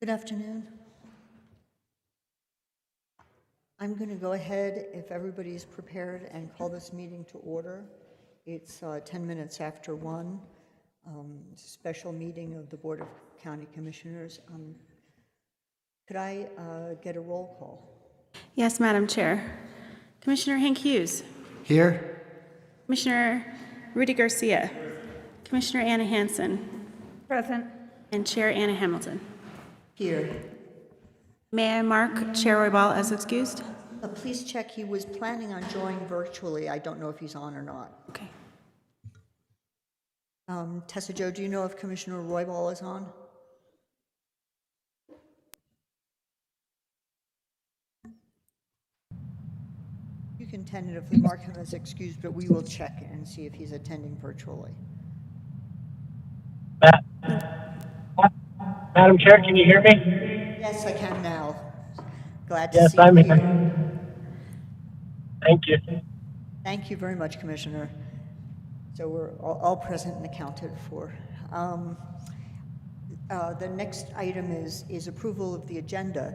Good afternoon. I'm going to go ahead, if everybody's prepared, and call this meeting to order. It's 10 minutes after 1, special meeting of the Board of County Commissioners. Could I get a roll call? Yes, Madam Chair. Commissioner Hank Hughes. Here. Commissioner Rudy Garcia. Commissioner Anna Hansen. Present. And Chair Anna Hamilton. Here. May I mark Chair Roybal as excused? Please check. He was planning on joining virtually. I don't know if he's on or not. Okay. Tessa Jo, do you know if Commissioner Roybal is on? You can tentatively mark him as excused, but we will check and see if he's attending virtually. Madam Chair, can you hear me? Yes, I can now. Glad to Yes, see you I'm here. here. Thank you. Thank you very much, Commissioner. So we're all present and accounted for. The next item is approval of the agenda.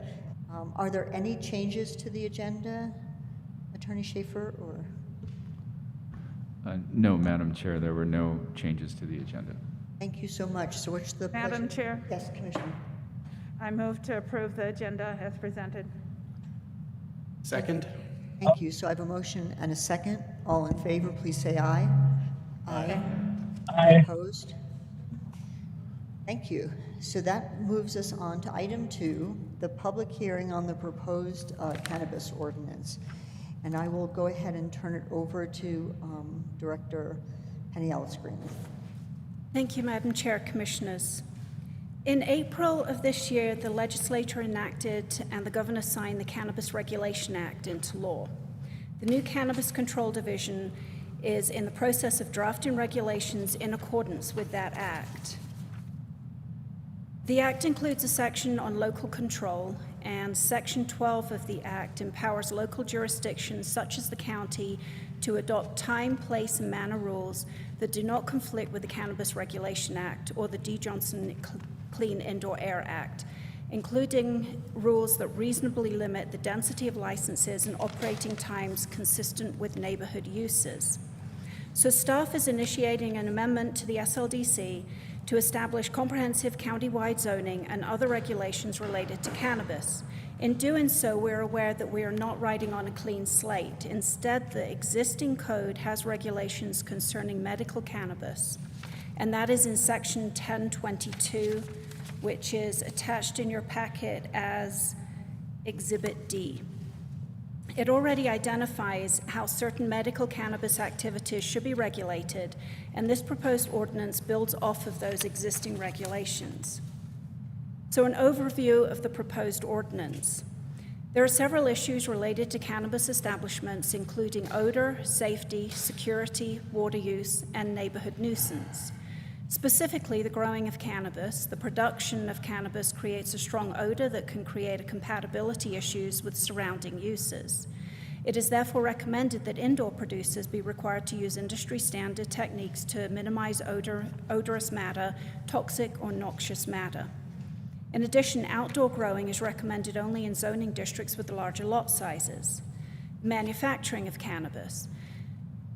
Are there any changes to the agenda, Attorney Schaefer, or? No, Madam Chair, there were no changes to the agenda. Thank you so much. So what's the pleasure? Madam Chair, Yes, Commissioner. I move to approve the agenda as presented. Second. Thank you. So I have a motion and a second. All in favor, please say aye. Aye. Aye. Opposed? Thank you. So that moves us on to item 2, the public hearing on the proposed cannabis ordinance. And I will go ahead and turn it over to Director Penny Ellis-Green. Thank you, Madam Chair, Commissioners. In April of this year, the legislature enacted and the governor signed the Cannabis Regulation Act into law. The new Cannabis Control Division is in the process of drafting regulations in accordance with that act. The act includes a section on local control, and Section 12 of the act empowers local jurisdictions such as the county to adopt time, place, and manner rules that do not conflict with the Cannabis Regulation Act or the D. Johnson Clean Indoor Air Act, including rules that reasonably limit the density of licenses and operating times consistent with neighborhood uses. So staff is initiating an amendment to the SLDC to establish comprehensive county-wide zoning and other regulations related to cannabis. In doing so, we're aware that we are not writing on a clean slate. Instead, the existing code has regulations concerning medical cannabis, and that is in Section 1022, which is attached in your packet as Exhibit D. It already identifies how certain medical cannabis activities should be regulated, and this proposed ordinance builds off of those existing regulations. So an overview of the proposed ordinance. There are several issues related to cannabis establishments, including odor, safety, security, water use, and neighborhood nuisance. Specifically, the growing of cannabis, the production of cannabis creates a strong odor that can create compatibility issues with surrounding uses. It is therefore recommended that indoor producers be required to use industry standard techniques to minimize odorous matter, toxic or noxious matter. In addition, outdoor growing is recommended only in zoning districts with larger lot sizes. Manufacturing of cannabis.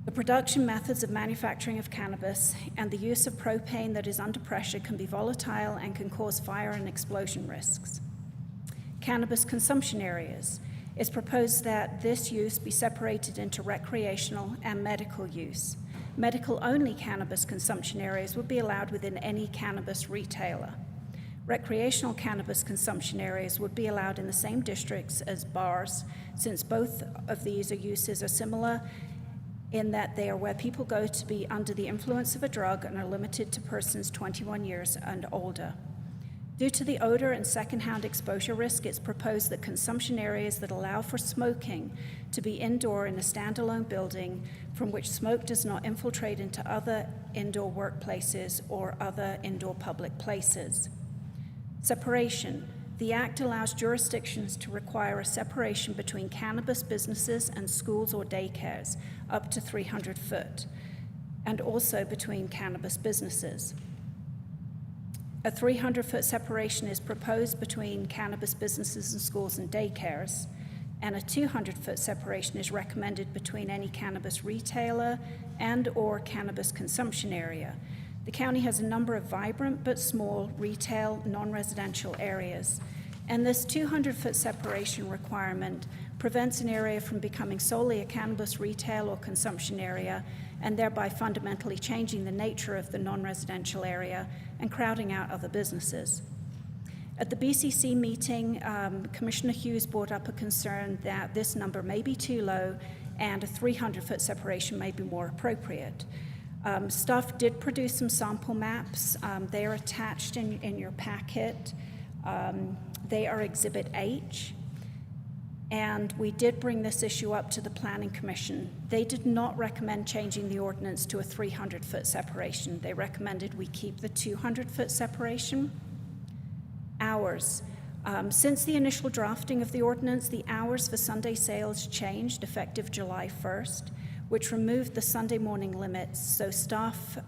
The production methods of manufacturing of cannabis and the use of propane that is under pressure can be volatile and can cause fire and explosion risks. Cannabis consumption areas. It's proposed that this use be separated into recreational and medical use. Medical-only cannabis consumption areas would be allowed within any cannabis retailer. Recreational cannabis consumption areas would be allowed in the same districts as bars, since both of these uses are similar in that they are where people go to be under the influence of a drug and are limited to persons 21 years and older. Due to the odor and secondhand exposure risk, it's proposed that consumption areas that allow for smoking to be indoor in a standalone building from which smoke does not infiltrate into other indoor workplaces or other indoor public places. Separation. The Act allows jurisdictions to require a separation between cannabis businesses and schools or daycares up to 300 foot, and also between cannabis businesses. A 300-foot separation is proposed between cannabis businesses and schools and daycares, and a 200-foot separation is recommended between any cannabis retailer and/or cannabis consumption area. The county has a number of vibrant but small retail, non-residential areas, and this 200-foot separation requirement prevents an area from becoming solely a cannabis retail or consumption area, and thereby fundamentally changing the nature of the non-residential area and crowding out other businesses. At the BCC meeting, Commissioner Hughes brought up a concern that this number may be too low and a 300-foot separation may be more appropriate. Staff did produce some sample maps. They are attached in your packet. They are Exhibit H. And we did bring this issue up to the Planning Commission. They did not recommend changing the ordinance to a 300-foot separation. They recommended we keep the 200-foot separation. Hours. Since the initial drafting of the ordinance, the hours for Sunday sales changed effective July 1st, which removed the Sunday morning limits. So staff,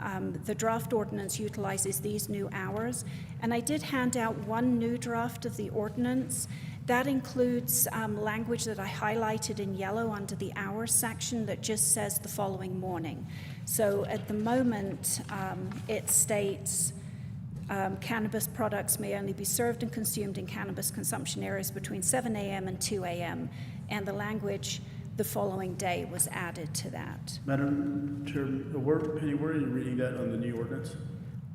the draft ordinance utilizes these new hours. And I did hand out one new draft of the ordinance. That includes language that I highlighted in yellow under the hours section that just says the following morning. So at the moment, it states cannabis products may only be served and consumed in cannabis consumption areas between 7 a.m. and 2 a.m. And the language the following day was added to that. Madam Chair, Penny, where are you reading that on the new ordinance?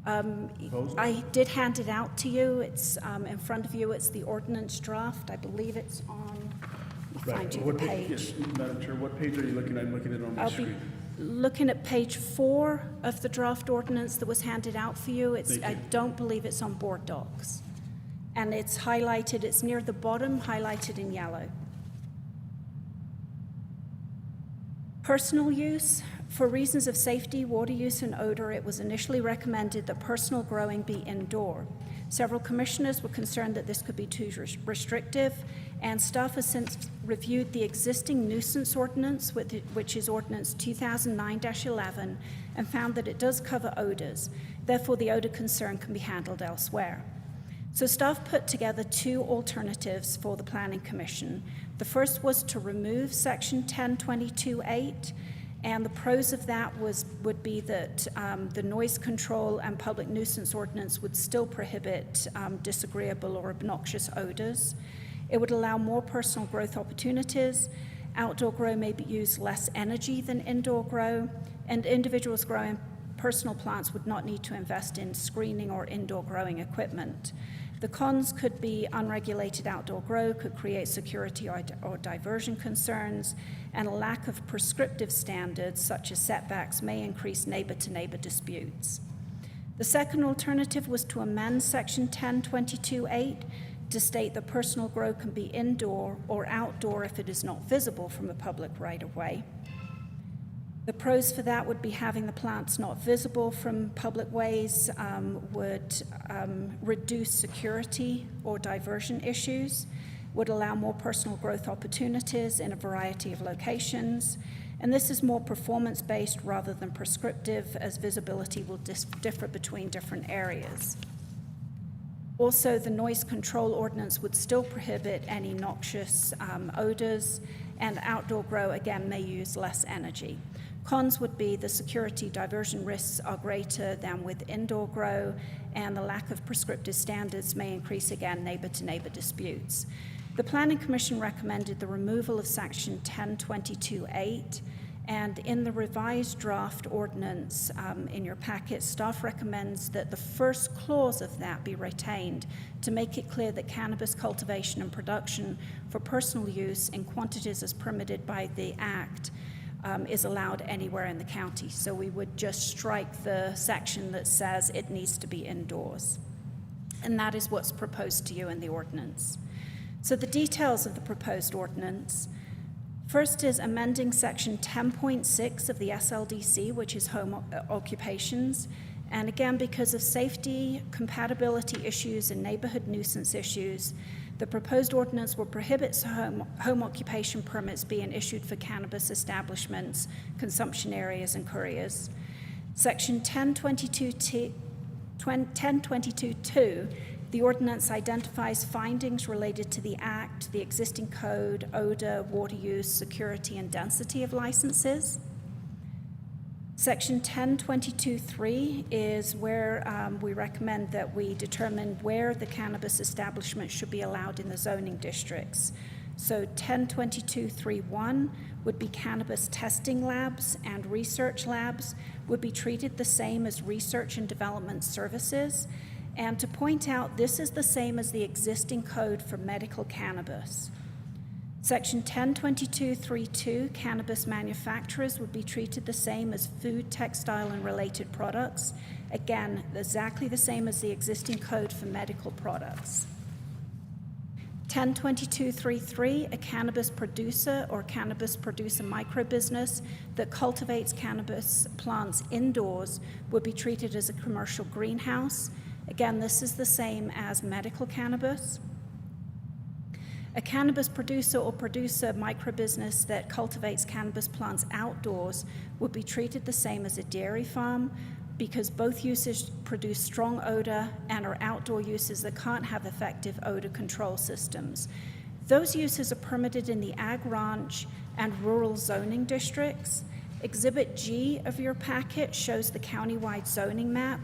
I did hand it out to you. It's in front of you. It's the ordinance draft. I believe it's on, let me find you the What page. Yes, Madam Chair, what page are you looking at? I'm looking at it on my I'll be screen. looking at page 4 of the draft ordinance that was handed out for you. Thank I you. don't believe it's on board docs. And it's highlighted, it's near the bottom, highlighted in yellow. Personal use. For reasons of safety, water use, and odor, it was initially recommended that personal growing be indoor. Several commissioners were concerned that this could be too restrictive, and staff has since reviewed the existing nuisance ordinance, which is Ordinance 2009-11, and found that it does cover odors. Therefore, the odor concern can be handled elsewhere. So staff put together two alternatives for the Planning Commission. The first was to remove Section 1022.8, and the pros of that would be that the noise control and public nuisance ordinance would still prohibit disagreeable or obnoxious odors. It would allow more personal growth opportunities. Outdoor grow may use less energy than indoor grow, and individuals growing personal plants would not need to invest in screening or indoor growing equipment. The cons could be unregulated outdoor grow, could create security or diversion concerns, and a lack of prescriptive standards such as setbacks may increase neighbor-to-neighbor disputes. The second alternative was to amend Section 1022.8 to state that personal grow can be indoor or outdoor if it is not visible from a public right-of-way. The pros for that would be having the plants not visible from public ways would reduce security or diversion issues, would allow more personal growth opportunities in a variety of locations, and this is more performance-based rather than prescriptive, as visibility will differ between different areas. Also, the noise control ordinance would still prohibit any noxious odors, and outdoor grow, again, may use less energy. Cons would be the security diversion risks are greater than with indoor grow, and the lack of prescriptive standards may increase, again, neighbor-to-neighbor disputes. The Planning Commission recommended the removal of Section 1022.8, and in the revised draft ordinance in your packet, staff recommends that the first clause of that be retained to make it clear that cannabis cultivation and production for personal use in quantities as permitted by the Act is allowed anywhere in the county. So we would just strike the section that says it needs to be indoors. And that is what's proposed to you in the ordinance. So the details of the proposed ordinance. First is amending Section 10.6 of the SLDC, which is home occupations. And again, because of safety, compatibility issues, and neighborhood nuisance issues, the proposed ordinance will prohibit home occupation permits being issued for cannabis establishments, consumption areas, and couriers. Section 1022 1022-2, the ordinance identifies findings related to the Act, the existing code, odor, water use, security, and density of licenses. Section 1022.3 is where we recommend that we determine where the cannabis establishment should be allowed in the zoning districts. So 1022.3.1 would be cannabis testing labs and research labs would be treated the same as research and development services. And to point out, this is the same as the existing code for medical cannabis. Section 1022.3.2, cannabis manufacturers would be treated the same as food, textile, and related products. Again, exactly the same as the existing code for medical products. 1022.3.3, a cannabis producer or cannabis producer microbusiness that cultivates cannabis plants indoors would be treated as a commercial greenhouse. Again, this is the same as medical cannabis. A cannabis producer or producer microbusiness that cultivates cannabis plants outdoors would be treated the same as a dairy farm because both uses produce strong odor and are outdoor uses that can't have effective odor control systems. Those uses are permitted in the ag ranch and rural zoning districts. Exhibit G of your packet shows the countywide zoning map,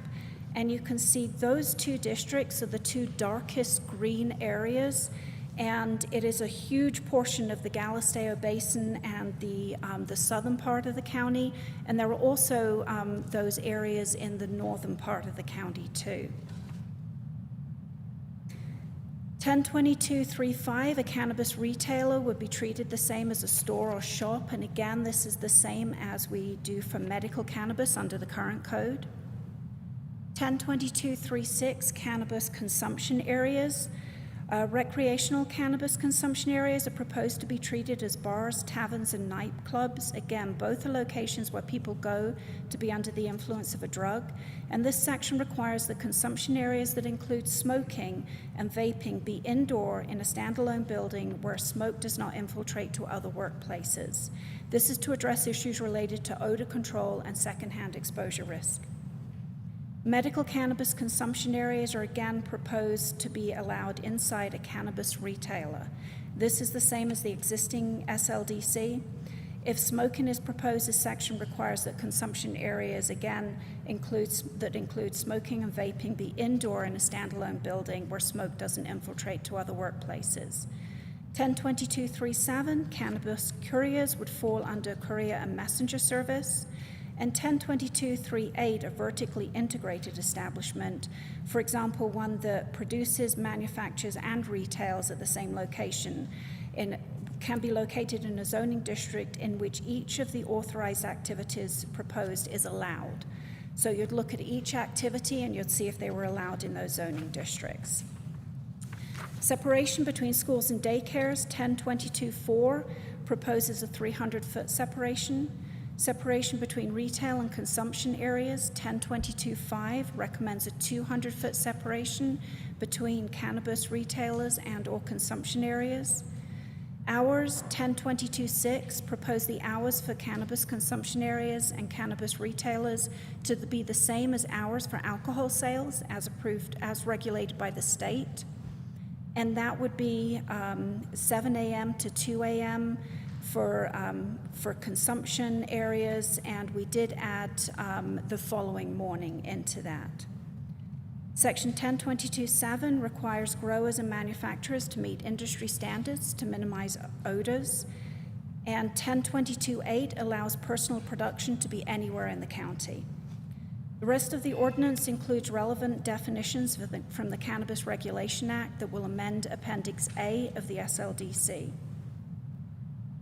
and you can see those two districts are the two darkest green areas, and it is a huge portion of the Galisteo Basin and the southern part of the county, and there are also those areas in the northern part of the county too. 1022.3.5, a cannabis retailer would be treated the same as a store or shop, and again, this is the same as we do for medical cannabis under the current code. 1022.3.6, cannabis consumption areas. Recreational cannabis consumption areas are proposed to be treated as bars, taverns, and nightclubs. Again, both are locations where people go to be under the influence of a drug. And this section requires that consumption areas that include smoking and vaping be indoor in a standalone building where smoke does not infiltrate to other workplaces. This is to address issues related to odor control and secondhand exposure risk. Medical cannabis consumption areas are again proposed to be allowed inside a cannabis retailer. This is the same as the existing SLDC. If smoking is proposed, this section requires that consumption areas again include smoking and vaping be indoor in a standalone building where smoke doesn't infiltrate to other workplaces. 1022.3.7, cannabis couriers would fall under courier and messenger service. And 1022.3.8, a vertically integrated establishment, for example, one that produces, manufactures, and retails at the same location, can be located in a zoning district in which each of the authorized activities proposed is allowed. So you'd look at each activity and you'd see if they were allowed in those zoning districts. Separation between schools and daycares, 1022.4 proposes a 300-foot separation. Separation between retail and consumption areas, 1022.5 recommends a 200-foot separation between cannabis retailers and or consumption areas. Hours, 1022.6 propose the hours for cannabis consumption areas and cannabis retailers to be the same as hours for alcohol sales as approved, as regulated by the state. And that would be 7 a.m. to 2 a.m. For consumption areas, and we did add the following morning into that. Section 1022.7 requires growers and manufacturers to meet industry standards to minimize odors, and 1022.8 allows personal production to be anywhere in the county. The rest of the ordinance includes relevant definitions from the Cannabis Regulation Act that will amend Appendix A of the SLDC.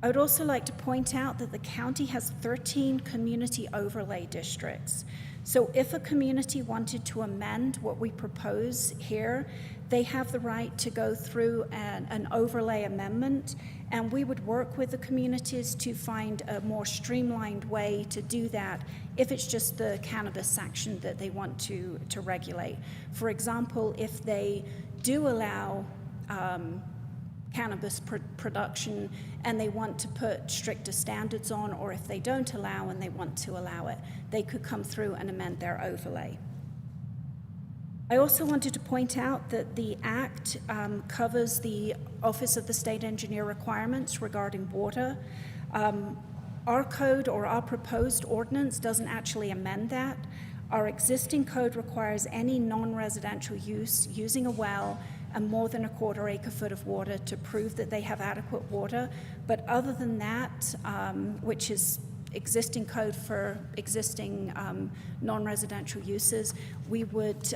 I would also like to point out that the county has 13 community overlay districts. So if a community wanted to amend what we propose here, they have the right to go through an overlay amendment, and we would work with the communities to find a more streamlined way to do that if it's just the cannabis section that they want to regulate. For example, if they do allow cannabis production and they want to put stricter standards on, or if they don't allow and they want to allow it, they could come through and amend their overlay. I also wanted to point out that the Act covers the Office of the State Engineer requirements regarding water. Our code or our proposed ordinance doesn't actually amend that. Our existing code requires any non-residential use using a well and more than a quarter acre-foot of water to prove that they have adequate water. But other than that, which is existing code for existing non-residential uses, we would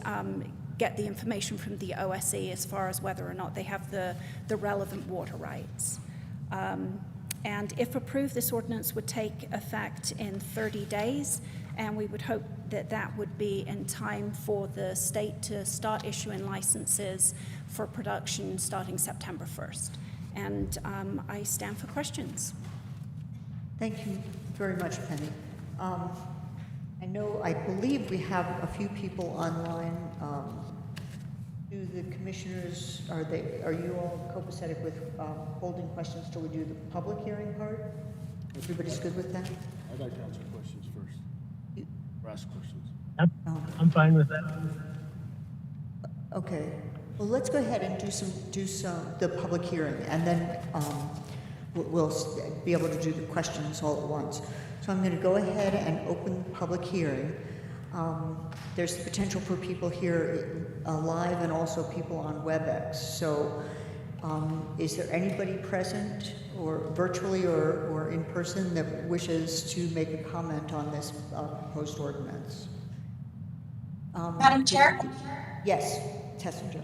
get the information from the OSE as far as whether or not they have the relevant water rights. And if approved, this ordinance would take effect in 30 days, and we would hope that that would be in time for the state to start issuing licenses for production starting September 1st. And I stand for questions. Thank you very much, Penny. I believe we have a few people online. Do the commissioners, are you all copacetic with holding questions till we do the public hearing part? Everybody's good with that? I'd like to answer questions first, or ask questions. Yep, I'm fine with that. Okay, well, let's go ahead and do the public hearing, and then we'll be able to do the questions all at once. So I'm going to go ahead and open the public hearing. There's the potential for people here live and also people on WebEx. So is there anybody present or virtually or in person that wishes to make a comment on this proposed ordinance? Madam Chair? Yes, Tessinger.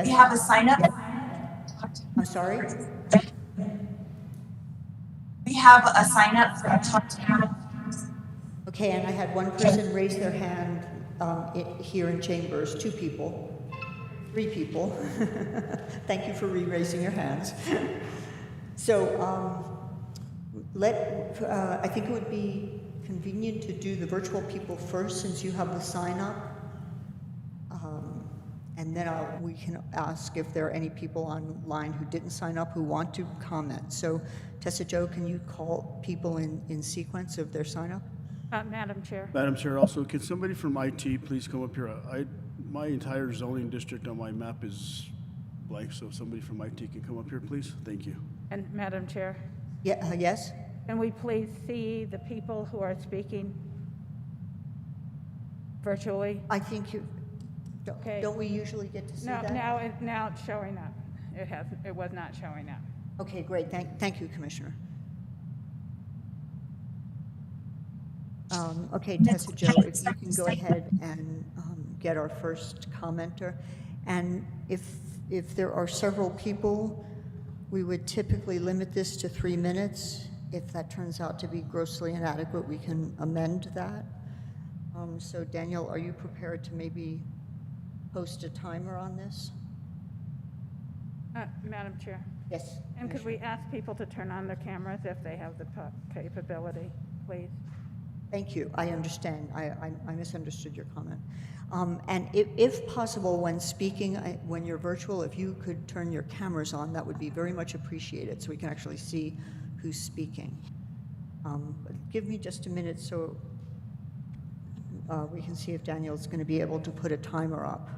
We have a sign up. I'm sorry? We have a sign up for Tatiana. Okay, and I had one person raise their hand here in chambers, 2 people, 3 people. Thank you for re-raising your hands. So I think it would be convenient to do the virtual people first since you have the sign up. And then we can ask if there are any people online who didn't sign up who want to comment. So Tessa Jo, can you call people in sequence of their sign up? Madam Chair. Madam Chair, also, can somebody from IT please come up here? My entire zoning district on my map is blank, so if somebody from IT can come up here, please. Thank you. And Madam Chair, Yeah, yes? can we please see the people who are speaking virtually? I think you, Okay. don't we usually get to see No, that? now it's showing up. It was not showing up. Okay, great, thank you, Commissioner. Okay, Tessa Jo, if you can go ahead and get our first commenter. And if there are several people, we would typically limit this to 3 minutes. If that turns out to be grossly inadequate, we can amend that. So Daniel, are you prepared to maybe post a timer on this? Madam Chair. Yes. And could we ask people to turn on their cameras if they have the capability, please? Thank you. I understand. I misunderstood your comment. And if possible, when speaking, when you're virtual, if you could turn your cameras on, that would be very much appreciated so we can actually see who's speaking. But give me just a minute so we can see if Daniel's going to be able to put a timer up.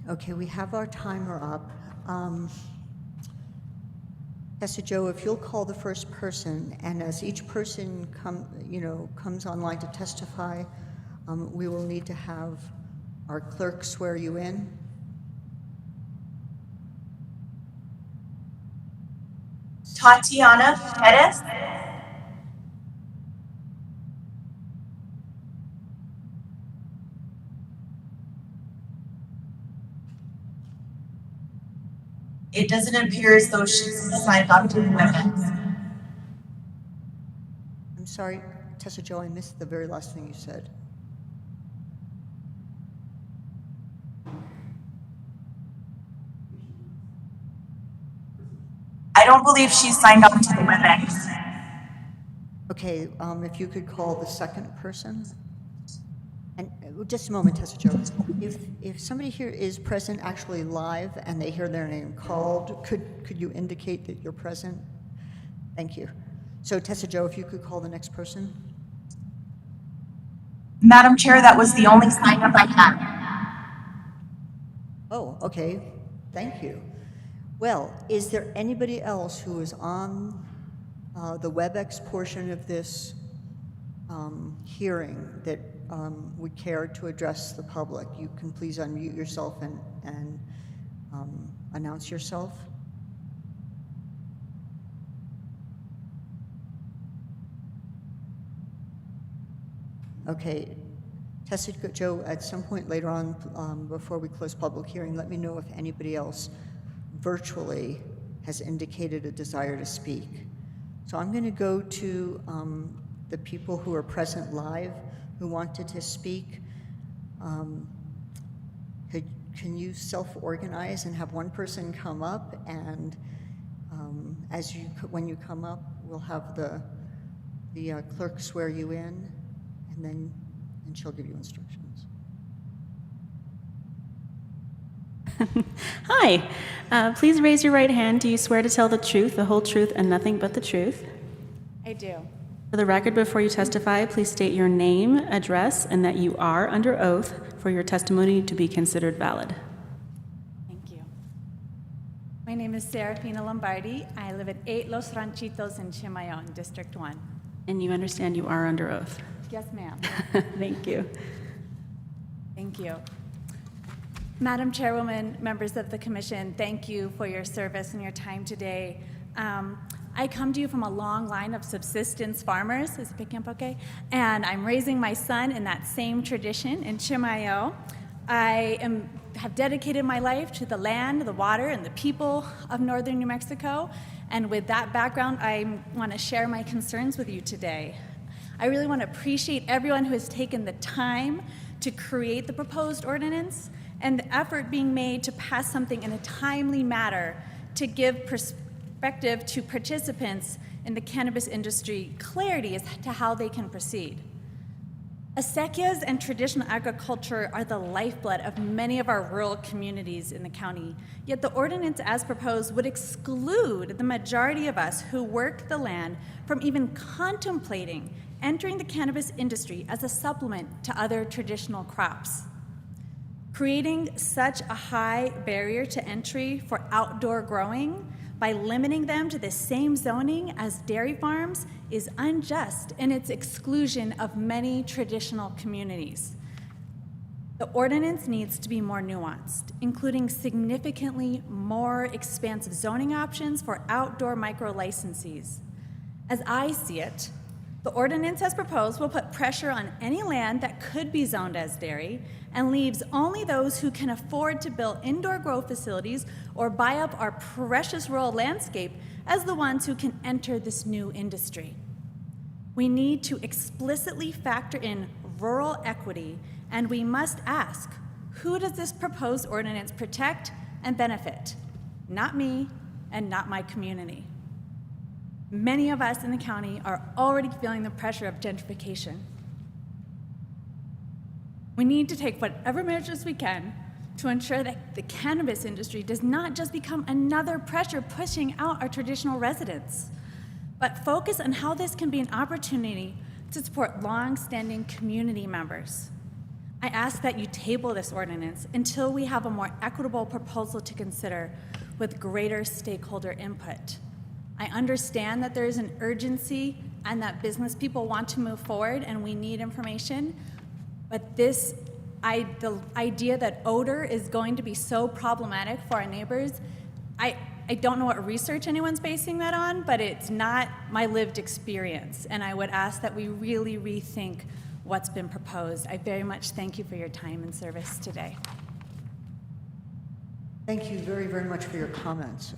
Okay, we have our timer up. Tessa Jo, if you'll call the first person, and as each person comes online to testify, we will need to have our clerk swear you in. Tatiana Perez. It doesn't appear as though she's signed up to the WebEx. I'm sorry, Tessa Jo, I missed the very last thing you said. I don't believe she's signed on to the WebEx. Okay, if you could call the second person? And just a moment, Tessa Jo. If somebody here is present actually live and they hear their name called, could you indicate that you're present? Thank you. So Tessa Jo, if you could call the next person? Madam Chair, that was the only sign up I had. Oh, okay, thank you. Well, is there anybody else who is on the WebEx portion of this hearing that would care to address the public? You can please unmute yourself and announce yourself. Okay, Tessa Jo, at some point later on, before we close public hearing, let me know if anybody else virtually has indicated a desire to speak. So I'm going to go to the people who are present live who wanted to speak. Can you self-organize and have one person come up, and when you come up, we'll have the clerk swear you in, and she'll give you instructions. Hi. Please raise your right hand. Do you swear to tell the truth, the whole truth, and nothing but the truth? I do. For the record, before you testify, please state your name, address, and that you are under oath for your testimony to be considered valid. Thank you. My name is Serafina Lombardi. I live at 8 Los Ranchitos in Chimayon, District 1. And you understand you are under oath. Yes, ma'am. Thank you. Thank you. Madam Chairwoman, members of the Commission, thank you for your service and your time today. I come to you from a long line of subsistence farmers, is it okay? And I'm raising my son in that same tradition in Chimayo. I have dedicated my life to the land, the water, and the people of northern New Mexico. And with that background, I want to share my concerns with you today. I really want to appreciate everyone who has taken the time to create the proposed ordinance and the effort being made to pass something in a timely manner to give perspective to participants in the cannabis industry clarity as to how they can proceed. Acequias and traditional agriculture are the lifeblood of many of our rural communities in the county, yet the ordinance as proposed would exclude the majority of us who work the land from even contemplating entering the cannabis industry as a supplement to other traditional crops. Creating such a high barrier to entry for outdoor growing by limiting them to the same zoning as dairy farms is unjust in its exclusion of many traditional communities. The ordinance needs to be more nuanced, including significantly more expansive zoning options for outdoor micro licensees. As I see it, the ordinance as proposed will put pressure on any land that could be zoned as dairy and leaves only those who can afford to build indoor grow facilities or buy up our precious rural landscape as the ones who can enter this new industry. We need to explicitly factor in rural equity, and we must ask, who does this proposed ordinance protect and benefit? Not me and not my community. Many of us in the county are already feeling the pressure of gentrification. We need to take whatever measures we can to ensure that the cannabis industry does not just become another pressure pushing out our traditional residents, but focus on how this can be an opportunity to support long-standing community members. I ask that you table this ordinance until we have a more equitable proposal to consider with greater stakeholder input. I understand that there is an urgency and that business people want to move forward and we need information, but the idea that odor is going to be so problematic for our neighbors, I don't know what research anyone's basing that on, but it's not my lived experience, and I would ask that we really rethink what's been proposed. I very much thank you for your time and service today. Thank you very, very much for your comments.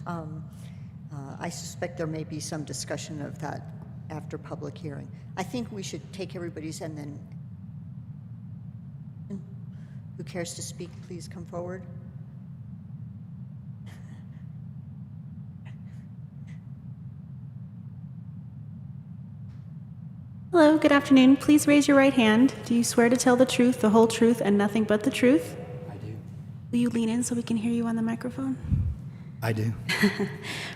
I suspect there may be some discussion of that after public hearing. I think we should take everybody's and then, who cares to speak, please come forward. Hello, good afternoon. Please raise your right hand. Do you swear to tell the truth, the whole truth, and nothing but the truth? I do. Will you lean in so we can hear you on the microphone? I do.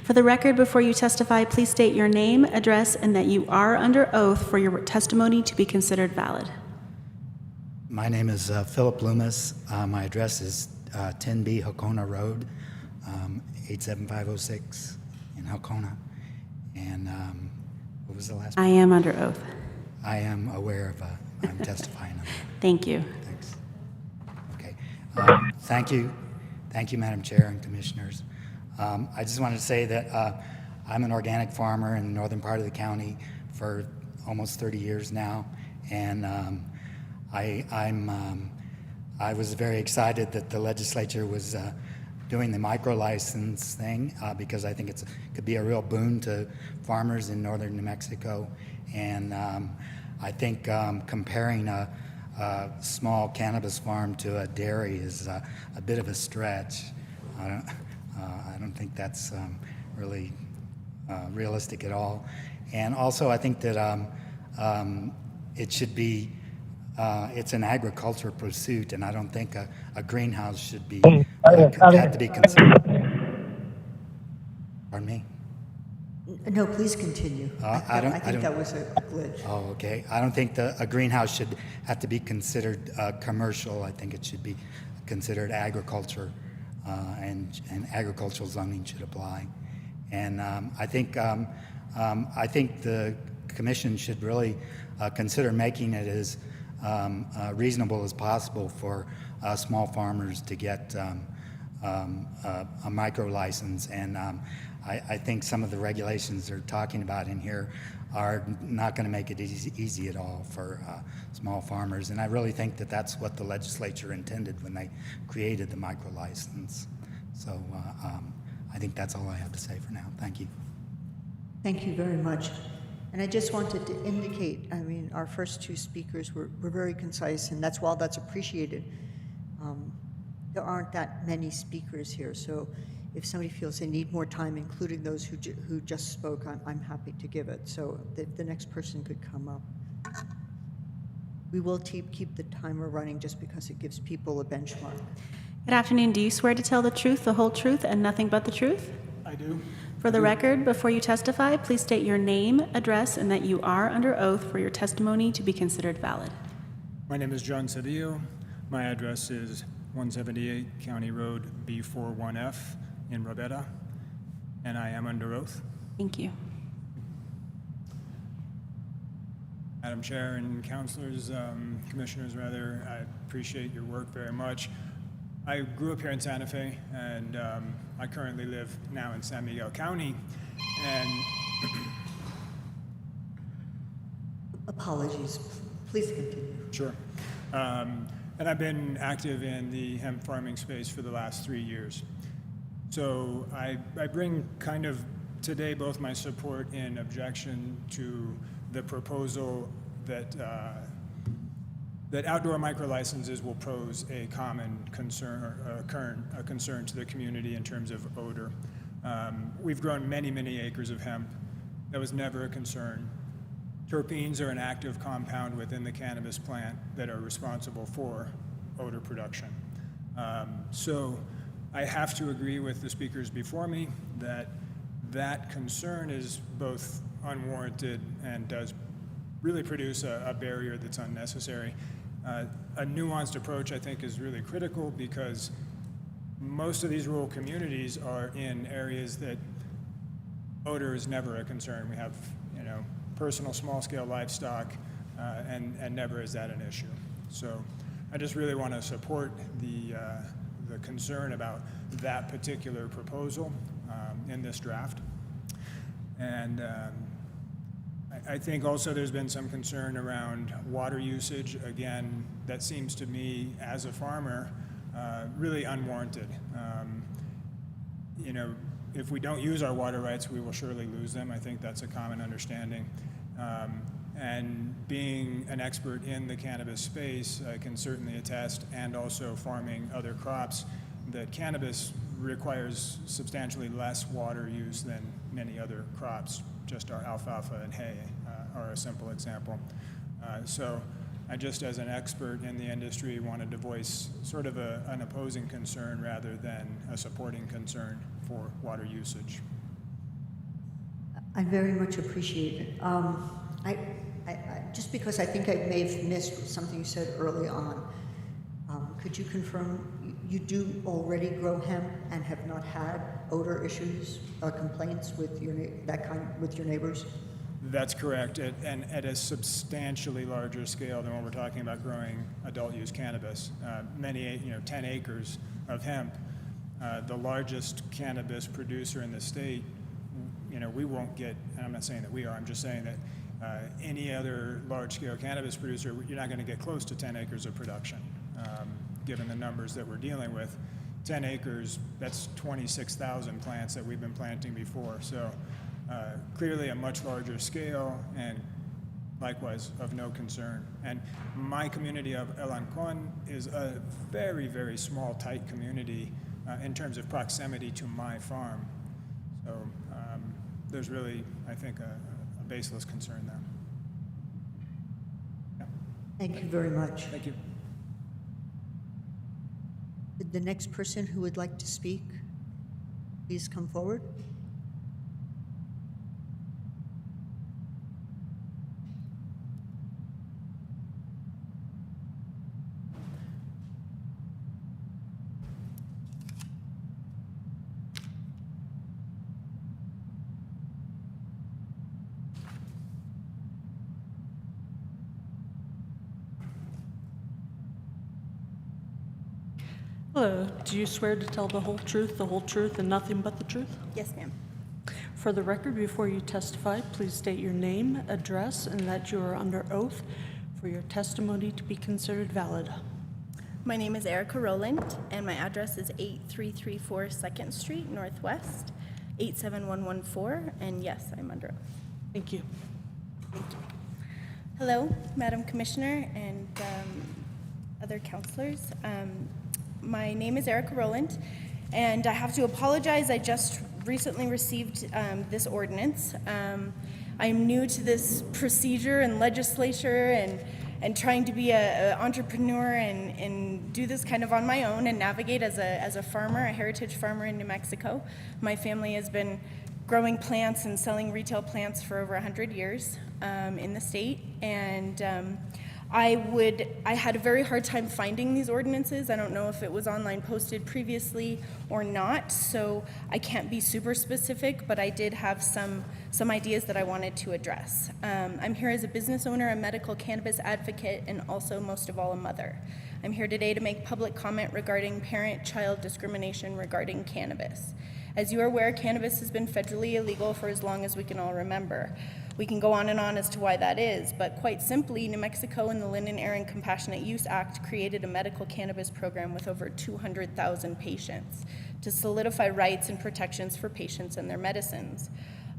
For the record, before you testify, please state your name, address, and that you are under oath for your testimony to be considered valid. My name is Philip Loomis. My address is 10B Hocona Road, 87506 in Hocona. And what was the last? I am under oath. I am aware of, I'm testifying on that. Thank you. Thanks. Okay. Thank you. Thank you, Madam Chair and Commissioners. I just wanted to say that I'm an organic farmer in the northern part of the county for almost 30 years now. And I was very excited that the legislature was doing the micro license thing because I think it could be a real boon to farmers in northern New Mexico. And I think comparing a small cannabis farm to a dairy is a bit of a stretch. I don't think that's really realistic at all. And also, I think that it should be it's an agriculture pursuit, and I don't think a greenhouse should be had to be considered. Pardon me? No, please continue. I think that was a glitch. Oh, okay. I don't think a greenhouse should have to be considered commercial. I think it should be considered agriculture, and agricultural zoning should apply. And I think the commission should really consider making it as reasonable as possible for small farmers to get a micro license. And I think some of the regulations they're talking about in here are not going to make it easy at all for small farmers. And I really think that that's what the legislature intended when they created the micro license. So I think that's all I have to say for now. Thank you. Thank you very much. And I just wanted to indicate, I mean, our first two speakers were very concise, and that's appreciated. There aren't that many speakers here, so if somebody feels they need more time, including those who just spoke, I'm happy to give it. So the next person could come up. We will keep the timer running just because it gives people a benchmark. Good afternoon. Do you swear to tell the truth, the whole truth, and nothing but the truth? I do. For the record, before you testify, please state your name, address, and that you are under oath for your testimony to be considered valid. My name is John Cedillo. My address is 178 County Road B41F in Robetta, and I am under oath. Thank you. Madam Chair and councilors, commissioners rather, I appreciate your work very much. I grew up here in Santa Fe, and I currently live now in San Miguel County, and Apologies. Please continue. Sure. And I've been active in the hemp farming space for the last 3 years. So I bring kind of today both my support and objection to the proposal that that outdoor micro licenses will pose a common concern, a concern to the community in terms of odor. We've grown many acres of hemp. That was never a concern. Terpenes are an active compound within the cannabis plant that are responsible for odor production. So I have to agree with the speakers before me that that concern is both unwarranted and does really produce a barrier that's unnecessary. A nuanced approach, I think, is really critical because most of these rural communities are in areas that odor is never a concern. We have, personal small-scale livestock, and never is that an issue. So I just really want to support the concern about that particular proposal in this draft. And I think also there's been some concern around water usage. Again, that seems to me, as a farmer, really unwarranted. If we don't use our water rights, we will surely lose them. I think that's a common understanding. And being an expert in the cannabis space, I can certainly attest, and also farming other crops, that cannabis requires substantially less water use than many other crops. Just our alfalfa and hay are a simple example. So I just, as an expert in the industry, wanted to voice sort of an opposing concern rather than a supporting concern for water usage. I very much appreciate it. Just because I think I may have missed something you said early on, could you confirm you do already grow hemp and have not had odor issues, complaints with your with your neighbors? That's correct, and at a substantially larger scale than what we're talking about growing adult use cannabis. 10 acres of hemp. The largest cannabis producer in the state, we won't get, and I'm not saying that we are, I'm just saying that any other large-scale cannabis producer, you're not going to get close to 10 acres of production, given the numbers that we're dealing with. 10 acres, that's 26,000 plants that we've been planting before. So clearly a much larger scale, and likewise of no concern. And my community of El Ancon is a very, very small, tight community in terms of proximity to my farm. So there's really, I think, a baseless concern there. Yeah. Thank you very much. Thank you. The next person who would like to speak, please come forward. Hello. Do you swear to tell the whole truth, and nothing but the truth? Yes, ma'am. For the record, before you testify, please state your name, address, and that you are under oath for your testimony to be considered valid. My name is Erica Rowland, and my address is 8334 2nd Street, Northwest, 87114, and yes, I'm under oath. Thank you. Thank you. Hello, Madam Commissioner and other counselors. My name is Erica Rowland, and I have to apologize. I just recently received this ordinance. I'm new to this procedure and legislature and trying to be an entrepreneur and do this kind of on my own and navigate as a farmer, a heritage farmer in New Mexico. My family has been growing plants and selling retail plants for over 100 years in the state, and I had a very hard time finding these ordinances. I don't know if it was online posted previously or not, so I can't be super specific, but I did have some ideas that I wanted to address. I'm here as a business owner, a medical cannabis advocate, and also, most of all, a mother. I'm here today to make public comment regarding parent-child discrimination regarding cannabis. As you are aware, cannabis has been federally illegal for as long as we can all remember. We can go on and on as to why that is, but quite simply, New Mexico and the Lyndon Aaron Compassionate Use Act created a medical cannabis program with over 200,000 patients to solidify rights and protections for patients and their medicines.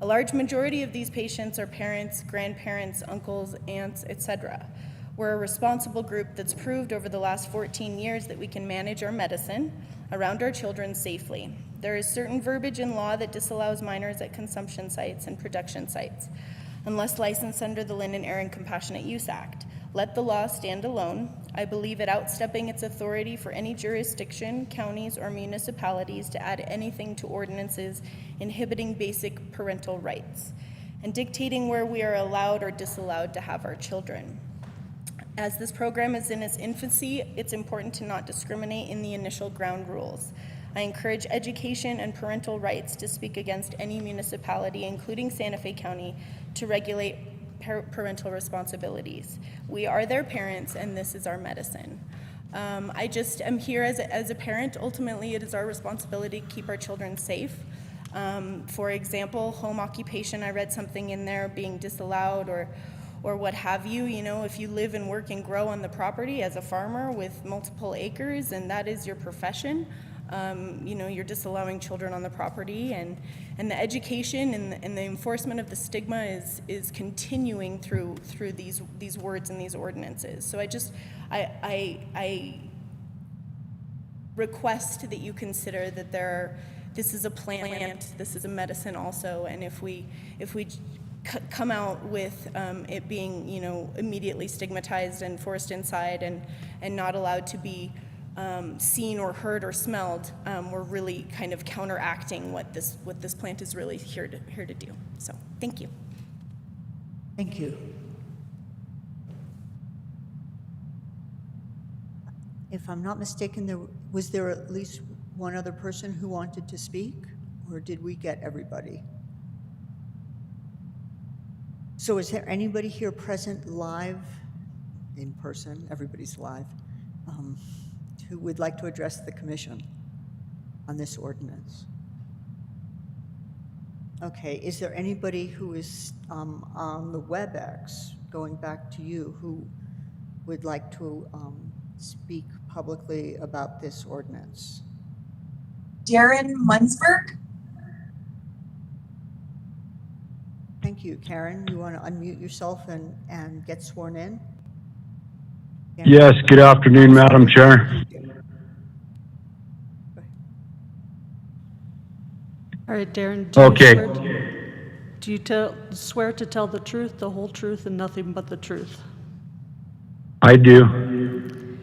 A large majority of these patients are parents, grandparents, uncles, aunts, etc. We're a responsible group that's proved over the last 14 years that we can manage our medicine around our children safely. There is certain verbiage in law that disallows minors at consumption sites and production sites, unless licensed under the Lyndon Aaron Compassionate Use Act. Let the law stand alone. I believe it outstepping its authority for any jurisdiction, counties, or municipalities to add anything to ordinances inhibiting basic parental rights and dictating where we are allowed or disallowed to have our children. As this program is in its infancy, it's important to not discriminate in the initial ground rules. I encourage education and parental rights to speak against any municipality, including Santa Fe County, to regulate parental responsibilities. We are their parents, and this is our medicine. I just am here as a parent. Ultimately, it is our responsibility to keep our children safe. For example, home occupation, I read something in there being disallowed or what have you. You know, if you live and work and grow on the property as a farmer with multiple acres and that is your profession, You're disallowing children on the property, and the education and the enforcement of the stigma is continuing through these words and these ordinances. So I request that you consider that this is a plant, this is a medicine also, and if we come out with it being, immediately stigmatized and forced inside and not allowed to be seen or heard or smelled, we're really kind of counteracting what this plant is really here to do. So, thank you. Thank you. If I'm not mistaken, was there at least one other person who wanted to speak, or did we get everybody? So is there anybody here present live, in person, everybody's live, who would like to address the commission on this ordinance? Okay, is there anybody who is on the WebEx, going back to you, who would like to speak publicly about this ordinance? Darren Munzberg? Thank you. Karen, you want to unmute yourself and get sworn in? Yes, good afternoon, Madam Chair. All right, Darren, do you swear to tell the truth, the whole truth, and nothing but the truth? I do.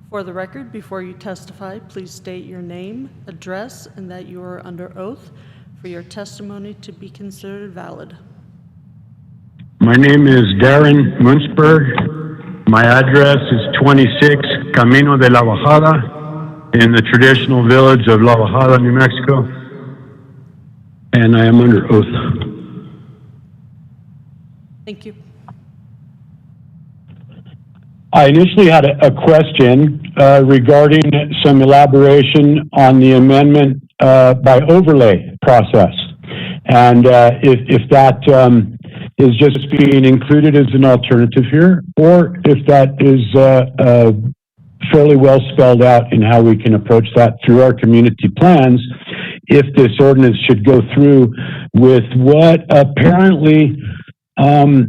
For the record, before you testify, please state your name, address, and that you are under oath for your testimony to be considered valid. My name is Darren Munzberg. My address is 26 Camino de la Bajada in the traditional village of La Bajada, New Mexico. And I am under oath. Thank you. I initially had a question regarding some elaboration on the amendment by overlay process. And if that is just being included as an alternative here, or if that is fairly well spelled out in how we can approach that through our community plans, if this ordinance should go through with what apparently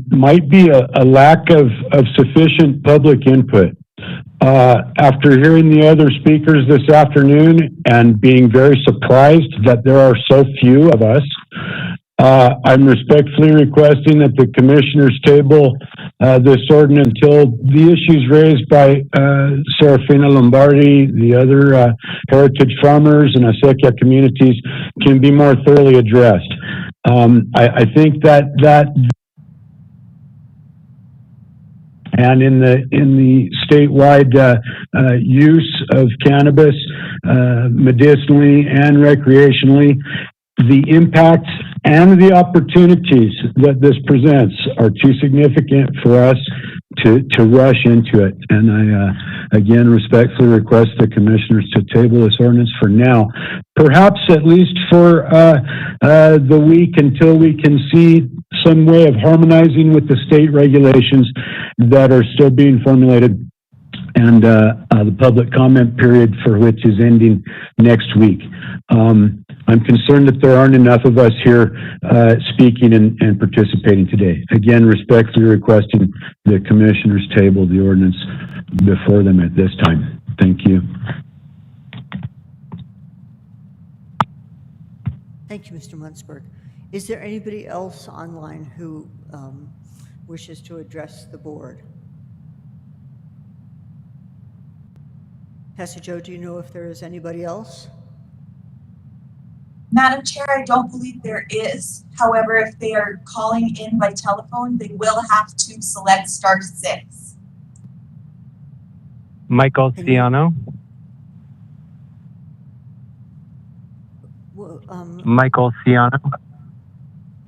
might be a lack of sufficient public input. After hearing the other speakers this afternoon and being very surprised that there are so few of us, I'm respectfully requesting that the commissioners table this ordinance until the issues raised by Serafina Lombardi, the other heritage farmers and Acequia communities can be more thoroughly addressed. I think that and in the statewide use of cannabis medicinally and recreationally, the impacts and the opportunities that this presents are too significant for us to rush into it. And I, again, respectfully request the commissioners to table this ordinance for now, perhaps at least for the week until we can see some way of harmonizing with the state regulations that are still being formulated, and the public comment period for which is ending next week. I'm concerned that there aren't enough of us here speaking and participating today. Again, respectfully requesting the commissioners table the ordinance before them at this time. Thank you. Thank you, Mr. Munzberg. Is there anybody else online who wishes to address the board? Pastor Joe, do you know if there is anybody else? Madam Chair, I don't believe there is. However, if they are calling in by telephone, they will have to select *6. Michael Ciano. Well, Michael Ciano.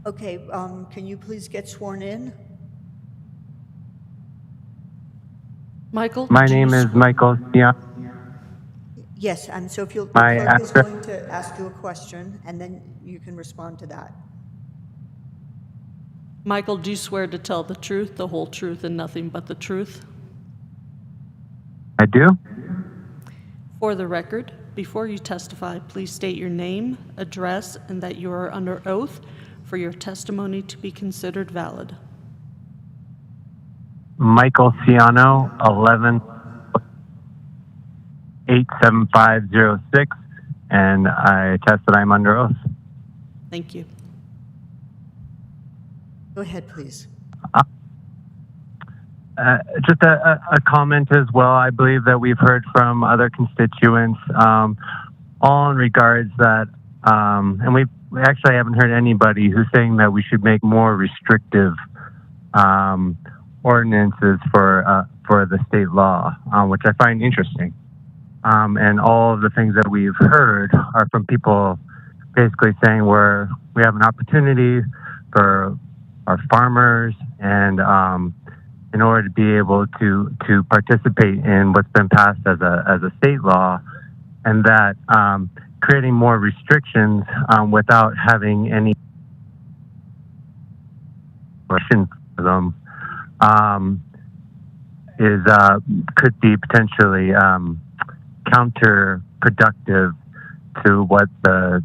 okay, can you please get sworn in? Michael? My name is Michael Ciano. Yes, and so if you'll, the My clerk is address- going to ask you a question, and then you can respond to that. Michael, do you swear to tell the truth, the whole truth, and nothing but the truth? I do. For the record, before you testify, please state your name, address, and that you are under oath for your testimony to be considered valid. Michael Ciano, 1187506, and I attest that I'm under oath. Thank you. Go ahead, please. Just a comment as well. I believe that we've heard from other constituents, all in regards that, and we actually haven't heard anybody who's saying that we should make more restrictive ordinances for the state law, which I find interesting. And all of the things that we've heard are from people basically saying we have an opportunity for our farmers and in order to be able to participate in what's been passed as a state law, and that creating more restrictions without having any question for them could be potentially counterproductive to what the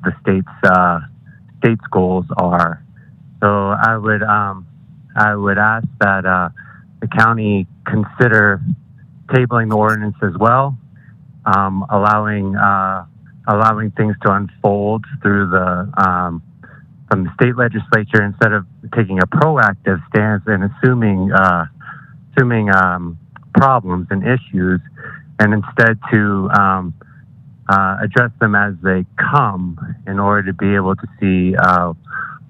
state's goals are. So I would ask that the county consider tabling the ordinance as well, allowing things to unfold through from the state legislature instead of taking a proactive stance and assuming problems and issues, and instead to address them as they come in order to be able to see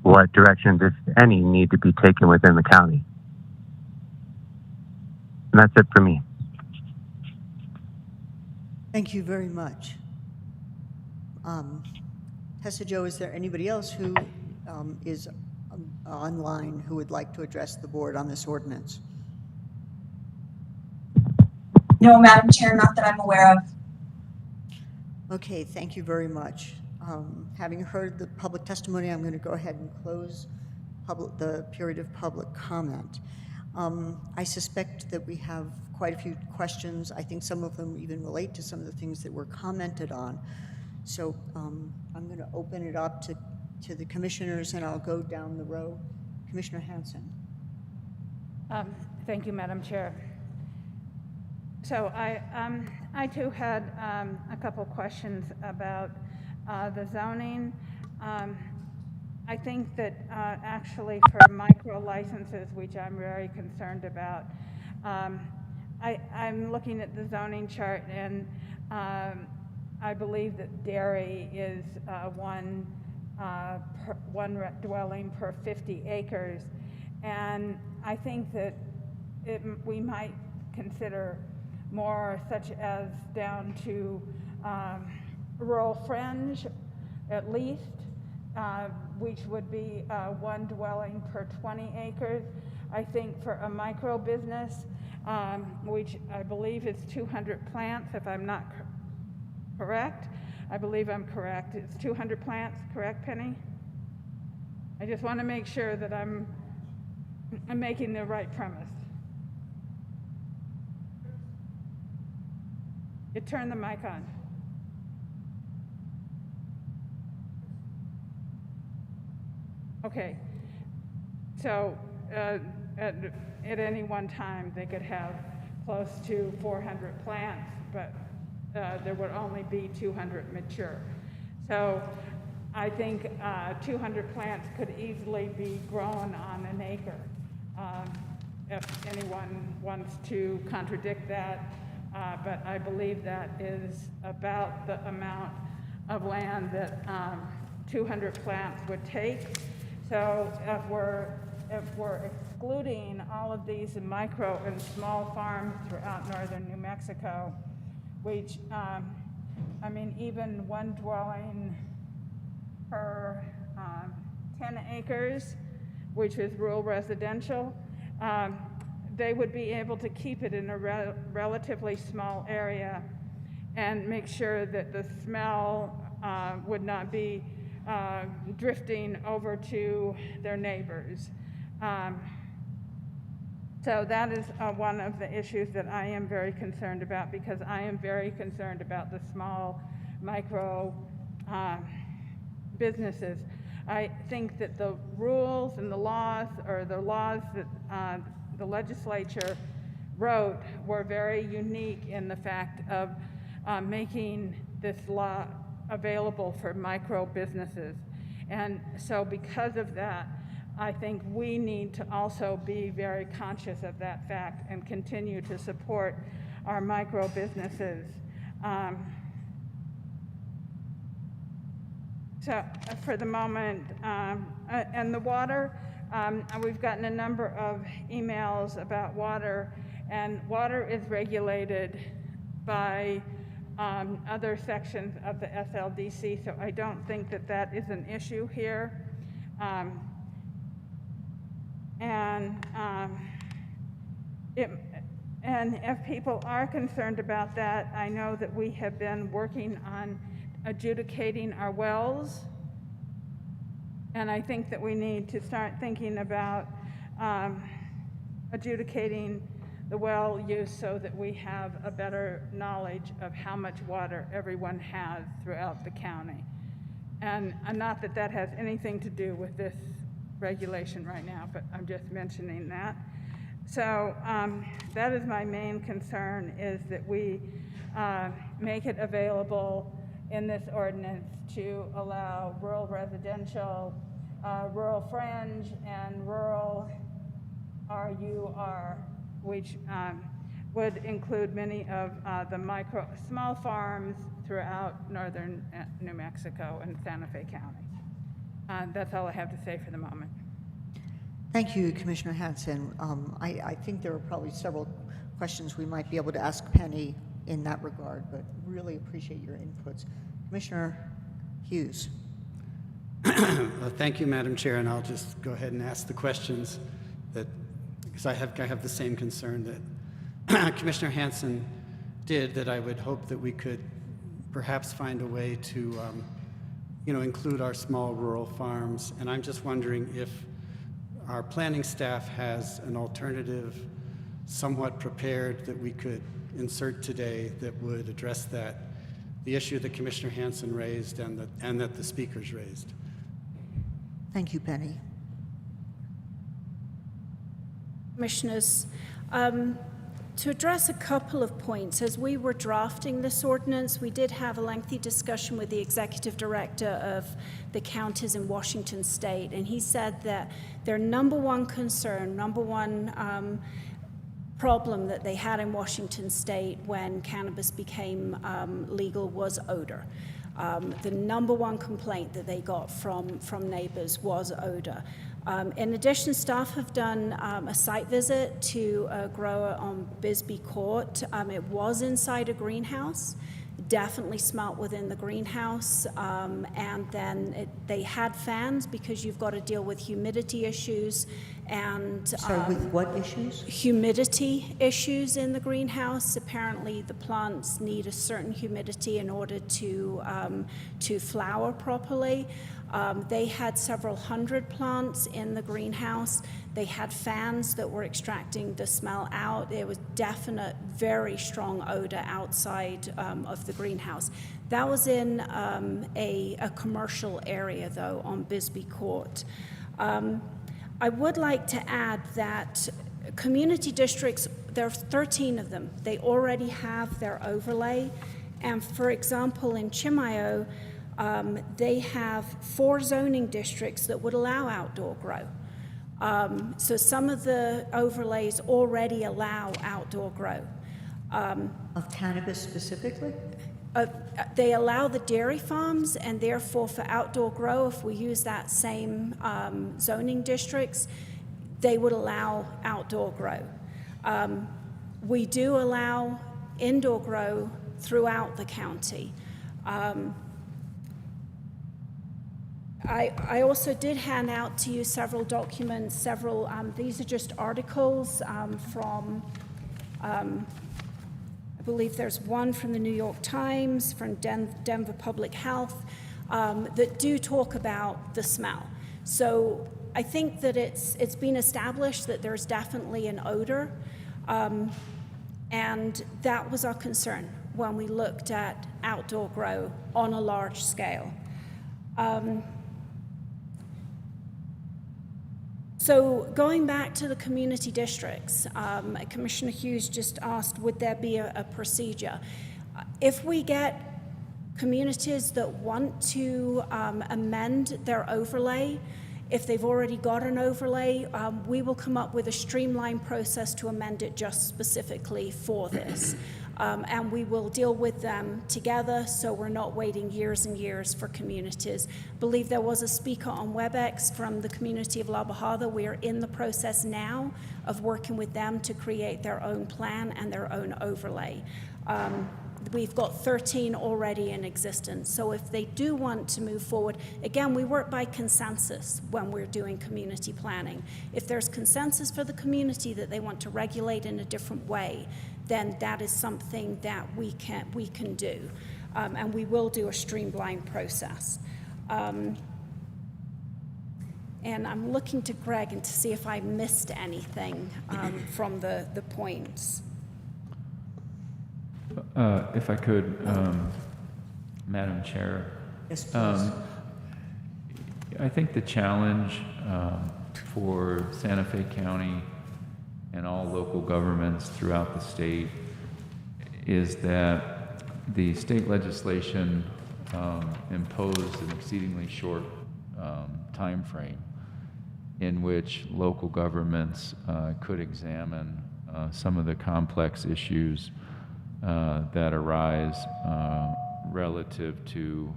what directions, if any, need to be taken within the county. And that's it for me. Thank you very much. Tessa Jo, is there anybody else who is online who would like to address the board on this ordinance? No, Madam Chair, not that I'm aware of. Okay, thank you very much. Having heard the public testimony, I'm going to go ahead and close the period of public comment. I suspect that we have quite a few questions. I think some of them even relate to some of the things that were commented on. So I'm going to open it up to the commissioners, and I'll go down the row. Commissioner Hanson. Thank you, Madam Chair. So I too had a couple questions about the zoning. I think that actually for micro licenses, which I'm very concerned about, I'm looking at the zoning chart, and I believe that dairy is one dwelling per 50 acres, and I think that we might consider more, such as down to rural fringe at least, which would be one dwelling per 20 acres. I think for a micro business, which I believe is 200 plants, if I'm not correct. I believe I'm correct. It's 200 plants, correct, Penny? I just want to make sure that I'm making the right premise. You turn the mic on. Okay, so at any one time they could have close to 400 plants, but there would only be 200 mature. So I think 200 plants could easily be grown on an acre. If anyone wants to contradict that, but I believe that is about the amount of land that 200 plants would take. So if we're excluding all of these micro and small farms throughout northern New Mexico, which, I mean, even one dwelling per 10 acres, which is rural residential, they would be able to keep it in a relatively small area and make sure that the smell would not be drifting over to their neighbors. So that is one of the issues that I am very concerned about, because I am very concerned about the small micro businesses. I think that the rules and the laws, or the laws that the legislature wrote, were very unique in the fact of making this law available for micro businesses. And so because of that, I think we need to also be very conscious of that fact and continue to support our micro businesses. So for the moment, and the water, we've gotten a number of emails about water, and water is regulated by other sections of the SLDC, so I don't think that that is an issue here. And if people are concerned about that, I know that we have been working on adjudicating our wells, and I think that we need to start thinking about adjudicating the well use so that we have a better knowledge of how much water everyone has throughout the county. And not that that has anything to do with this regulation right now, but I'm just mentioning that. So that is my main concern, is that we make it available in this ordinance to allow rural residential, rural fringe, and rural RUR, which would include many of the small farms throughout northern New Mexico and Santa Fe County. That's all I have to say for the moment. Thank you, Commissioner Hanson. I think there are probably several questions we might be able to ask Penny in that regard, but really appreciate your inputs. Commissioner Hughes. Thank you, Madam Chair, and I'll just go ahead and ask the questions because I have the same concern that Commissioner Hanson did, that I would hope that we could perhaps find a way to include our small rural farms. And I'm just wondering if our planning staff has an alternative somewhat prepared that we could insert today that would address the issue that Commissioner Hanson raised and that the speakers raised. Thank you, Penny. Commissioners, to address a couple of points, as we were drafting this ordinance, we did have a lengthy discussion with the executive director of the counties in Washington State, and he said that their number one concern, problem that they had in Washington State when cannabis became legal was odor. The number one complaint that they got from neighbors was odor. In addition, staff have done a site visit to a grower on Bisbee Court. It was inside a greenhouse, definitely smelt within the greenhouse, and then they had fans because you've got to deal with humidity issues and Sorry, with what issues? Humidity issues in the greenhouse. Apparently, the plants need a certain humidity in order to flower properly. They had several hundred plants in the greenhouse. They had fans that were extracting the smell out. There was definite, very strong odor outside of the greenhouse. That was in a commercial area, though, on Bisbee Court. I would like to add that community districts, there are 13 of them. They already have their overlay. And for example, in Chimayo, they have 4 zoning districts that would allow outdoor grow. So some of the overlays already allow outdoor grow. Of cannabis specifically? They allow the dairy farms, and therefore for outdoor grow, if we use that same zoning districts, they would allow outdoor grow. We do allow indoor grow throughout the county. I also did hand out to you several documents, these are just articles from, I believe there's one from the New York Times, from Denver Public Health, that do talk about the smell. So I think that it's been established that there's definitely an odor, and that was our concern. when we looked at outdoor grow on a large scale. So going back to the community districts, Commissioner Hughes just asked, would there be a procedure? If we get communities that want to amend their overlay, if they've already got an overlay, we will come up with a streamlined process to amend it just specifically for this. And we will deal with them together, so we're not waiting years and years for communities. I believe there was a speaker on WebEx from the community of La Bajada. We are in the process now of working with them to create their own plan and their own overlay. We've got 13 already in existence. So if they do want to move forward, again, we work by consensus when we're doing community planning. If there's consensus for the community that they want to regulate in a different way, then that is something that we can do. And we will do a streamlined process. And I'm looking to Greg and to see if I missed anything from the points. If I could, Madam Chair. Yes, please. I think the challenge for Santa Fe County and all local governments throughout the state is that the state legislation imposed an exceedingly short time frame in which local governments could examine some of the complex issues that arise relative to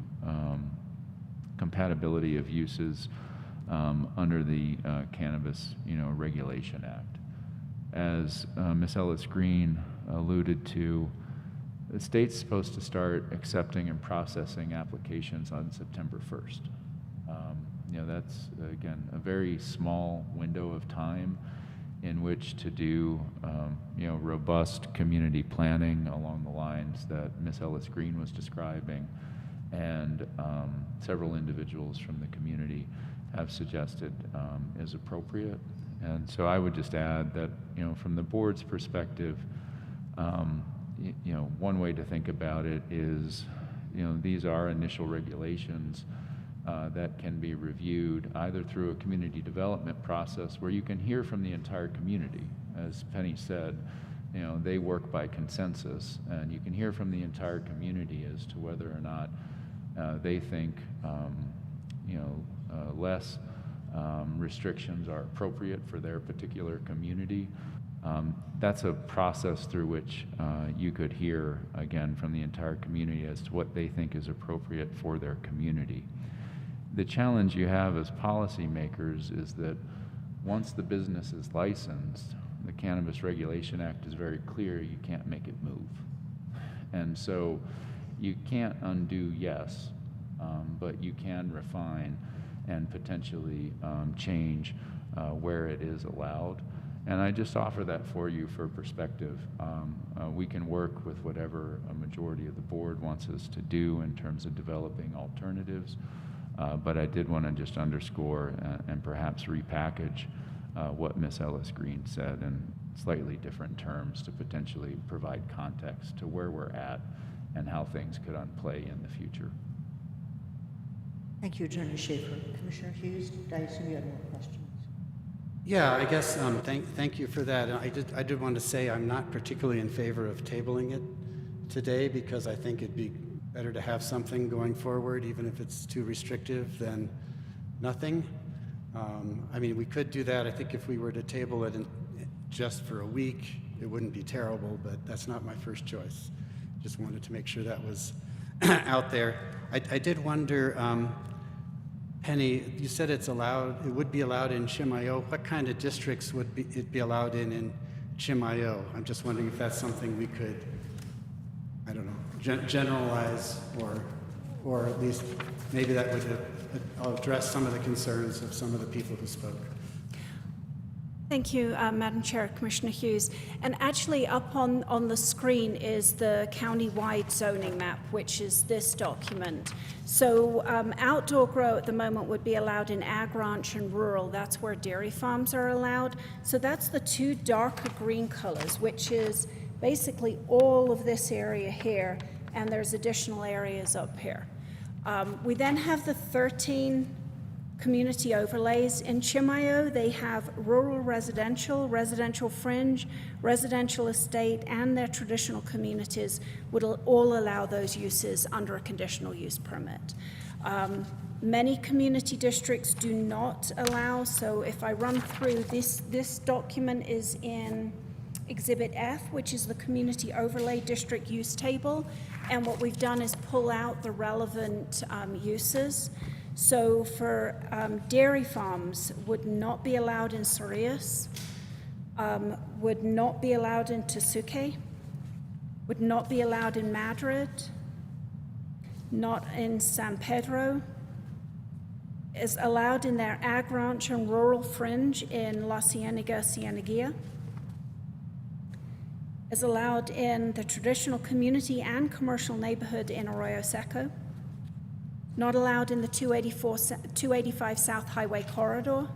compatibility of uses under the Cannabis Regulation Act. As Ms. Ellis Green alluded to, the state's supposed to start accepting and processing applications on September 1st. That's, again, a very small window of time in which to do robust community planning along the lines that Ms. Ellis Green was describing, and several individuals from the community have suggested is appropriate. And so I would just add that, from the board's perspective, one way to think about it is, these are initial regulations that can be reviewed either through a community development process where you can hear from the entire community. As Penny said, they work by consensus, and you can hear from the entire community as to whether or not they think less restrictions are appropriate for their particular community. That's a process through which you could hear, again, from the entire community as to what they think is appropriate for their community. The challenge you have as policymakers is that once the business is licensed, the Cannabis Regulation Act is very clear, you can't make it move. And so you can't undo yes, but you can refine and potentially change where it is allowed. And I just offer that for you for perspective. We can work with whatever a majority of the board wants us to do in terms of developing alternatives. But I did want to just underscore and perhaps repackage what Ms. Ellis Green said in slightly different terms to potentially provide context to where we're at and how things could unplay in the future. Thank you, Attorney Schaefer. Commissioner Hughes, I assume you had more questions. Yeah, I guess thank you for that. And I did want to say I'm not particularly in favor of tabling it today because I think it'd be better to have something going forward, even if it's too restrictive, than nothing. I mean, we could do that. I think if we were to table it just for a week, it wouldn't be terrible, but that's not my first choice. Just wanted to make sure that was out there. I did wonder, Penny, you said it would be allowed in Chimayo. What kind of districts would it be allowed in Chimayo? I'm just wondering if that's something we could, I don't know, generalize, or at least maybe that would address some of the concerns of some of the people who spoke. Thank you, Madam Chair, Commissioner Hughes. And actually up on the screen is the county-wide zoning map, which is this document. So outdoor grow at the moment would be allowed in ag, ranch, and rural. That's where dairy farms are allowed. So that's the two darker green colors, which is basically all of this area here, and there's additional areas up here. We then have the 13 community overlays. In Chimayo, they have rural residential, residential fringe, residential estate, and their traditional communities would all allow those uses under a conditional use permit. Many community districts do not allow, so if I run through this document is in Exhibit F, which is the Community Overlay District Use Table, and what we've done is pull out the relevant uses. So for dairy farms, would not be allowed in Sorias, would not be allowed in Tesuque, would not be allowed in Madrid, not in San Pedro, is allowed in their ag ranch and rural fringe in La Cienega, Cieneguilla, is allowed in the traditional community and commercial neighborhood in Arroyo Seco, not allowed in the 285 South Highway Corridor,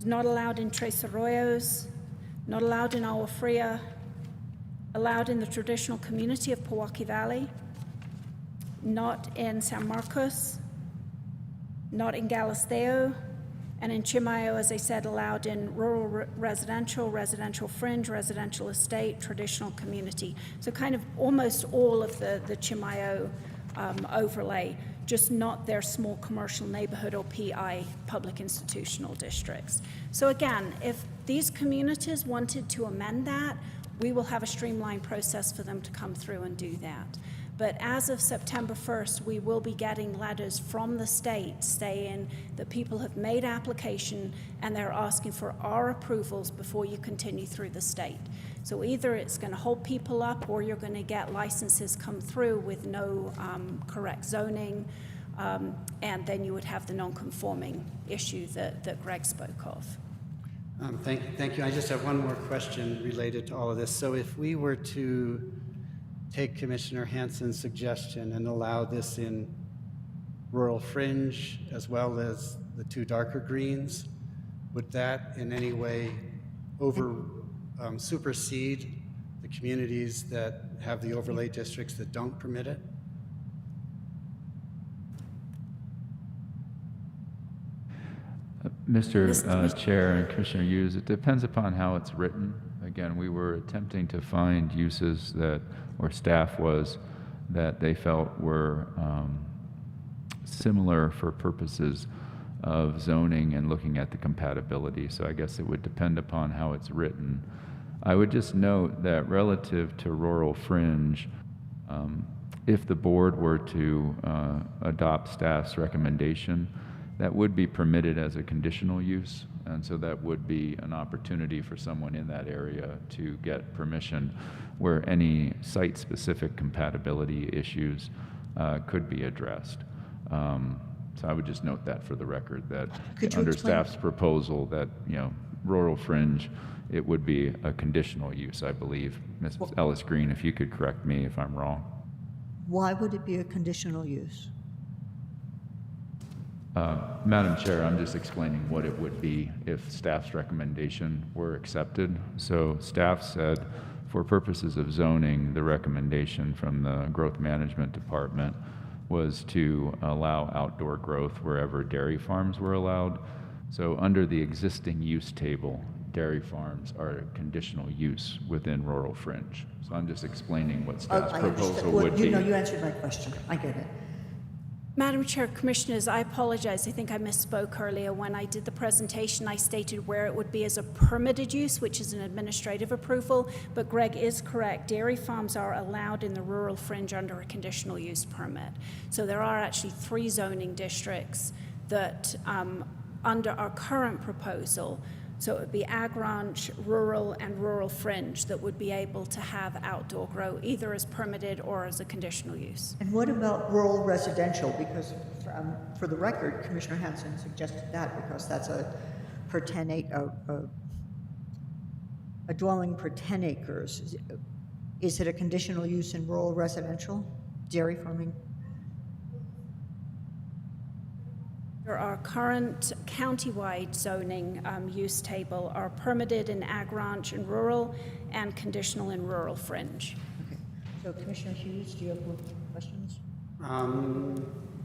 not allowed in Tres Arroyos, not allowed in Agua Fria, allowed in the traditional community of Pewaukee Valley, not in San Marcos, not in Galisteo, and in Chimayo, as I said, allowed in rural residential, residential fringe, residential estate, traditional community. So kind of almost all of the Chimayo overlay, just not their small commercial neighborhood or PI, public institutional districts. So again, if these communities wanted to amend that, we will have a streamlined process for them to come through and do that. But as of September 1st, we will be getting letters from the state saying that people have made application and they're asking for our approvals before you continue through the state. So either it's going to hold people up or you're going to get licenses come through with no correct zoning, and then you would have the non-conforming issue that Greg spoke of. Thank you. I just have one more question related to all of this. So if we were to take Commissioner Hansen's suggestion and allow this in rural fringe as well as the two darker greens, would that in any way supersede the communities that have the overlay districts that don't permit it? Mr. Chair and Commissioner Hughes, it depends upon how it's written. Again, we were attempting to find uses that, or staff was, that they felt were similar for purposes of zoning and looking at the compatibility. So I guess it would depend upon how it's written. I would just note that relative to rural fringe, if the board were to adopt staff's recommendation, that would be permitted as a conditional use, and so that would be an opportunity for someone in that area to get permission where any site-specific compatibility issues could be addressed. So I would just note that for the record, that under staff's proposal that, rural fringe, it would be a conditional use, I believe. Ms. Ellis Green, if you could correct me if I'm wrong. Why would it be a conditional use? Madam Chair, I'm just explaining what it would be if staff's recommendation were accepted. So staff said, for purposes of zoning, the recommendation from the Growth Management Department was to allow outdoor growth wherever dairy farms were allowed. So under the existing use table, dairy farms are a conditional use within rural fringe. So I'm just explaining what staff's proposal would be. You answered my question. I get it. Madam Chair, Commissioners, I apologize. I think I misspoke earlier. When I did the presentation, I stated where it would be as a permitted use, which is an administrative approval, but Greg is correct. Dairy farms are allowed in the rural fringe under a conditional use permit. So there are actually 3 zoning districts that, under our current proposal, so it would be ag ranch, rural, and rural fringe that would be able to have outdoor grow either as permitted or as a conditional use. And what about rural residential? Because for the record, Commissioner Hansen suggested that because that's a dwelling per 10 acres. Is it a conditional use in rural residential, dairy farming? There are current countywide zoning use table are permitted in ag ranch and rural and conditional in rural fringe. Okay. So Commissioner Hughes, do you have questions?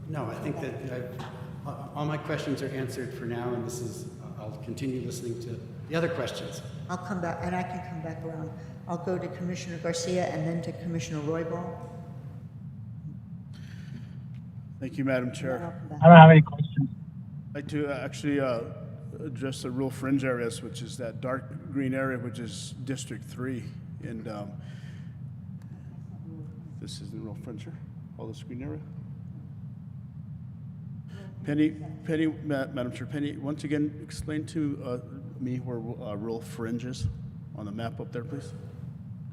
No, I think that all my questions are answered for now, and I'll continue listening to the other questions. I'll come back, and I can come back around. I'll go to Commissioner Garcia and then to Commissioner Roybal. Thank you, Madam Chair. I don't have any questions. I'd like to actually address the rural fringe areas, which is that dark green area, which is District 3. And this is the rural fringe here, all this green area. Penny, Madam Chair, Penny, once again, explain to me where rural fringe is on the map up there, please.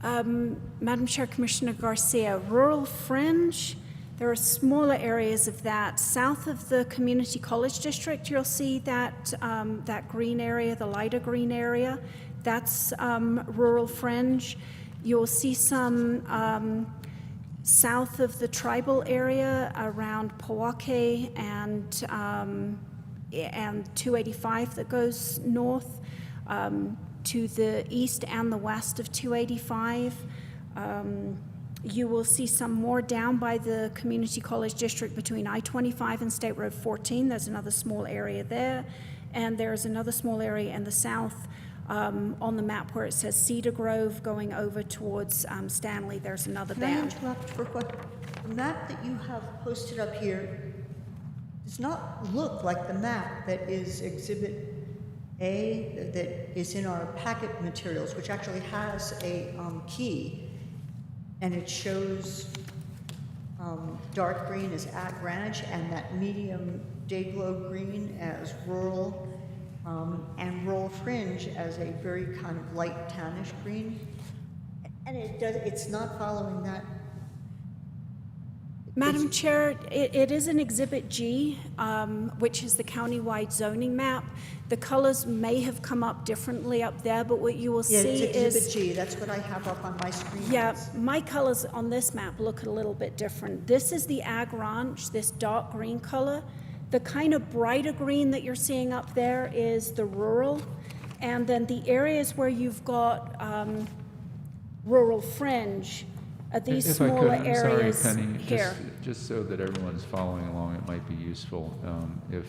Madam Chair, Commissioner Garcia, rural fringe, there are smaller areas of that. South of the Community College District, you'll see that, that green area, the lighter green area. That's rural fringe. You'll see some south of the tribal area around Powake and 285 that goes north, to the east and the west of 285. You will see some more down by the Community College District between I-25 and State Road 14. There's another small area there. And there's another small area in the south on the map where it says Cedar Grove going over towards Stanley. There's another Can I band. interrupt for what? The map that you have posted up here does not look like the map that is Exhibit A that is in our packet materials, which actually has a key, and it shows dark green as ag ranch and that medium day glow green as rural, and rural fringe as a very kind of light tannish green. And it's not following that. Madam Chair, it is an Exhibit G, which is the countywide zoning map. The colors may have come up differently up there, but what you will Yeah, see it's is... Exhibit G, that's what I have up on my screen. Yeah, my colors on this map look a little bit different. This is the ag ranch, this dark green color. The kind of brighter green that you're seeing up there is the rural. And then the areas where you've got rural fringe are these If I could, smaller I'm areas sorry, Penny, here. just so that everyone's following along, it might be useful if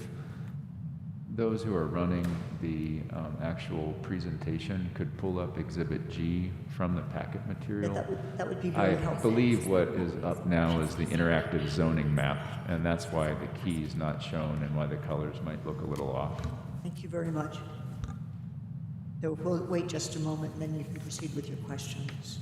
those who are running the actual presentation could pull up Exhibit G from the packet material. That would be very I helpful. believe what is up now is the interactive zoning map, and that's why the key is not shown and why the colors might look a little off. Thank you very much. So we'll wait just a moment, and then you can proceed with your questions.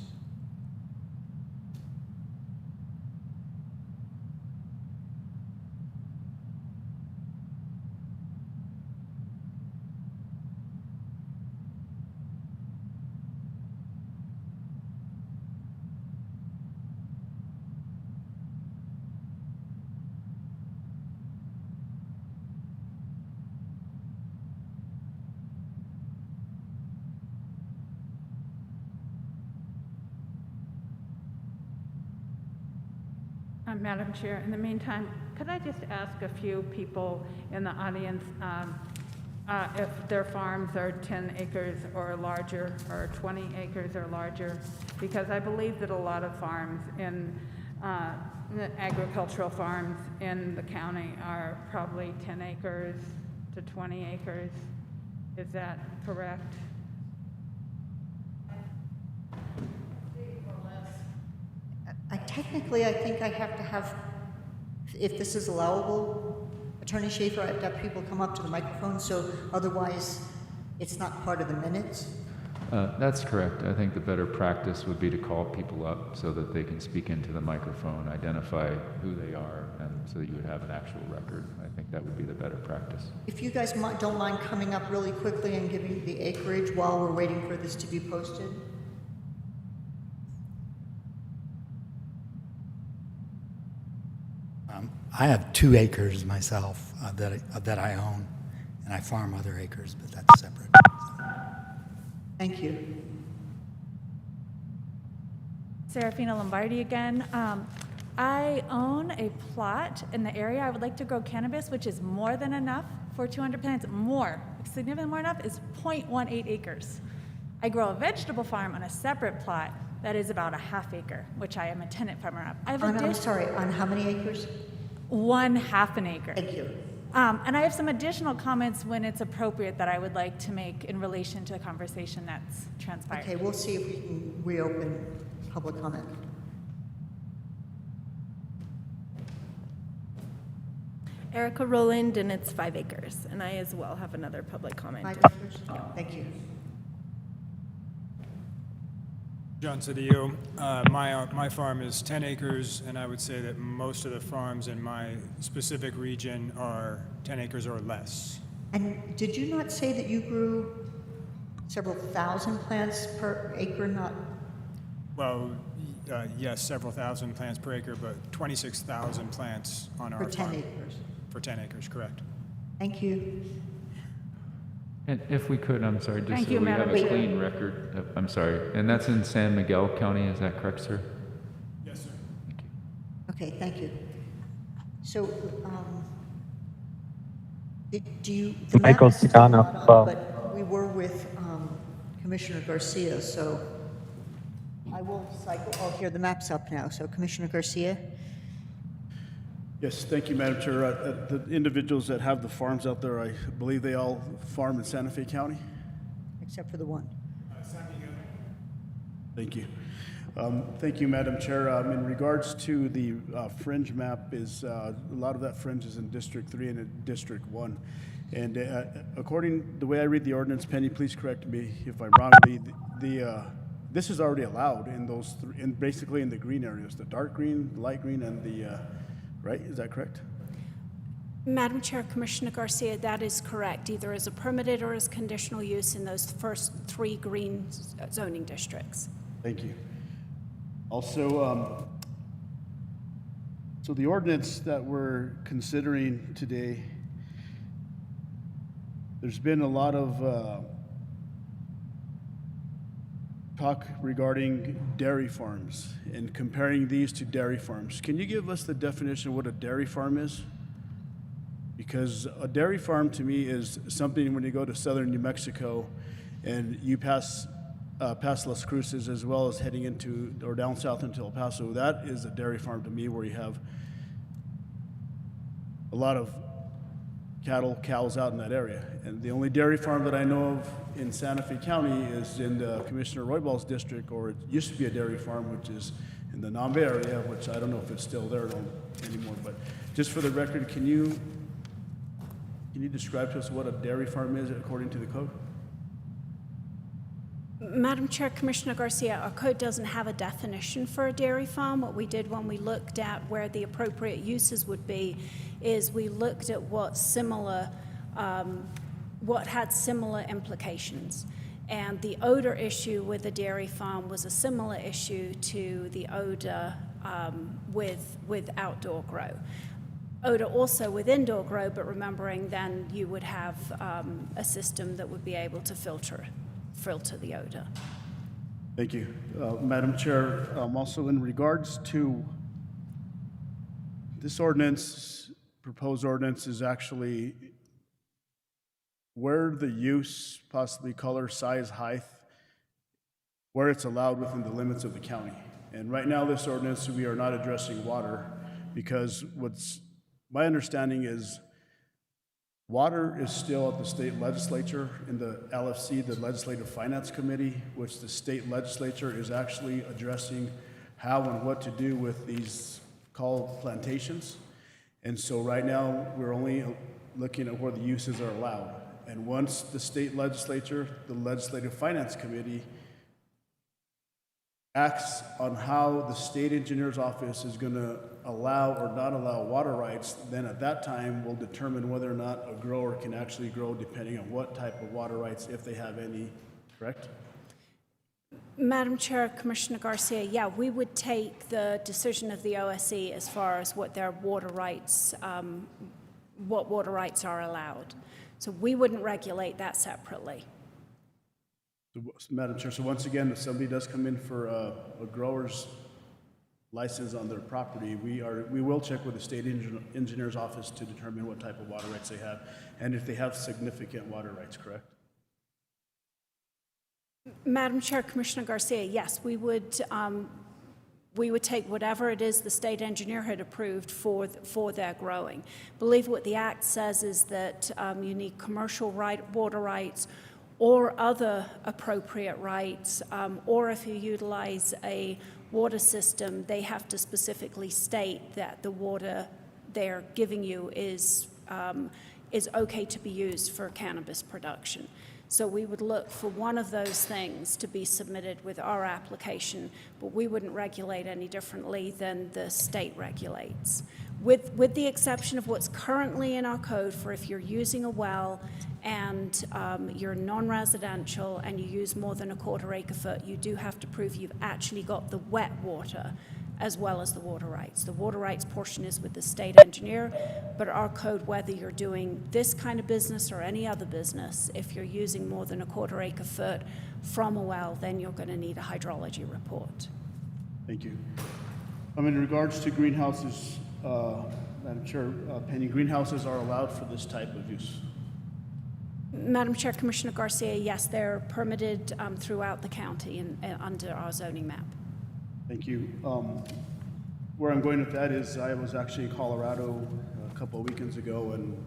Madam Chair, in the meantime, could I just ask a few people in the audience if their farms are 10 acres or larger, or 20 acres or larger? Because I believe that a lot of farms in the agricultural farms in the county are probably 10 acres to 20 acres. Is that correct? Technically, I think I have to have, if this is allowable, Attorney Schaefer, I have to have people come up to the microphone, so otherwise it's not part of the minutes. That's correct. I think the better practice would be to call people up so that they can speak into the microphone, identify who they are, and so that you would have an actual record. I think that would be the better practice. If you guys don't mind coming up really quickly and giving the acreage while we're waiting for this to be posted. I have 2 acres myself that I own, and I farm other acres, but that's separate. Thank you. Serafina Lombardi again. I own a plot in the area. I would like to grow cannabis, which is more than enough for 200 plants. More, significantly more enough, is 0.18 acres. I grow a vegetable farm on a separate plot that is about a half acre, which I am a tenant farmer of. I have I'm sorry, on how many acres? 1/2 an acre. Thank you. And I have some additional comments when it's appropriate that I would like to make in relation to the conversation that's transpired. Okay, we'll see if we can reopen public comment. Erica Rowland, and it's 5 acres. And I as well have another public comment. 5 acres? Thank you. John Cedillo. My farm is 10 acres, and I would say that most of the farms in my specific region are 10 acres or less. And did you not say that you grew several thousand plants per acre, not? Well, yes, several thousand plants per acre, but 26,000 plants on our For 10 farm. acres? For 10 acres, correct. Thank you. And if we could, I'm sorry, just Thank so you, we have Madam a Chair. clean record. I'm sorry. And that's in San Miguel County, is that correct, sir? Yes, sir. Okay, thank you. So, do you? the map Michael is still Scano, not up, But we were with Commissioner Garcia, so I will cycle, oh, here, the map's up now. So Commissioner Garcia? Yes, thank you, Madam Chair. The individuals that have the farms out there, I believe they all farm in Santa Fe County? Except for the one. Thank you. Thank you, Madam Chair. In regards to the fringe map, is a lot of that fringe is in District 3 and in District 1. And according the way I read the ordinance, Penny, please correct me if I'm wrong. This is already allowed in those, basically in the green areas, the dark green, the light green, and the right? Is that correct? Madam Chair, Commissioner Garcia, that is correct, either as a permitted or as conditional use in those first 3 green zoning districts. Thank you. Also, so the ordinance that we're considering today, there's been a lot of talk regarding dairy farms and comparing these to dairy farms. Can you give us the definition of what a dairy farm is? Because a dairy farm to me is something when you go to southern New Mexico and you pass Las Cruces as well as heading into or down south into El Paso, that is a dairy farm to me where you have a lot of cattle, cows out in that area. And the only dairy farm that I know of in Santa Fe County is in Commissioner Royball's district, or it used to be a dairy farm, which is in the Nambe area, which I don't know if it's still there anymore. But just for the record, can you describe to us what a dairy farm is according to the code? Madam Chair, Commissioner Garcia, our code doesn't have a definition for a dairy farm. What we did when we looked at where the appropriate uses would be is we looked at what had similar implications. And the odor issue with a dairy farm was a similar issue to the odor with outdoor grow. Odor also with indoor grow, but remembering then you would have a system that would be able to filter the odor. Thank you. Madam Chair, also in regards to this ordinance, proposed ordinance is actually where the use, possibly color, size, height, where it's allowed within the limits of the county. And right now, this ordinance, we are not addressing water because my understanding is water is still at the state legislature in the LFC, the Legislative Finance Committee, which the state legislature is actually addressing how and what to do with these called plantations. And so right now, we're only looking at where the uses are allowed. And once the state legislature, the Legislative Finance Committee, acts on how the state engineer's office is going to allow or not allow water rights, then at that time we'll determine whether or not a grower can actually grow depending on what type of water rights, if they have any, correct? Madam Chair, Commissioner Garcia, yeah, we would take the decision of the OSC as far as what their water rights, what water rights are allowed. So we wouldn't regulate that separately. So, Madam Chair, so once again, if somebody does come in for a grower's license on their property, we will check with the state engineer's office to determine what type of water rights they have, and if they have significant water rights, correct? Madam Chair, Commissioner Garcia, yes, we would take whatever it is the state engineer had approved for their growing. I believe what the Act says is that you need commercial water rights or other appropriate rights, or if you utilize a water system, they have to specifically state that the water they're giving you is okay to be used for cannabis production. So we would look for one of those things to be submitted with our application, but we wouldn't regulate any differently than the state regulates. With the exception of what's currently in our code for if you're using a well and you're non-residential and you use more than a 1/4 acre foot, you do have to prove you've actually got the wet water as well as the water rights. The water rights portion is with the state engineer, but our code, whether you're doing this kind of business or any other business, if you're using more than a 1/4 acre foot from a well, then you're going to need a hydrology report. Thank you. In regards to greenhouses, Madam Chair, Penny, greenhouses are allowed for this type of use. Madam Chair, Commissioner Garcia, yes, they're permitted throughout the county and under our zoning map. Thank you. Where I'm going with that is I was actually in Colorado a couple of weekends ago, and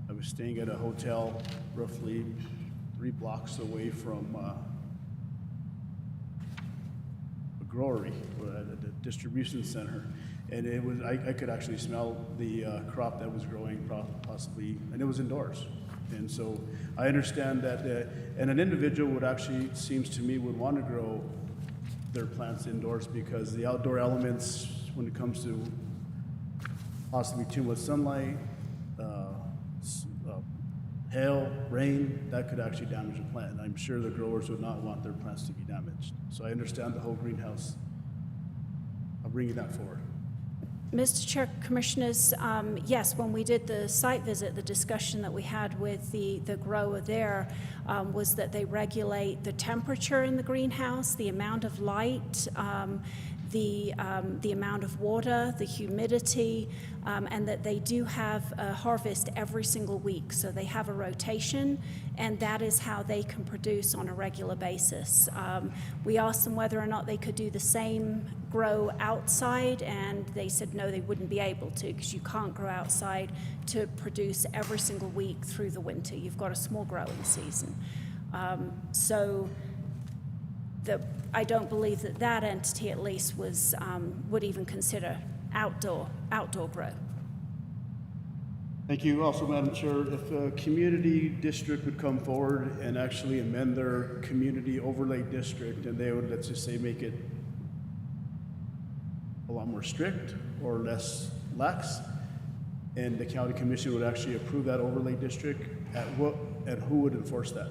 I was staying at a hotel roughly 3 blocks away from a growery, a distribution center. And it was, I could actually smell the crop that was growing possibly, and it was indoors. And so I understand that, and an individual would actually, it seems to me, would want to grow their plants indoors because the outdoor elements, when it comes to possibly too much sunlight, hail, rain, that could actually damage the plant. And I'm sure the growers would not want their plants to be damaged. So I understand the whole greenhouse. I'll bring that forward. Mr. Chair, Commissioners, yes, when we did the site visit, the discussion that we had with the grower there was that they regulate the temperature in the greenhouse, the amount of light, the amount of water, the humidity, and that they do have a harvest every single week. So they have a rotation, and that is how they can produce on a regular basis. We asked them whether or not they could do the same grow outside, and they said no, they wouldn't be able to because you can't grow outside to produce every single week through the winter. You've got a small growing season. I don't believe that entity at least was would even consider outdoor grow. Thank you. Also, Madam Chair, if a community district would come forward and actually amend their community overlay district, and they would, let's just say, make it a lot more strict or less lax, and the county commission would actually approve that overlay district, and who would enforce that?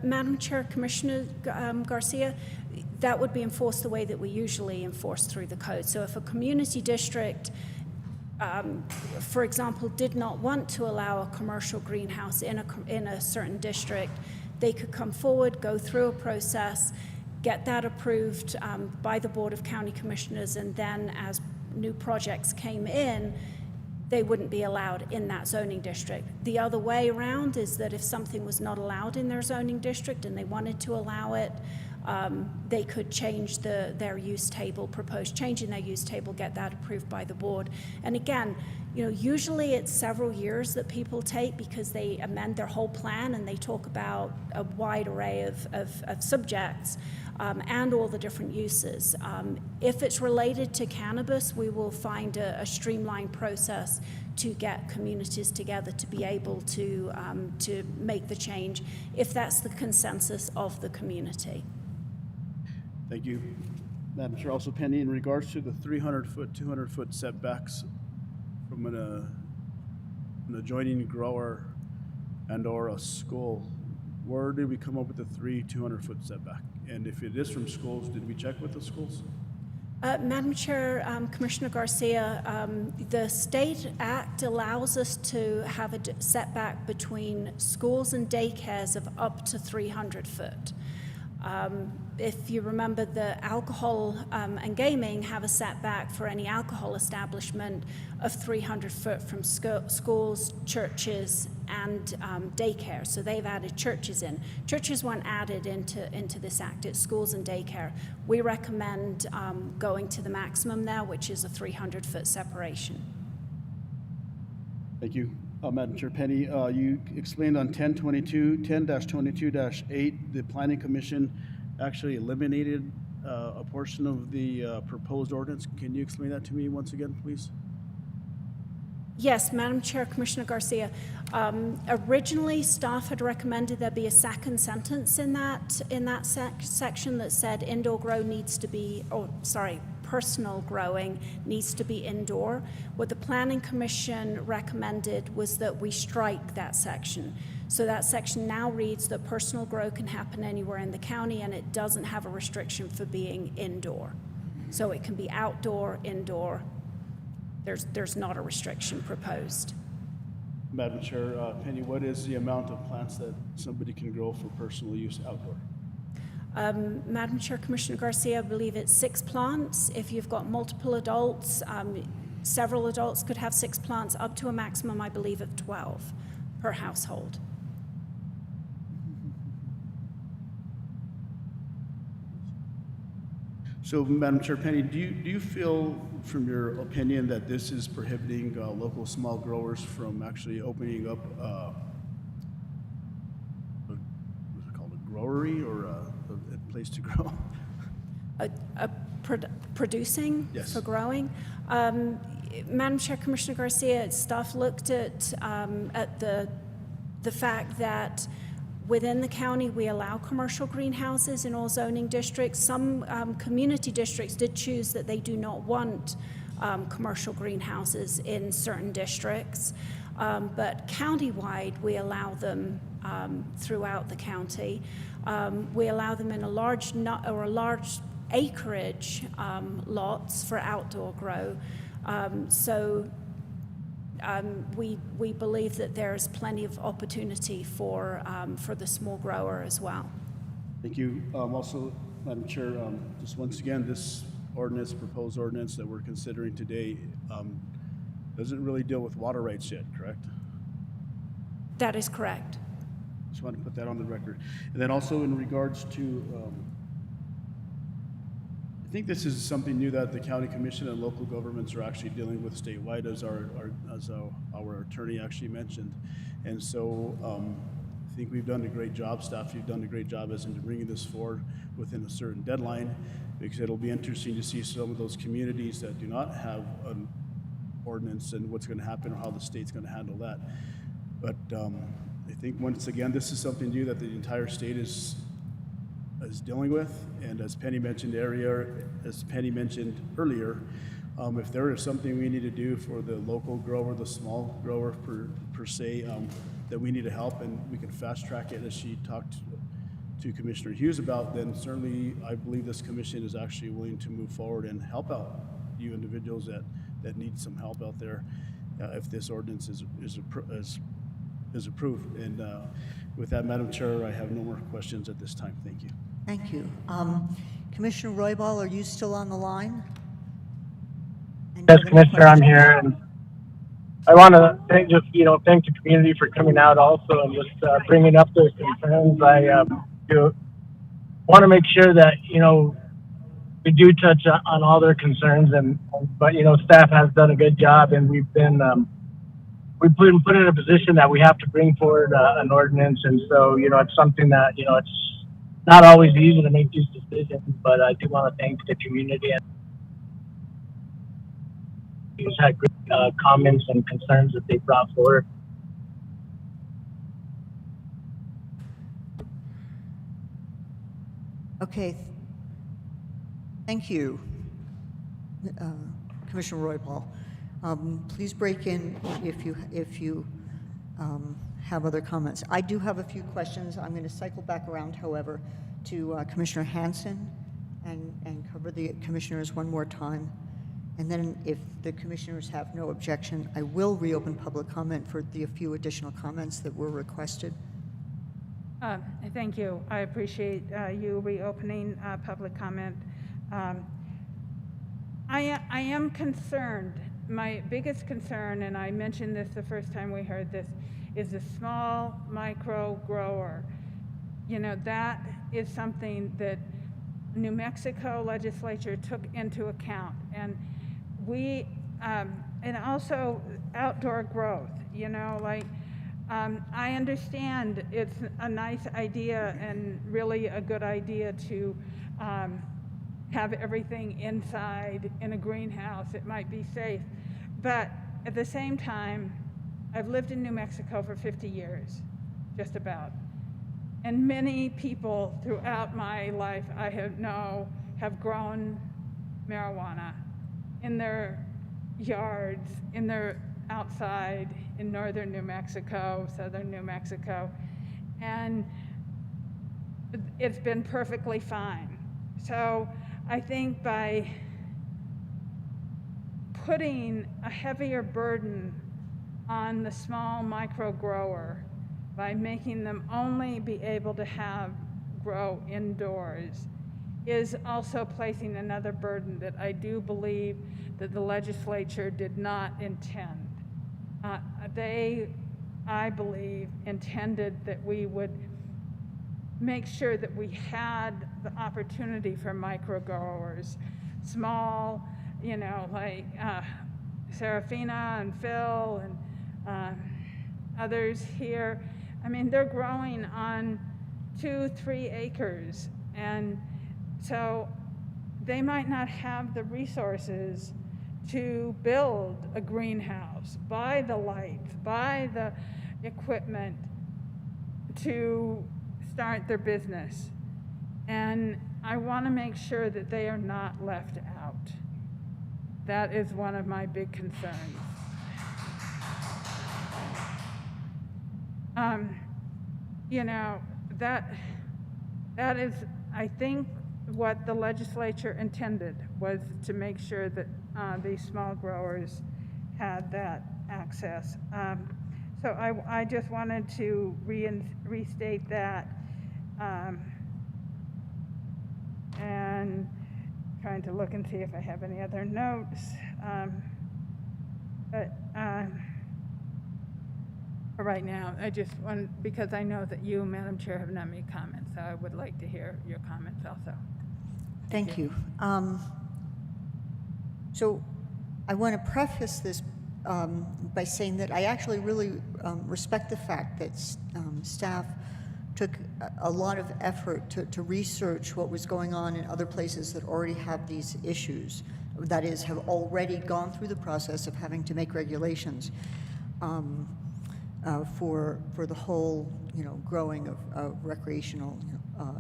Madam Chair, Commissioner Garcia, that would be enforced the way that we usually enforce through the code. So if a community district, for example, did not want to allow a commercial greenhouse in a certain district, they could come forward, go through a process, get that approved by the Board of County Commissioners, and then as new projects came in, they wouldn't be allowed in that zoning district. The other way around is that if something was not allowed in their zoning district and they wanted to allow it, they could change their use table, propose changing their use table, get that approved by the board. And again, usually it's several years that people take because they amend their whole plan and they talk about a wide array of subjects and all the different uses. If it's related to cannabis, we will find a streamlined process to get communities together to be able to make the change if that's the consensus of the community. Thank you. Madam Chair, also pending in regards to the 300-foot, 200-foot setbacks from an adjoining grower and or a school, where did we come up with the 200-foot setback? And if it is from schools, did we check with the schools? Madam Chair, Commissioner Garcia, the State Act allows us to have a setback between schools and daycares of up to 300 foot. If you remember, the alcohol and gaming have a setback for any alcohol establishment of 300 foot from schools, churches, and daycare. So they've added churches in. Churches weren't added into this act. It's schools and daycare. We recommend going to the maximum now, which is a 300 foot separation. Thank you. Madam Chair Penny, you explained on 10-22-8, the Planning Commission actually eliminated a portion of the proposed ordinance. Can you explain that to me once again, please? Yes, Madam Chair, Commissioner Garcia. Originally, staff had recommended there be a second sentence in that section that said indoor grow needs to be, personal growing needs to be indoor. What the Planning Commission recommended was that we strike that section. So that section now reads that personal grow can happen anywhere in the county, and it doesn't have a restriction for being indoor. So it can be outdoor, indoor. There's not a restriction proposed. Madam Chair Penny, what is the amount of plants that somebody can grow for personal use outdoor? Madam Chair, Commissioner Garcia, I believe it's 6 plants. If you've got multiple adults, several adults could have 6 plants, up to a maximum, I believe, of 12 per household. So, Madam Chair Penny, do you feel, from your opinion, that this is prohibiting local small growers from actually opening up what's it called, a growery or a place to grow? Producing Yes. for growing. Madam Chair, Commissioner Garcia, staff looked at the fact that within the county, we allow commercial greenhouses in all zoning districts. Some community districts did choose that they do not want commercial greenhouses in certain districts. But countywide, we allow them throughout the county. We allow them in a large acreage lots for outdoor grow. We believe that there's plenty of opportunity for the small grower as well. Thank you. Also, Madam Chair, just once again, this ordinance, proposed ordinance that we're considering today, doesn't really deal with water rights yet, correct? That is correct. Just want to put that on the record. And then also in regards to, I think this is something new that the county commission and local governments are actually dealing with statewide, as our attorney actually mentioned. And so I think we've done a great job, staff, you've done a great job as in bringing this forward within a certain deadline, because it'll be interesting to see some of those communities that do not have an ordinance and what's going to happen or how the state's going to handle that. But I think once again, this is something new that the entire state is dealing with, and as Penny mentioned earlier, if there is something we need to do for the local grower, the small grower per se, that we need to help and we can fast track it, as she talked to Commissioner Hughes about, then certainly I believe this commission is actually willing to move forward and help out you individuals that need some help out there if this ordinance is approved. And with that, Madam Chair, I have no more questions at this time. Thank you. Thank you. Commissioner Roybal, are you still on the line? Yes, Commissioner, I'm here. And I want to thank the community for coming out also and just bringing up their concerns. I want to make sure that, we do touch on all their concerns, but staff has done a good job, and we've been put in a position that we have to bring forward an ordinance, and so it's something that it's not always easy to make these decisions, but I do want to thank the community and who's had great comments and concerns that they brought forward. Okay. Thank you, Commissioner Roybal. Please break in if you have other comments. I do have a few questions. I'm going to cycle back around, however, to Commissioner Hanson and cover the commissioners one more time. And then if the commissioners have no objection, I will reopen public comment for the few additional comments that were requested. Thank you. I appreciate you reopening public comment. I am concerned. My biggest concern, and I mentioned this the first time we heard this, is the small micro grower. You know, that is something that New Mexico legislature took into account, and and also outdoor growth. You know, like I understand it's a nice idea and really a good idea to have everything inside in a greenhouse. It might be safe, but at the same time, I've lived in New Mexico for 50 years, just about. And many people throughout my life I have grown marijuana in their yards, in their outside, in northern New Mexico, southern New Mexico, and it's been perfectly fine. So I think by putting a heavier burden on the small micro grower, by making them only be able to grow indoors, is also placing another burden that I do believe that the legislature did not intend. They, I believe, intended that we would make sure that we had the opportunity for micro growers, small, you know, like Serafina and Phil and others here. I mean, they're growing on 2-3 acres, and so they might not have the resources to build a greenhouse, buy the lights, buy the equipment to start their business. And I want to make sure that they are not left out. That is one of my big concerns. You know, that is, I think, what the legislature intended, was to make sure that these small growers had that access. So I just wanted to restate that, and trying to look and see if I have any other notes. But for right now, I just want, because I know that you, Madam Chair, have not made comments, so I would like to hear your comments also. Thank you. So I want to preface this by saying that I actually really respect the fact that staff took a lot of effort to research what was going on in other places that already have these issues, that is, have already gone through the process of having to make regulations for the whole, you know, growing of recreational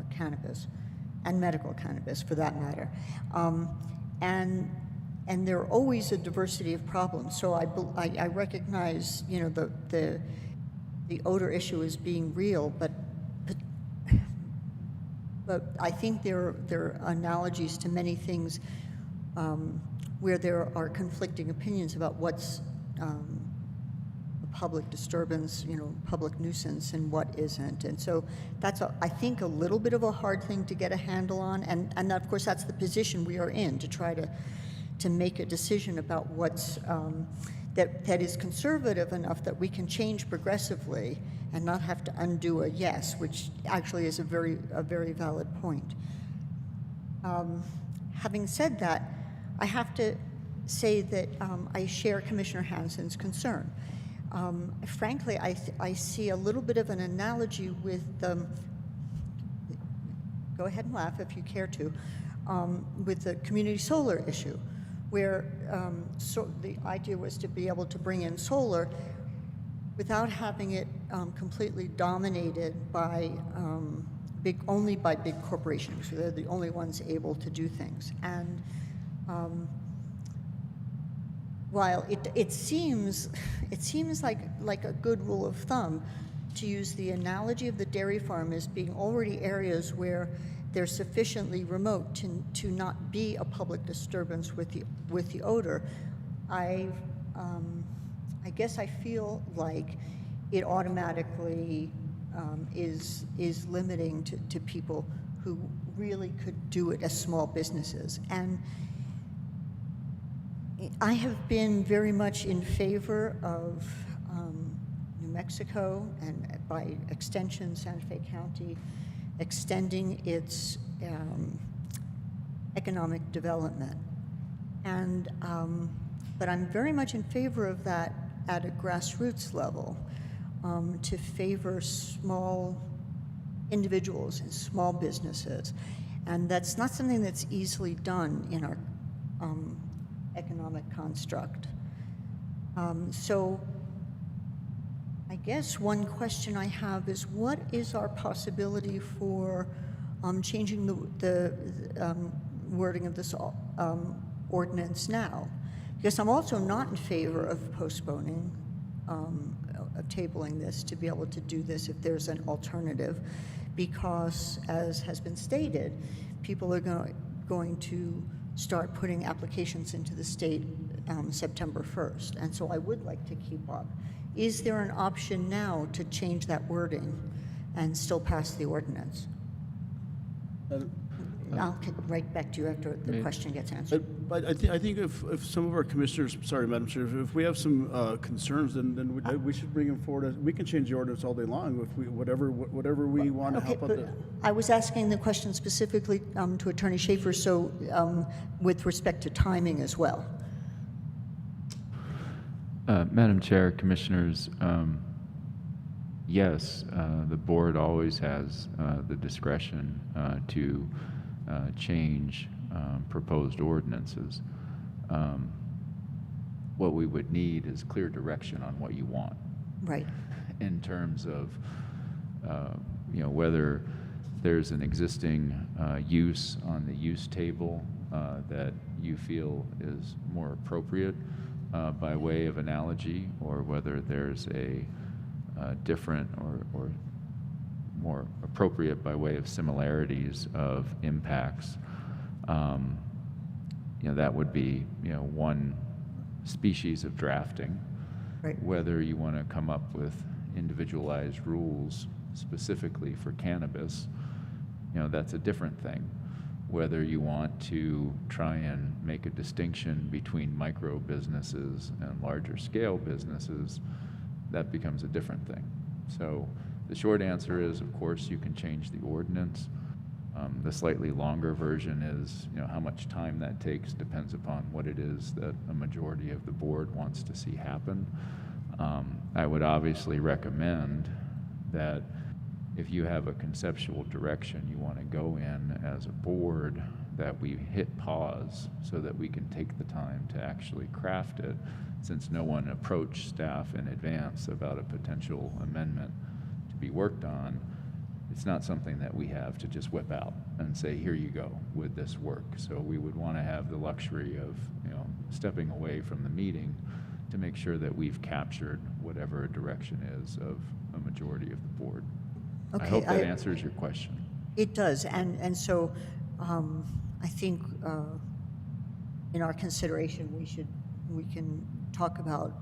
cannabis and medical cannabis, for that matter, and there are always a diversity of problems. So I recognize, you know, the odor issue as being real, but I think there are analogies to many things where there are conflicting opinions about what's a public disturbance, you know, public nuisance, and what isn't. And so that's, I think, a little bit of a hard thing to get a handle on. And of course, that's the position we are in, to try to make a decision about what's, that is conservative enough that we can change progressively and not have to undo a yes, which actually is a very valid point. Having said that, I have to say that I share Commissioner Hansen's concern. Frankly, I see a little bit of an analogy with go ahead and laugh if you care to, with the community solar issue, where so the idea was to be able to bring in solar without having it completely dominated by only by big corporations. So they're the only ones able to do things. And while it seems like a good rule of thumb to use the analogy of the dairy farm as being already areas where they're sufficiently remote to not be a public disturbance with the odor, I guess I feel like it automatically is limiting to people who really could do it as small businesses. And I have been very much in favor of New Mexico, and by extension, Santa Fe County, extending its economic development. And, but I'm very much in favor of that at a grassroots level, to favor small individuals and small businesses. And that's not something that's easily done in our economic construct. So I guess one question I have is, what is our possibility for changing the wording of this ordinance now? Because I'm also not in favor of postponing, of tabling this to be able to do this if there's an alternative, because as has been stated, people are going to start putting applications into the state September 1st, and so I would like to keep up. Is there an option now to change that wording and still pass the ordinance? I'll get right back to you after the question gets answered. But I think if some of our commissioners, sorry, Madam Chair, if we have some concerns, then we should bring them forward. We can change the ordinance all day long if we, whatever we want to help out. But I was asking the question specifically to Attorney Schaefer, so with respect to timing as well. Madam Chair, Commissioners, yes, the board always has the discretion to change proposed ordinances. What we would need is clear direction on what you want. Right. In terms of, whether there's an existing use on the use table that you feel is more appropriate by way of analogy, or whether there's a different or more appropriate by way of similarities of impacts. That would be, one species of drafting. Right. Whether you want to come up with individualized rules specifically for cannabis, that's a different thing. Whether you want to try and make a distinction between micro businesses and larger scale businesses, that becomes a different thing. So the short answer is, of course, you can change the ordinance. The slightly longer version is, how much time that takes depends upon what it is that a majority of the board wants to see happen. I would obviously recommend that if you have a conceptual direction you want to go in as a board, that we hit pause so that we can take the time to actually craft it, since no one approached staff in advance about a potential amendment to be worked on. It's not something that we have to just whip out and say, here you go with this work. So we would want to have the luxury of, stepping away from the meeting to make sure that we've captured whatever a direction is of a majority of the board. Okay, I hope that answers your question. It does, and so I think in our consideration we can talk about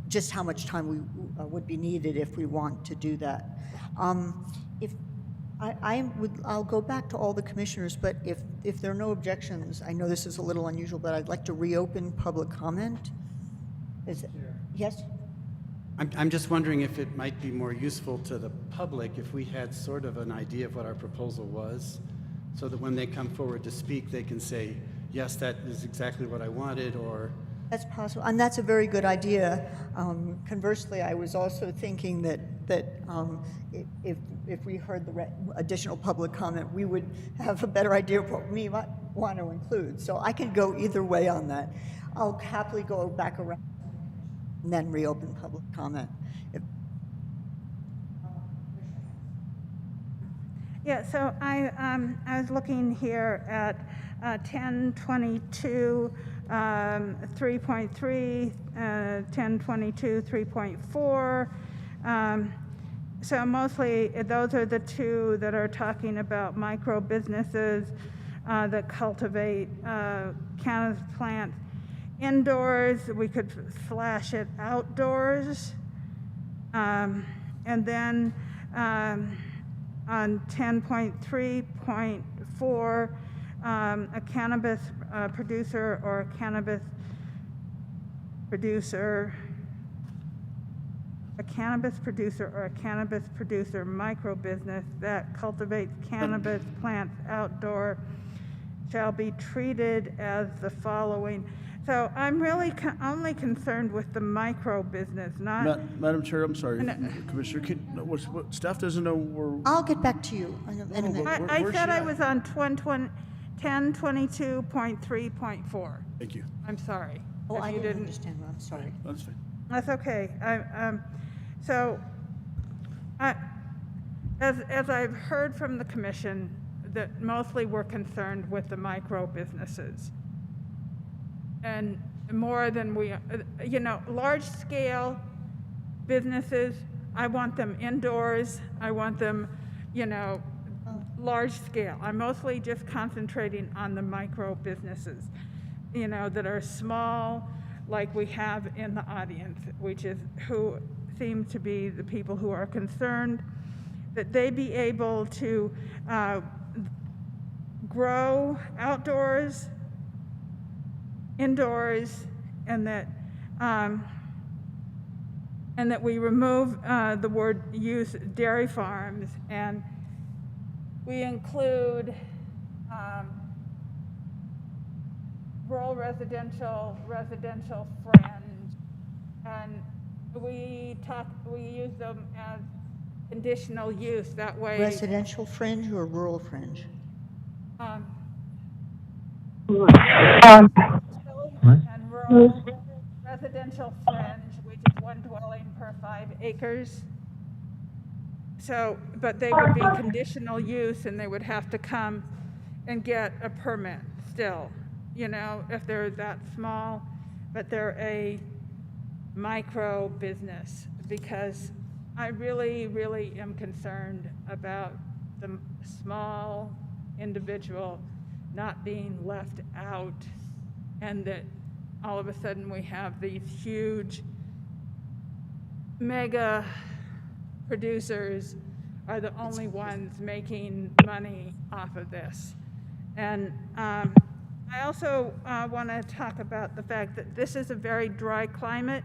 just how much time we would be needed if we want to do that. I'll go back to all the commissioners, but if there are no objections, I know this is a little unusual, but I'd like to reopen public comment. Is it? Yes? I'm just wondering if it might be more useful to the public if we had sort of an idea of what our proposal was, so that when they come forward to speak, they can say, yes, that is exactly what I wanted, or... That's possible, and that's a very good idea. Conversely, I was also thinking that if we heard the additional public comment, we would have a better idea of what we might want to include. So I can go either way on that. I'll happily go back around and then reopen public comment. Yeah, so I was looking here at 1022 3.3, 1022 3.4. So mostly those are the two that are talking about micro businesses that cultivate cannabis plants indoors. We could slash it outdoors. And then On 10.3.4, a cannabis producer or a cannabis producer micro business that cultivates cannabis plants outdoor shall be treated as the following. So I'm really only concerned with the micro business, not. Madam Chair, I'm sorry, Commissioner, what staff doesn't know where. I'll get back to you in a minute. I said I was on 1022.3.4. Thank you. I'm sorry. Oh, if I you didn't understand. I'm sorry. That's fine. That's okay. As I've heard from the commission, that mostly we're concerned with the micro businesses. And more than large scale businesses, I want them indoors. I want them, large scale. I'm mostly just concentrating on the micro businesses, that are small, like we have in the audience, which is who seem to be the people who are concerned, that they be able to grow outdoors, indoors, and that we remove the word use dairy farms, and we include rural residential fringe, and we use them as conditional use. That way, Residential fringe or rural fringe? And rural residential fringe, which is one dwelling per 5 acres. So, but they would be conditional use, and they would have to come and get a permit still, if they're that small, but they're a micro business, because I really, really am concerned about the small individual not being left out, and that all of a sudden we have these huge mega producers are the only ones making money off of this. And I also want to talk about the fact that this is a very dry climate,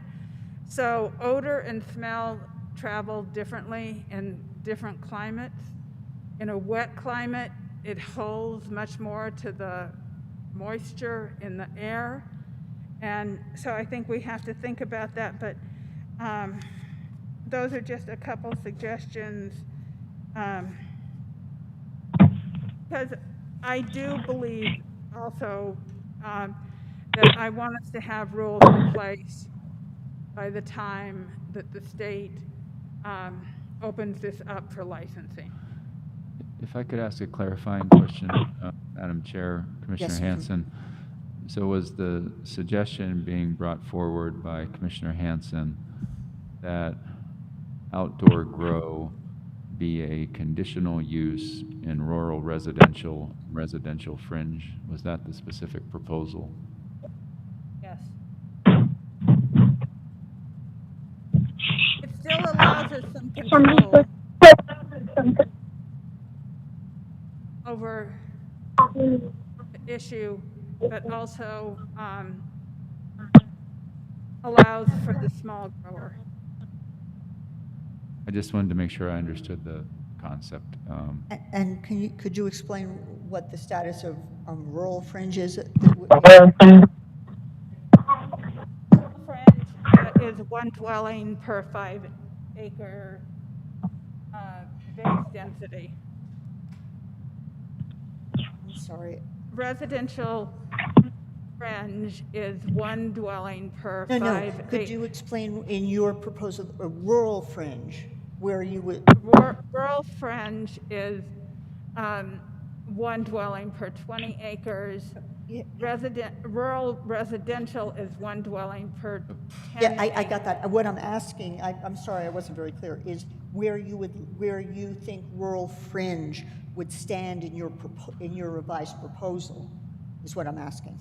so odor and smell travel differently in different climates. In a wet climate, it holds much more to the moisture in the air. And so I think we have to think about that, but those are just a couple suggestions. Because I do believe also that I want us to have rules in place by the time that the state opens this up for licensing. If I could ask a clarifying question, Madam Chair, Commissioner Yes, Hanson. So was the suggestion being brought forward by Commissioner Hanson that outdoor grow be a conditional use in rural residential fringe? Was that the specific proposal? Yes. It still allows us some control over the issue, but also allows for the small grower. I just wanted to make sure I understood the concept. And could you explain what the status of rural fringe is? Fringe is one dwelling per 5 acre base density. I'm sorry. Residential fringe is one dwelling per No, 5 no. Could you explain in your proposal a rural fringe where you would? Rural fringe is one dwelling per 20 acres. Rural residential is one dwelling per 10 Yeah, I got that. What I'm asking, I'm sorry, I wasn't very clear, is where you think rural fringe would stand in your revised proposal, is what I'm asking.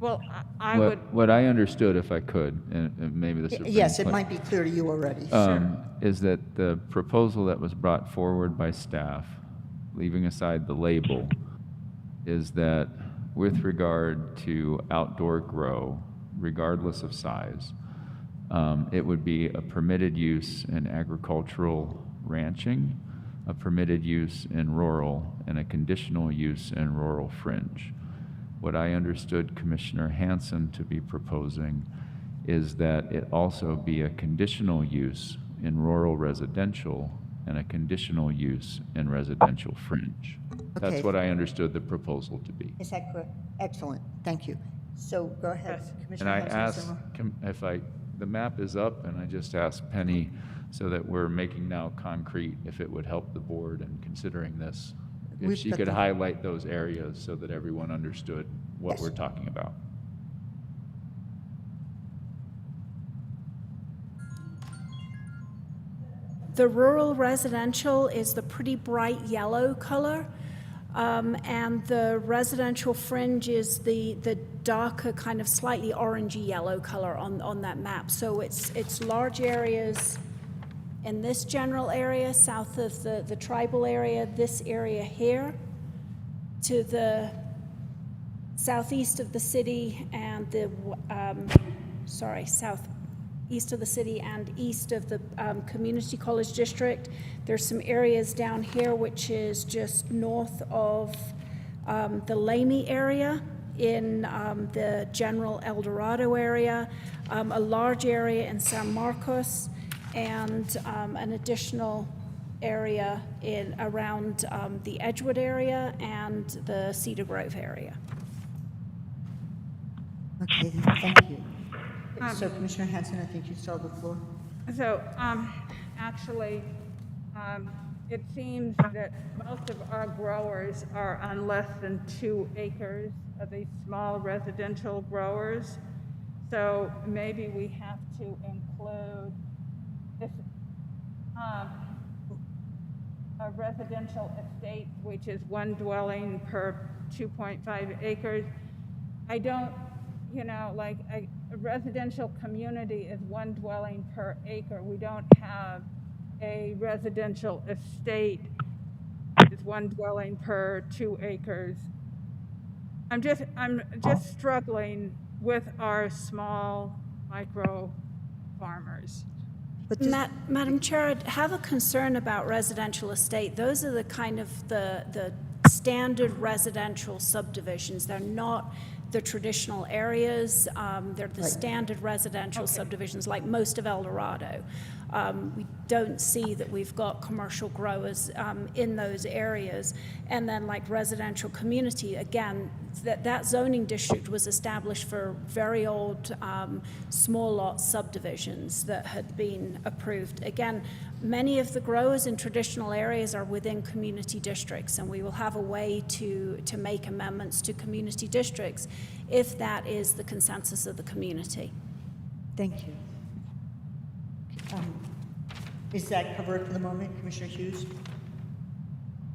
Well, I would, What I understood, if I could, and maybe this will Yes, it might be clear to you already. is that the proposal that was brought forward by staff, leaving aside the label, is that with regard to outdoor grow, regardless of size, it would be a permitted use in agricultural ranching, a permitted use in rural, and a conditional use in rural fringe. What I understood Commissioner Hanson to be proposing is that it also be a conditional use in rural residential and a conditional use in residential fringe. Okay. That's what I understood the proposal to be. Is that correct? Excellent, thank you. So go ahead, And Commissioner I Hanson. asked, the map is up, and I just asked Penny, so that we're making now concrete, if it would help the board in considering this, if We've she got could the- highlight those areas so that everyone understood what Yes. we're talking about. The rural residential is the pretty bright yellow color, and the residential fringe is the darker, kind of slightly orangey yellow color on that map. So it's large areas in this general area, south of the tribal area, this area here, to the southeast of the city and the, southeast of the city and east of the Community College District. There's some areas down here which is just north of the Lamy area in the general El Dorado area, a large area in San Marcos, and an additional area in around the Edgewood area and the Cedar Grove area. Okay, thank you. So Commissioner Hanson, I think you still have the floor. so, actually, it seems that most of our growers are on less than 2 acres of these small residential growers. So maybe we have to include this, a residential estate, which is 1 dwelling per 2.5 acres. I don't, like a residential community is 1 dwelling per acre. We don't have a residential estate is 1 dwelling per 2 acres. I'm just struggling with our small micro farmers. Madam Chair, I have a concern about residential estate. Those are the kind of the standard residential subdivisions. They're not the traditional areas. They're the standard residential subdivisions, like most of El Dorado. We don't see that we've got commercial growers in those areas. And then like residential community, again, that zoning district was established for very old small lot subdivisions that had been approved. Again, many of the growers in traditional areas are within community districts, and we will have a way to make amendments to community districts if that is the consensus of the community. Thank you. Is that covered for the moment, Commissioner Hughes?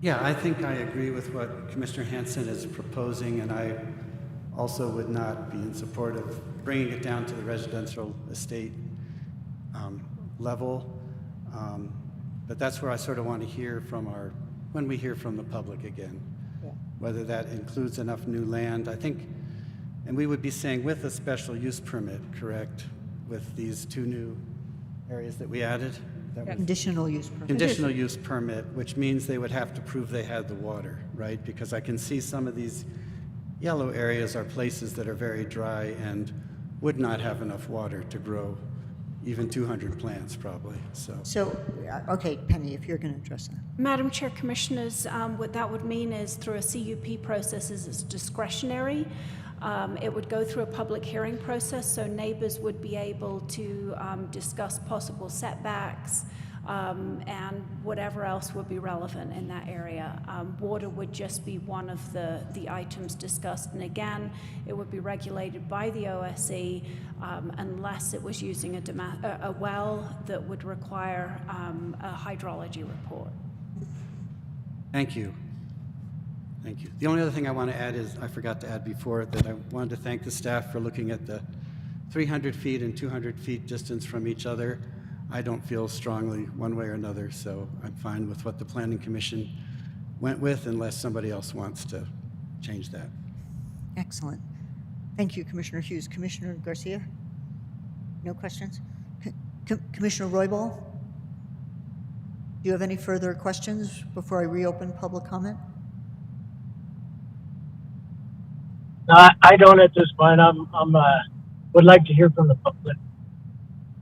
Yeah, I think I agree with what Commissioner Hanson is proposing, and I also would not be in support of bringing it down to the residential estate level. But that's where I sort of want to hear from when we hear from the public again, whether that includes enough new land. I think, and we would be saying with a special use permit, correct, with these 2 new areas that we added? Conditional use permit. Conditional use permit, which means they would have to prove they had the water, right? Because I can see some of these yellow areas are places that are very dry and would not have enough water to grow even 200 plants probably, So, okay, Penny, if you're going to address that. Madam Chair, Commissioners, what that would mean is through a CUP process is discretionary. It would go through a public hearing process, so neighbors would be able to discuss possible setbacks and whatever else would be relevant in that area. Water would just be one of the items discussed, and again, it would be regulated by the OSE unless it was using a well that would require a hydrology report. Thank you. Thank you. The only other thing I want to add is, I forgot to add before, that I wanted to thank the staff for looking at the 300 feet and 200 feet distance from each other. I don't feel strongly one way or another, so I'm fine with what the Planning Commission went with unless somebody else wants to change that. Excellent. Thank you, Commissioner Hughes. Commissioner Garcia? No questions? Commissioner Roybal? Do you have any further questions before I reopen public comment? I don't at this point. Would like to hear from the public.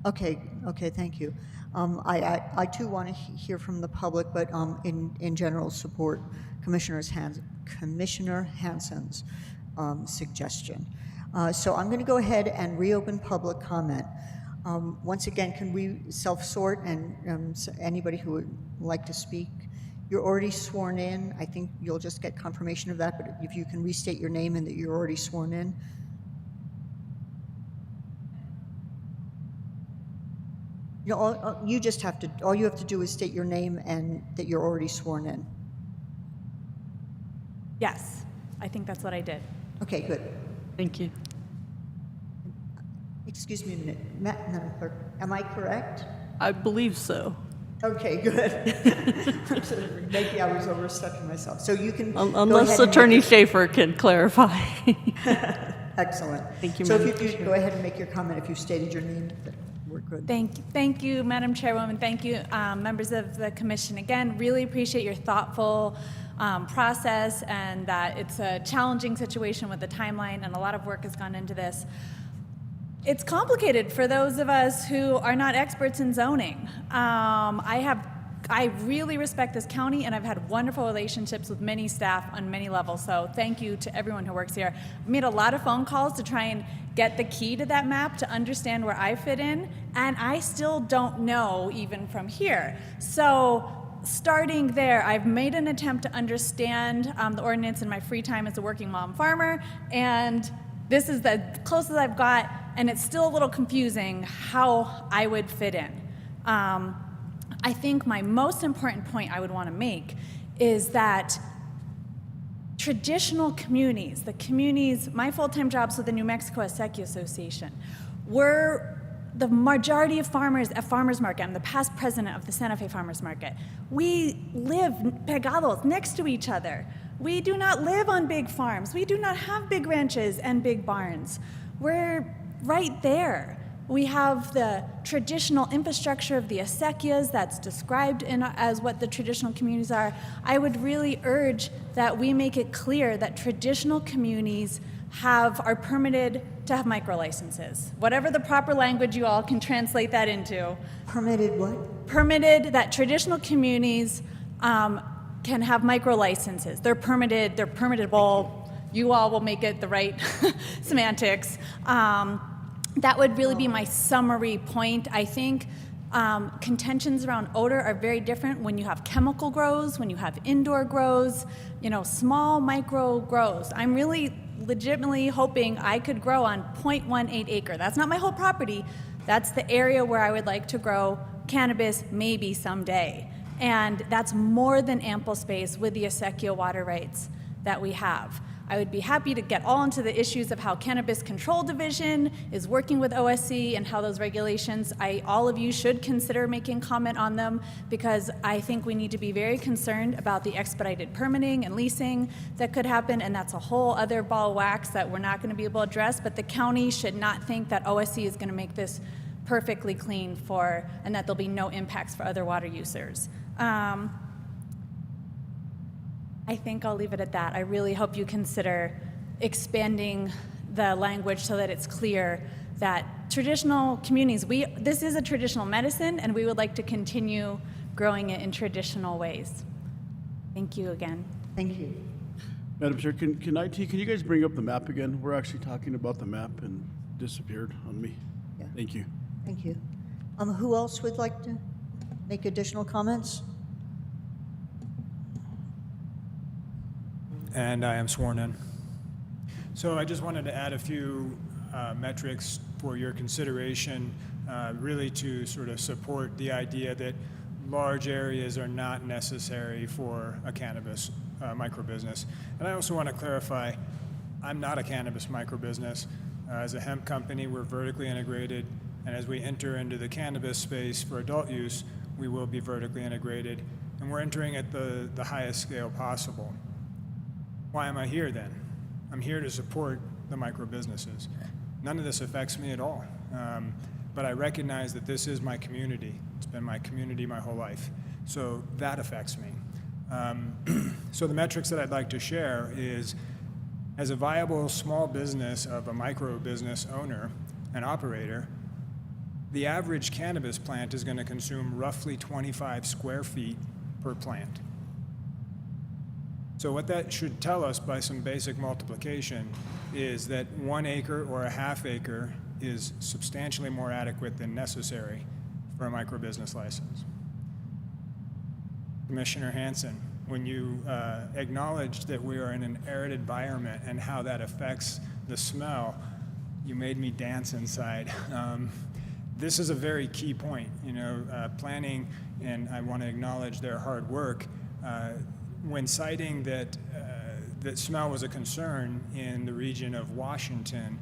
Okay, thank you. I too want to hear from the public, but in general support Commissioner Hansen's suggestion. So I'm going to go ahead and reopen public comment. Once again, can we self-sort and anybody who would like to speak? You're already sworn in. I think you'll just get confirmation of that, but if you can restate your name and that you're already sworn in. You know, all you have to do is state your name and that you're already sworn in. Yes, I think that's what I did. Okay, good. Thank you. Excuse me a minute. Madam Clerk, am I correct? I believe so. Okay, good. Maybe I was overstepping myself. So you can go Unless ahead and Attorney make Schaefer can clarify. Excellent. Thank you, So Madam if you could go ahead and make your comment, if you stated your name, we're good. Thank you, Madam Chairwoman. Thank you, members of the commission. Again, really appreciate your thoughtful process, and that it's a challenging situation with the timeline, and a lot of work has gone into this. It's complicated for those of us who are not experts in zoning. I really respect this county, and I've had wonderful relationships with many staff on many levels, so thank you to everyone who works here. I made a lot of phone calls to try and get the key to that map to understand where I fit in, and I still don't know even from here. So starting there, I've made an attempt to understand the ordinance in my free time as a working mom farmer, and this is the closest I've got, and it's still a little confusing how I would fit in. I think my most important point I would want to make is that traditional communities, the communities, my full-time job's with the New Mexico Acequia Association, we're the majority of farmers at Farmers Market. I'm the past president of the Santa Fe Farmers Market. We live pegados next to each other. We do not live on big farms. We do not have big ranches and big barns. We're right there. We have the traditional infrastructure of the acequias that's described as what the traditional communities are. I would really urge that we make it clear that traditional communities are permitted to have micro licenses. Whatever the proper language you all can translate that into. Permitted what? Permitted that traditional communities can have micro licenses. They're permittable. You all will make it the right semantics. That would really be my summary point. I think contentions around odor are very different when you have chemical grows, when you have indoor grows, small micro grows. I'm really legitimately hoping I could grow on 0.18 acre. That's not my whole property. That's the area where I would like to grow cannabis maybe someday. And that's more than ample space with the acequia water rights that we have. I would be happy to get all into the issues of how Cannabis Control Division is working with OSC and how those regulations, all of you should consider making comment on them, because I think we need to be very concerned about the expedited permitting and leasing that could happen, and that's a whole other ball of wax that we're not going to be able to address, but the county should not think that OSC is going to make this perfectly clean and that there'll be no impacts for other water users. I think I'll leave it at that. I really hope you consider expanding the language so that it's clear that traditional communities, this is a traditional medicine, and we would like to continue growing it in traditional ways. Thank you again. Thank you. Madam Chair, can you guys bring up the map again? We're actually talking about the map and disappeared on me. Yeah. Thank you. Thank you. Who else would like to make additional comments? And I am sworn in. So I just wanted to add a few metrics for your consideration, really to sort of support the idea that large areas are not necessary for a cannabis microbusiness. And I also want to clarify, I'm not a cannabis microbusiness. As a hemp company, we're vertically integrated, and as we enter into the cannabis space for adult use, we will be vertically integrated, and we're entering at the highest scale possible. Why am I here then? I'm here to support the micro businesses. None of this affects me at all, but I recognize that this is my community. It's been my community my whole life, so that affects me. So the metrics that I'd like to share is, as a viable small business of a micro business owner and operator, the average cannabis plant is going to consume roughly 25 square feet per plant. So what that should tell us by some basic multiplication is that 1 acre or a half acre is substantially more adequate than necessary for a microbusiness license. Commissioner Hansen, when you acknowledged that we are in an arid environment and how that affects the smell, you made me dance inside. This is a very key point. Planning, and I want to acknowledge their hard work, when citing that smell was a concern in the region of Washington,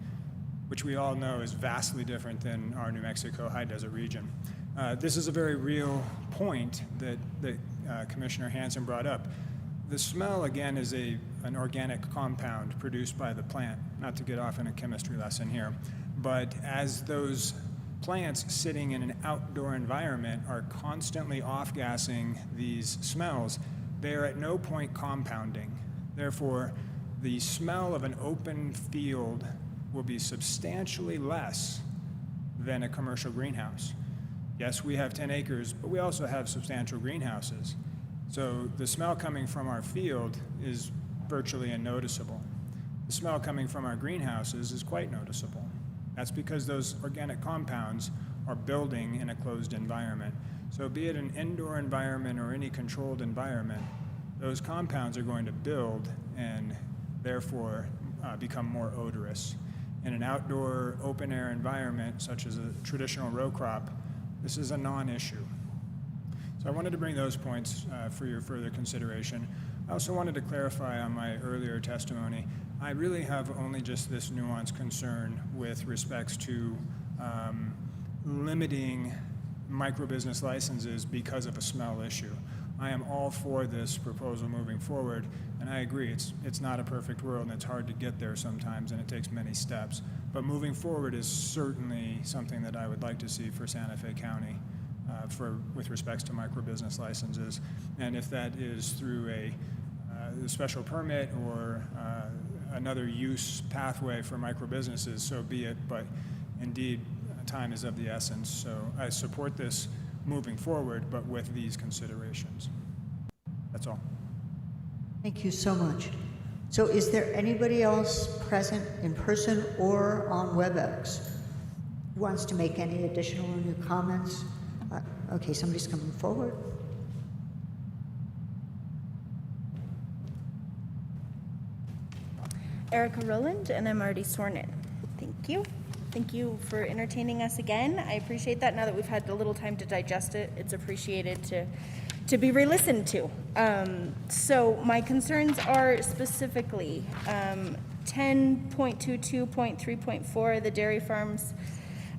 which we all know is vastly different than our New Mexico high desert region. This is a very real point that Commissioner Hansen brought up. The smell, again, is an organic compound produced by the plant, not to get off in a chemistry lesson here, but as those plants sitting in an outdoor environment are constantly off-gassing these smells, they are at no point compounding. Therefore, the smell of an open field will be substantially less than a commercial greenhouse. Yes, we have 10 acres, but we also have substantial greenhouses. So the smell coming from our field is virtually unnoticeable. The smell coming from our greenhouses is quite noticeable. That's because those organic compounds are building in a closed environment. So be it an indoor environment or any controlled environment, those compounds are going to build and therefore become more odorous. In an outdoor open-air environment, such as a traditional row crop, this is a non-issue. So I wanted to bring those points for your further consideration. I also wanted to clarify on my earlier testimony, I really have only just this nuanced concern with respects to limiting microbusiness licenses because of a smell issue. I am all for this proposal moving forward, and I agree, it's not a perfect world, and it's hard to get there sometimes, and it takes many steps. But moving forward is certainly something that I would like to see for Santa Fe County with respects to microbusiness licenses. And if that is through a special permit or another use pathway for microbusinesses, so be it. But indeed, time is of the essence. So I support this moving forward, but with these considerations. That's all. Thank you so much. So is there anybody else present in person or on WebEx who wants to make any additional or new comments? Okay, somebody's coming forward. Erica Rowland, and I'm already sworn in. Thank you. Thank you for entertaining us again. I appreciate that. Now that we've had a little time to digest it, it's appreciated to be re-listened to. So my concerns are specifically 10.22.3.4, the dairy farms.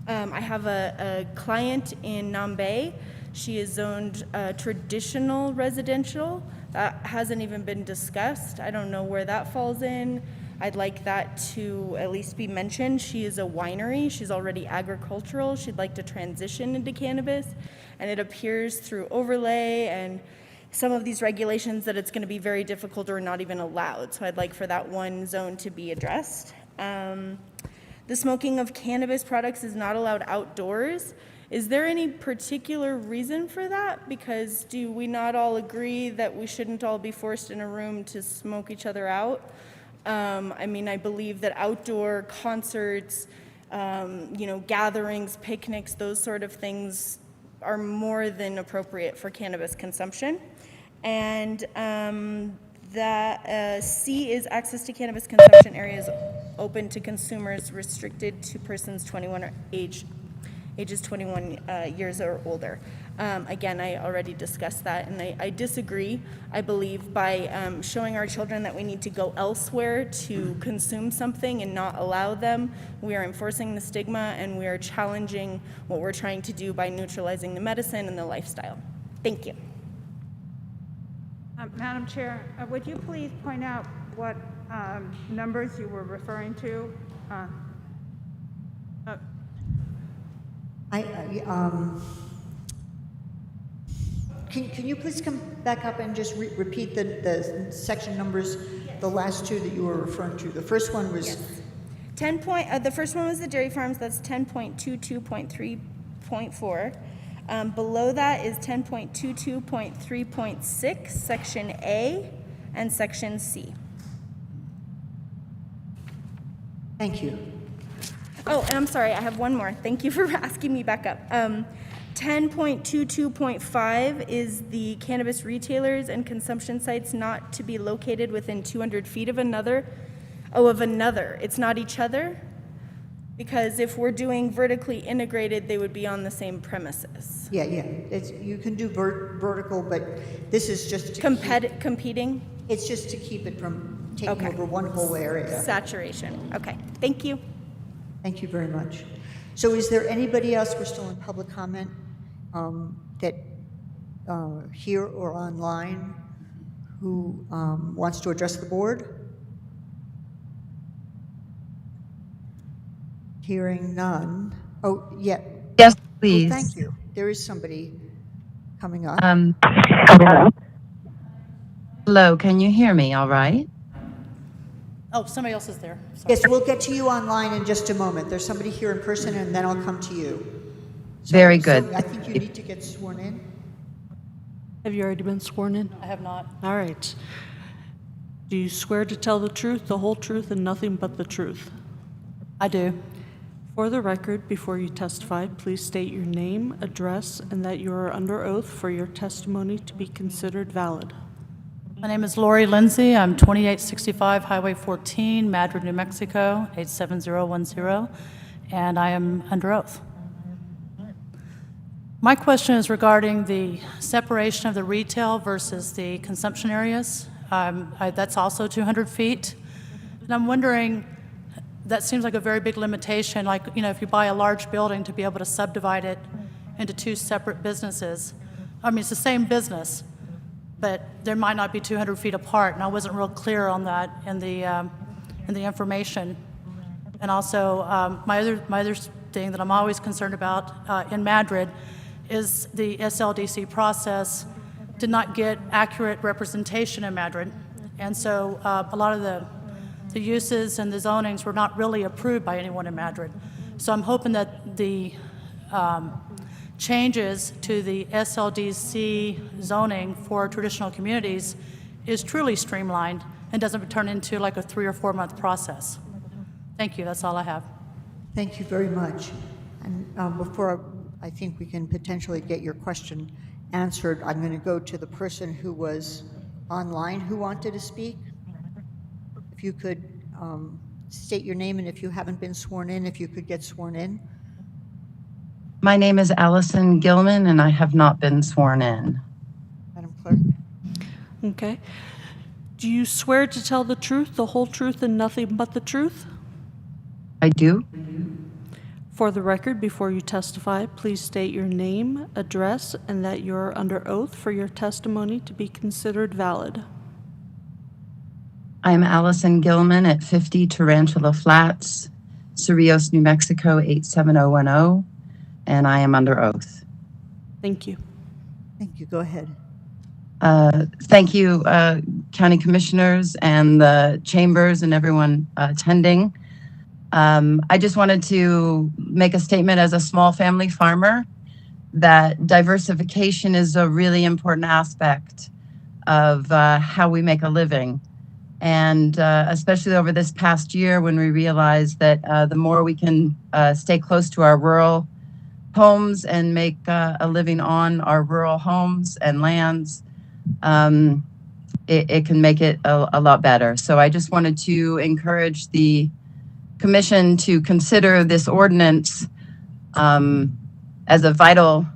I have a client in Nambe. She is zoned traditional residential. That hasn't even been discussed. I don't know where that falls in. I'd like that to at least be mentioned. She is a winery. She's already agricultural. She'd like to transition into cannabis. And it appears through overlay and some of these regulations that it's going to be very difficult or not even allowed. So I'd like for that one zone to be addressed. The smoking of cannabis products is not allowed outdoors. Is there any particular reason for that? Because do we not all agree that we shouldn't all be forced in a room to smoke each other out? I mean, I believe that outdoor concerts, gatherings, picnics, those sort of things are more than appropriate for cannabis consumption. And C is access to cannabis consumption areas open to consumers, restricted to persons 21 or ages 21 years or older. Again, I already discussed that, and I disagree. I believe by showing our children that we need to go elsewhere to consume something and not allow them, we are enforcing the stigma and we are challenging what we're trying to do by neutralizing the medicine and the lifestyle. Thank you. Madam Chair, would you please point out what numbers you were referring to? Can you please come back up and just repeat the section numbers, the last two that you were referring to? The first one was... Yes. The first one was the dairy farms, that's 10.22.3.4. Below that is 10.22.3.6, Section A and Section C. Thank you. Oh, and I'm sorry, I have one more. Thank you for asking me back up. 10.22.5 is the cannabis retailers and consumption sites not to be located within 200 feet of another. Oh, of another. It's not each other? Because if we're doing vertically integrated, they would be on the same premises. Yeah. You can do vertical, but this is just to competing? It's just to keep it from taking over one whole area. Saturation. Okay. Thank you. Thank you very much. So is there anybody else, we're still in public comment, that here or online who wants to address the board? Hearing none. Oh, yeah. Yes, Oh, please. thank you. There is somebody coming up. Hello, can you hear me all right? Oh, somebody else is there. Sorry. Yes, we'll get to you online in just a moment. There's somebody here in person, and then I'll come to you. Very good. So I think you need to get sworn in. Have you already been sworn in? I have not. All right. Do you swear to tell the truth, the whole truth, and nothing but the truth? I do. For the record, before you testify, please state your name, address, and that you are under oath for your testimony to be considered valid. My name is Lori Lindsay. I'm 2865 Highway 14, Madrid, New Mexico, 87010, and I am under oath. My question is regarding the separation of the retail versus the consumption areas. That's also 200 feet. And I'm wondering, that seems like a very big limitation, like, if you buy a large building to be able to subdivide it into two separate businesses. I mean, it's the same business, but there might not be 200 feet apart, and I wasn't real clear on that in the information. And also, my other thing that I'm always concerned about in Madrid is the SLDC process did not get accurate representation in Madrid, and so a lot of the uses and the zonings were not really approved by anyone in Madrid. So I'm hoping that the changes to the SLDC zoning for traditional communities is truly streamlined and doesn't turn into like a 3 or 4 month process. Thank you, that's all I have. Thank you very much. And before I think we can potentially get your question answered, I'm going to go to the person who was online who wanted to speak. If you could state your name, and if you haven't been sworn in, if you could get sworn in. My name is Allison Gilman, and I have not been sworn in. Madam Clerk. Okay. Do you swear to tell the truth, the whole truth, and nothing but the truth? I do. For the record, before you testify, please state your name, address, and that you're under oath for your testimony to be considered valid. I am Allison Gilman at 50 Tarantula Flats, Cerrillos, New Mexico, 87010, and I am under oath. Thank you. Thank you. Go ahead. Thank you, County Commissioners and the chambers and everyone attending. I just wanted to make a statement as a small family farmer that diversification is a really important aspect of how we make a living. And especially over this past year when we realized that the more we can stay close to our rural homes and make a living on our rural homes and lands, it can make it a lot better. So I just wanted to encourage the Commission to consider this ordinance as a vital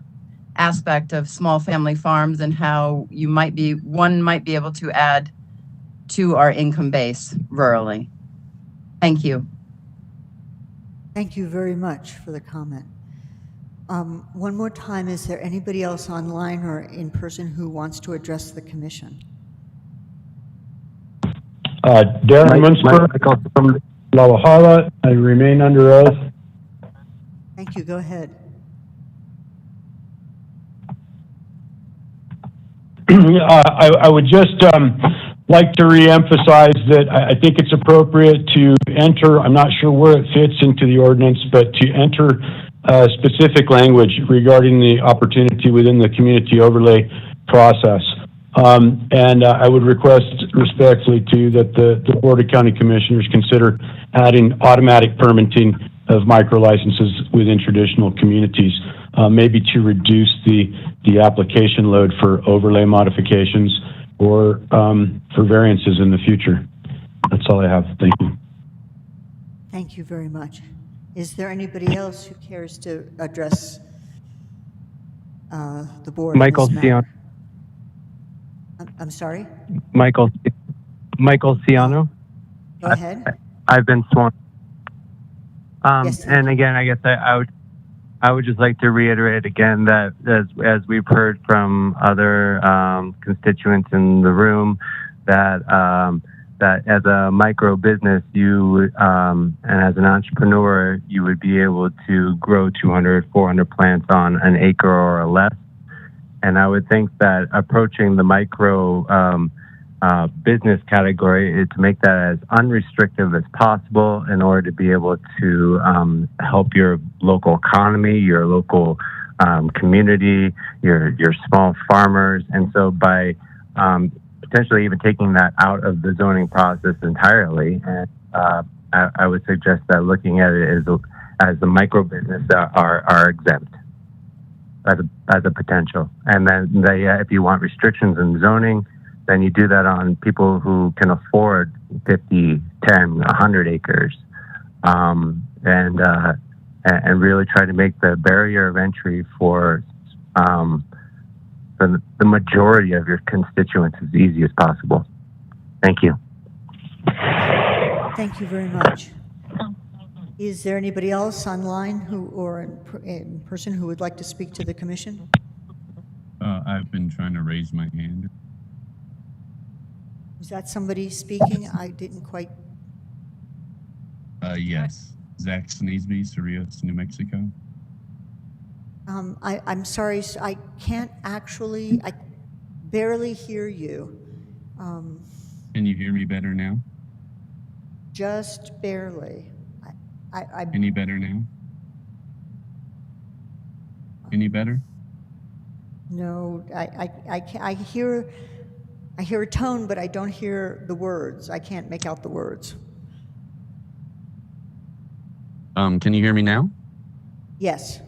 aspect of small family farms and how one might be able to add to our income base rurally. Thank you. Thank you very much for the comment. One more time, is there anybody else online or in person who wants to address the commission? Darren Munster from Lawala. I remain under oath. Thank you. Go ahead. I would just like to reemphasize that I think it's appropriate to enter, I'm not sure where it fits into the ordinance, but to enter specific language regarding the opportunity within the community overlay process. And I would request respectfully too that the Board of County Commissioners consider adding automatic permitting of micro licenses within traditional communities, maybe to reduce the application load for overlay modifications or for variances in the future. That's all I have. Thank you. Thank you very much. Is there anybody else who cares to address the board? Michael on this matter? Ciano. I'm sorry? Michael Ciano. Go ahead. I've been sworn. Yes, and again, I guess I would just like to reiterate again that as we've heard from other constituents in the room, that that as a micro business, you and as an entrepreneur, you would be able to grow 200, 400 plants on an acre or less. And I would think that approaching the micro business category is to make that as unrestrictive as possible in order to be able to help your local economy, your local community, your small farmers. And so by potentially even taking that out of the zoning process entirely, and I would suggest that looking at it as the micro business are exempt as a potential. And then if you want restrictions in zoning, then you do that on people who can afford 50, 10, 100 acres, and really try to make the barrier of entry for the majority of your constituents as easy as possible. Thank you. Thank you very much. Is there anybody else online or in person who would like to speak to the commission? I've been trying to raise my hand. Is that somebody speaking? I didn't quite. Yes. Zach Sneesby, Cerrillos, New Mexico. I'm sorry, I can't actually, I barely hear you. Can you hear me better now? Just barely. Any better now? Any better? No, I hear a tone, but I don't hear the words. I can't make out the words. Can you hear me now? Yes.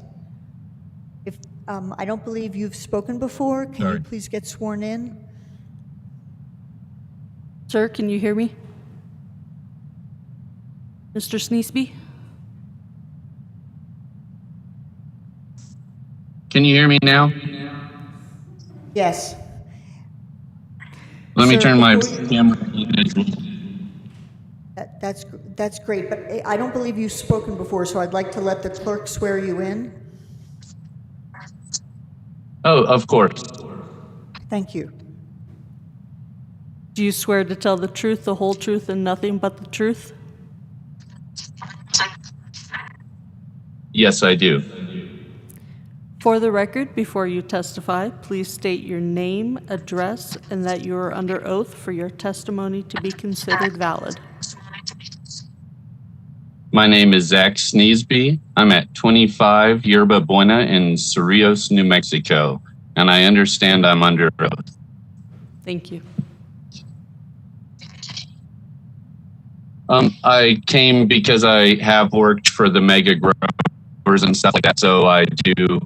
If I don't believe you've spoken before, can you please get sworn in? Sir, can you hear me? Mr. Sneesby? Can you hear me now? Yes. Let me Sir, turn my before camera. That's great, but I don't believe you've spoken before, so I'd like to let the clerk swear you in. Oh, of course. Thank you. Do you swear to tell the truth, the whole truth, and nothing but the truth? Yes, I do. For the record, before you testify, please state your name, address, and that you are under oath for your testimony to be considered valid. My name is Zach Sneesby. I'm at 25 Yerba Buena in Cerrillos, New Mexico, and I understand I'm under oath. Thank you. I came because I have worked for the mega growers and stuff like that, so I do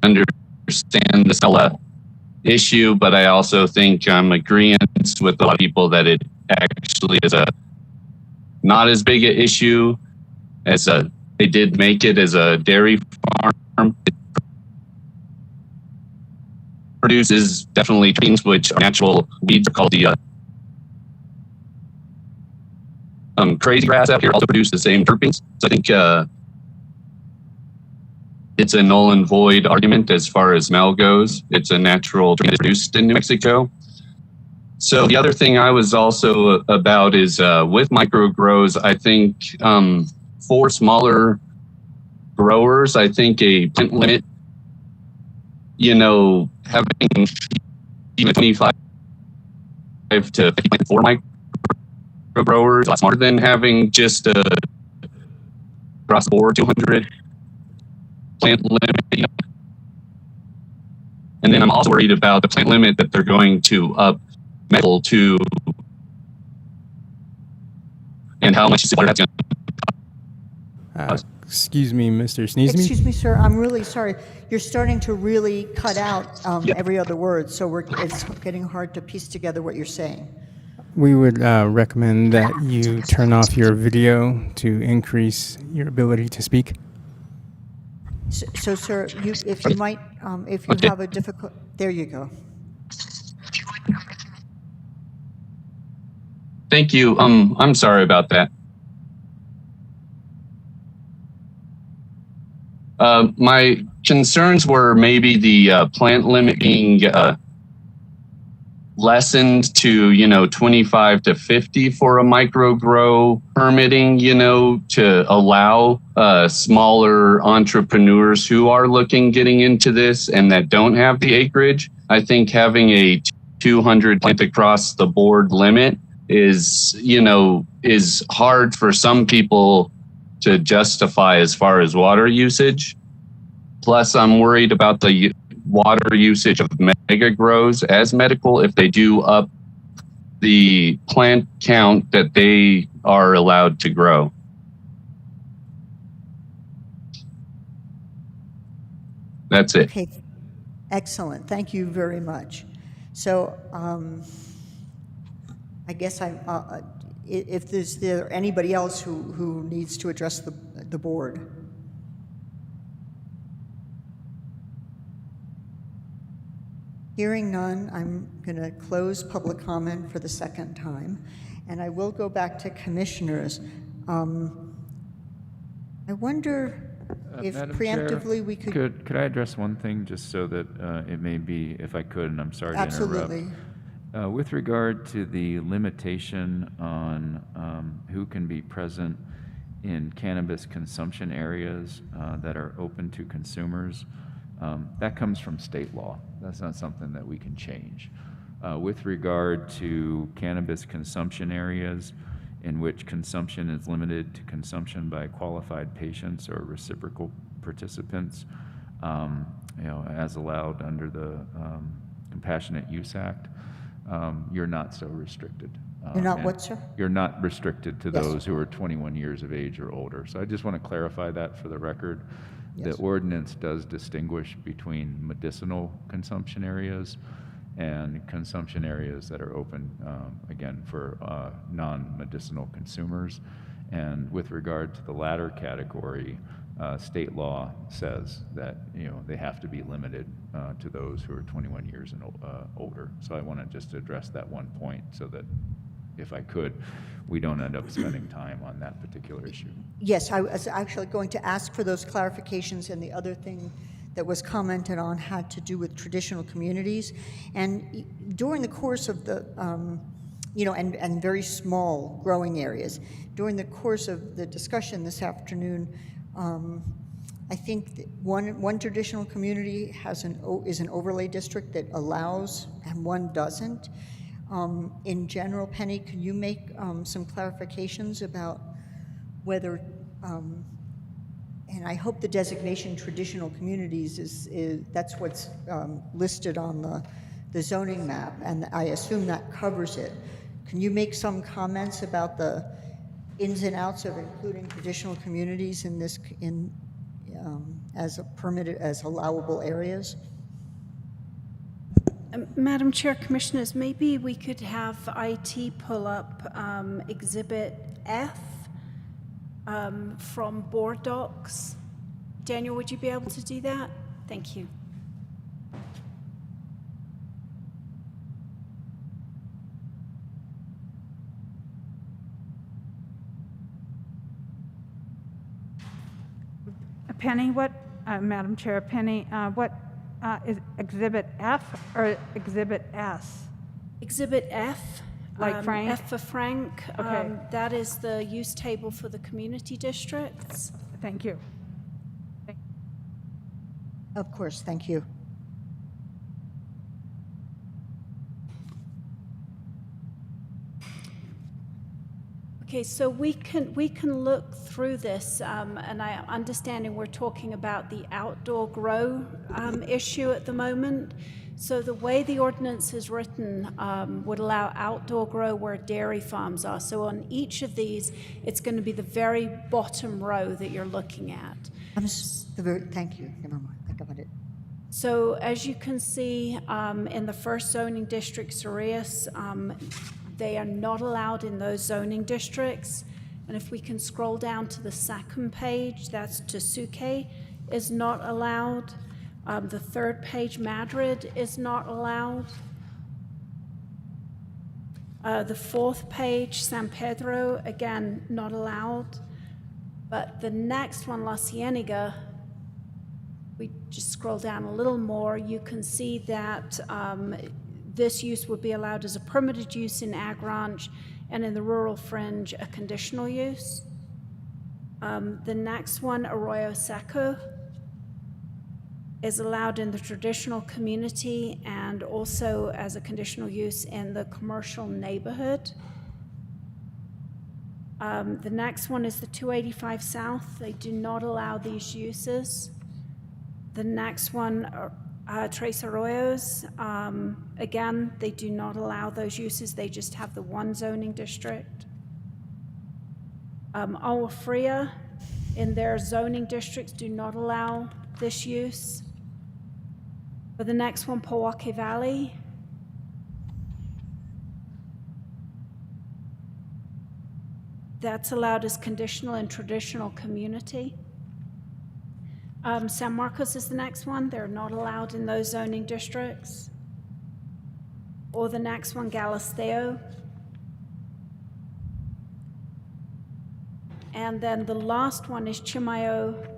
understand the SELA issue, but I also think I'm agreeing with a lot of people that it actually is a not as big an issue as they did make it as a dairy farm. produces definitely terpenes, which are natural weeds called the crazy grass out here also produce the same terpenes. So I think it's a null and void argument as far as smell goes. It's a natural terpene produced in New Mexico. So the other thing I was also about is with micro grows, I think for smaller growers, I think a plant limit, having even 25 to 50 plants for micro growers is a lot smarter than having just across the board 200 plant limit. And then I'm also worried about the plant limit that they're going to up medical to, and how much water that's going to cost. Excuse me, Mr. Sneesby? Excuse me, sir, I'm really sorry. You're starting to really cut out every other word, so it's getting hard to piece together what you're saying. We would recommend that you turn off your video to increase your ability to speak. So sir, if you might, if you have a difficult, there you go. Thank you. I'm sorry about that. My concerns were maybe the plant limit being lessened to 25 to 50 for a micro grow permitting, to allow smaller entrepreneurs who are getting into this and that don't have the acreage. I think having a 200 plant across the board limit is hard for some people to justify as far as water usage. Plus, I'm worried about the water usage of mega grows as medical if they do up the plant count that they are allowed to grow. That's it. Okay, excellent. Thank you very much. So I guess if there anybody else who needs to address the board. Hearing none, I'm going to close public comment for the second time, and I will go back to commissioners. I wonder if Madam preemptively Chair, we could... Could I address one thing just so that it may be, if I could, and I'm sorry to interrupt. Absolutely. With regard to the limitation on who can be present in cannabis consumption areas that are open to consumers, that comes from state law. That's not something that we can change. With regard to cannabis consumption areas in which consumption is limited to consumption by qualified patients or reciprocal participants, as allowed under the Compassionate Use Act, you're not so restricted. You're not what, sir? You're not restricted to Yes. those who are 21 years of age or older. So I just want to clarify that for the record. Yes. The ordinance does distinguish between medicinal consumption areas and consumption areas that are open, again, for non-medicinal consumers. And with regard to the latter category, state law says that they have to be limited to those who are 21 years and older. So I want to just address that one point so that, if I could, we don't end up spending time on that particular issue. Yes, I was actually going to ask for those clarifications, and the other thing that was commented on had to do with traditional communities. And during the course of the, and very small growing areas, during the course of the discussion this afternoon, I think that one traditional community is an overlay district that allows, and one doesn't. In general, Penny, can you make some clarifications about whether, and I hope the designation traditional communities is that's what's listed on the zoning map, and I assume that covers it. Can you make some comments about the ins and outs of including traditional communities in this, as a permitted, as allowable areas? Madam Chair, Commissioners, maybe we could have IT pull up Exhibit F from Board Docs. Daniel, would you be able to do that? Thank you. Penny, Madam Chair, Penny, what is Exhibit F or Exhibit S? Exhibit F. Like Frank? F for Frank. Okay. That is the use table for the community districts. Thank you. Of course, thank you. Okay, so we can look through this, and I understanding we're talking about the outdoor grow issue at the moment. So the way the ordinance is written would allow outdoor grow where dairy farms are. So on each of these, it's going to be the very bottom row that you're looking at. Thank you. Never mind. I got it. So as you can see in the first zoning district, Sirius, they are not allowed in those zoning districts. And if we can scroll down to the second page, that's Tasuke is not allowed. The third page, Madrid, is not allowed. The fourth page, San Pedro, again, not allowed. But the next one, La Cienega, we just scroll down a little more, you can see that this use would be allowed as a permitted use in Ag Ranch, and in the rural fringe, a conditional use. The next one, Arroyo Seco, is allowed in the traditional community and also as a conditional use in the commercial neighborhood. The next one is the 285 South. They do not allow these uses. The next one, Tres Arroyos, again, they do not allow those uses. They just have the one zoning district. Agua Fria, in their zoning districts, do not allow this use. For the next one, Pojoaque Valley, that's allowed as conditional in traditional community. San Marcos is the next one. They're not allowed in those zoning districts. Or the next one, Galisteo. And then the last one is Chimayo,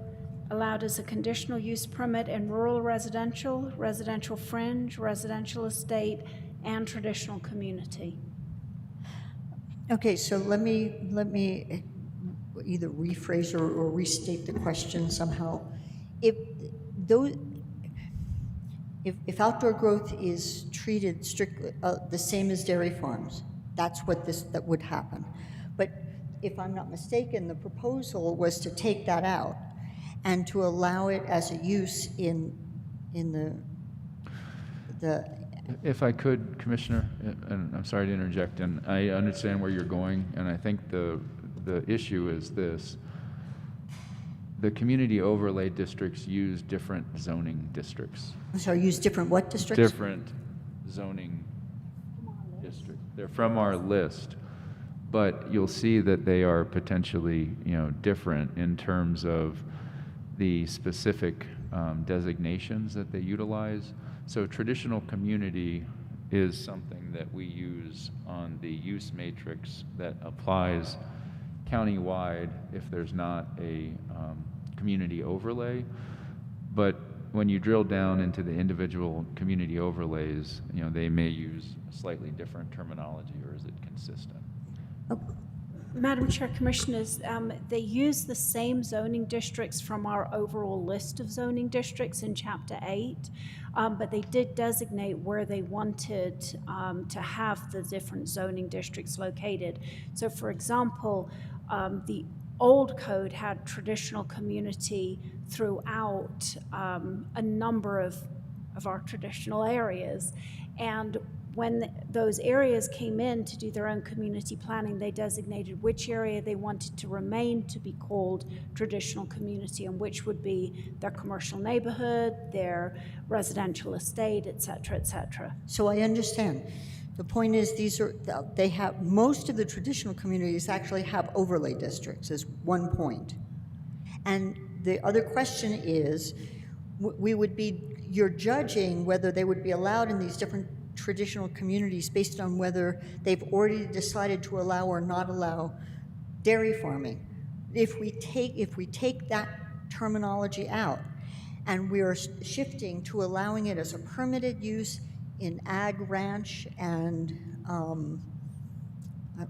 allowed as a conditional use permit in rural residential, residential fringe, residential estate, and traditional community. Okay, so let me either rephrase or restate the question somehow. If outdoor growth is treated strictly the same as dairy farms, that would happen. But if I'm not mistaken, the proposal was to take that out and to allow it as a use in the. If I could, Commissioner, and I'm sorry to interject, and I understand where you're going, and I think the issue is this. The community overlay districts use different zoning districts. I'm sorry, use different what districts? Different zoning districts. They're from our list, but you'll see that they are potentially, different in terms of the specific designations that they utilize. So traditional community is something that we use on the use matrix that applies countywide if there's not a community overlay. But when you drill down into the individual community overlays, they may use slightly different terminology, or is it consistent? Madam Chair, Commissioners, they use the same zoning districts from our overall list of zoning districts in Chapter 8, but they did designate where they wanted to have the different zoning districts located. So, for example, the old code had traditional community throughout a number of our traditional areas, and when those areas came in to do their own community planning, they designated which area they wanted to remain to be called traditional community and which would be their commercial neighborhood, their residential estate, et cetera, et cetera. So I understand. The point is most of the traditional communities actually have overlay districts as one point. And the other question is, you're judging whether they would be allowed in these different traditional communities based on whether they've already decided to allow or not allow dairy farming. If we take that terminology out. And we're shifting to allowing it as a permitted use in ag ranch and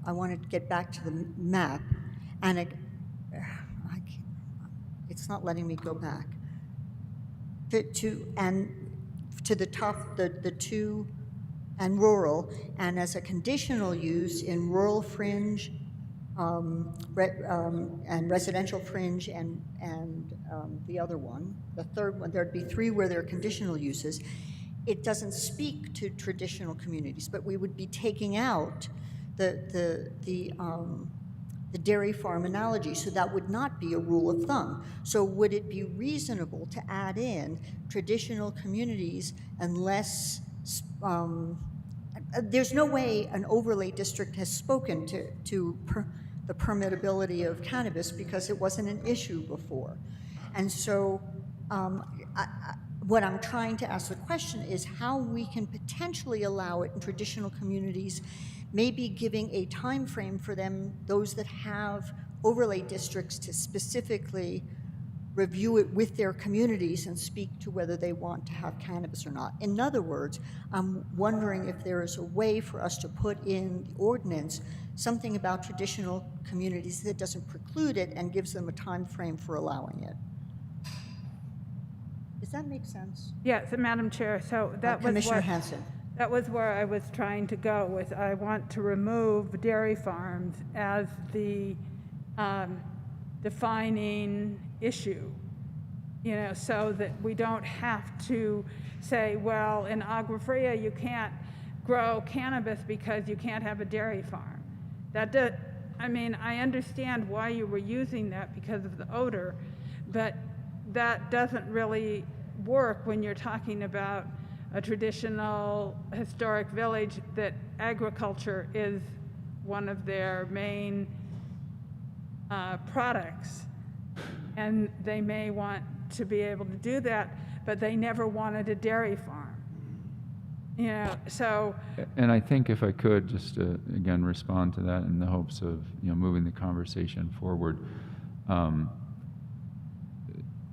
I want to get back to the map, and it's not letting me go back. To the top, the two, and rural, and as a conditional use in rural fringe, and residential fringe, and the other one, the third one, there'd be three where there are conditional uses. It doesn't speak to traditional communities, but we would be taking out the dairy farm analogy, so that would not be a rule of thumb. So would it be reasonable to add in traditional communities unless, there's no way an overlay district has spoken to the permittability of cannabis because it wasn't an issue before. And so what I'm trying to ask the question is how we can potentially allow it in traditional communities, maybe giving a time frame for them, those that have overlay districts, to specifically review it with their communities and speak to whether they want to have cannabis or not. In other words, I'm wondering if there is a way for us to put in the ordinance something about traditional communities that doesn't preclude it and gives them a time frame for allowing it. Does that make sense? Yes, Madam Chair, so that was Commissioner what, Hanson. that was where I was trying to go with, I want to remove dairy farms as the defining issue, you know, so that we don't have to say, well, in Agua Fria you can't grow cannabis because you can't have a dairy farm. I mean, I understand why you were using that because of the odor, but that doesn't really work when you're talking about a traditional historic village that agriculture is one of their main products. And they may want to be able to do that, but they never wanted a dairy farm. You know, so. And I think if I could just again respond to that in the hopes of moving the conversation forward.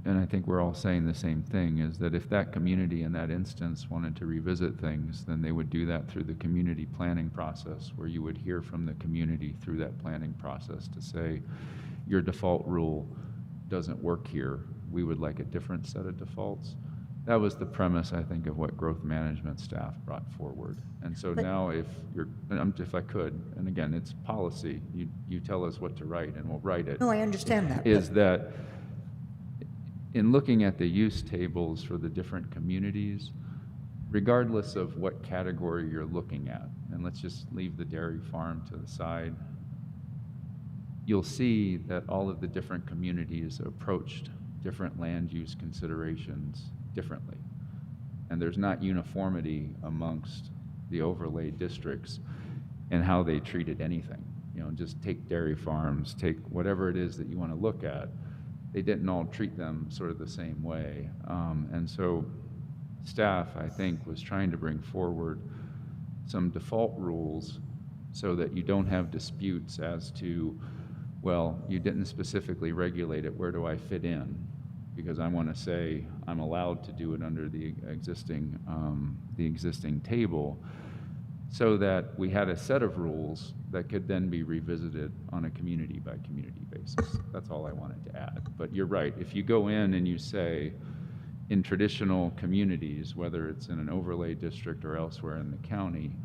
And I think we're all saying the same thing, is that if that community in that instance wanted to revisit things, then they would do that through the community planning process, where you would hear from the community through that planning process to say, your default rule doesn't work here. We would like a different set of defaults. That was the premise, I think, of what growth management staff brought forward. And so now if I could, and again, it's policy, you tell us what to write and we'll write it. No, I understand that. Is that in looking at the use tables for the different communities, regardless of what category you're looking at, and let's just leave the dairy farm to the side, you'll see that all of the different communities approached different land use considerations differently. And there's not uniformity amongst the overlay districts in how they treated anything. Just take dairy farms, take whatever it is that you want to look at. They didn't all treat them sort of the same way. And so staff, I think, was trying to bring forward some default rules so that you don't have disputes as to, well, you didn't specifically regulate it, where do I fit in? Because I want to say I'm allowed to do it under the existing table, so that we had a set of rules that could then be revisited on a community by community basis. That's all I wanted to add. But you're right, if you go in and you say, in traditional communities, whether it's in an overlay district or elsewhere in the county,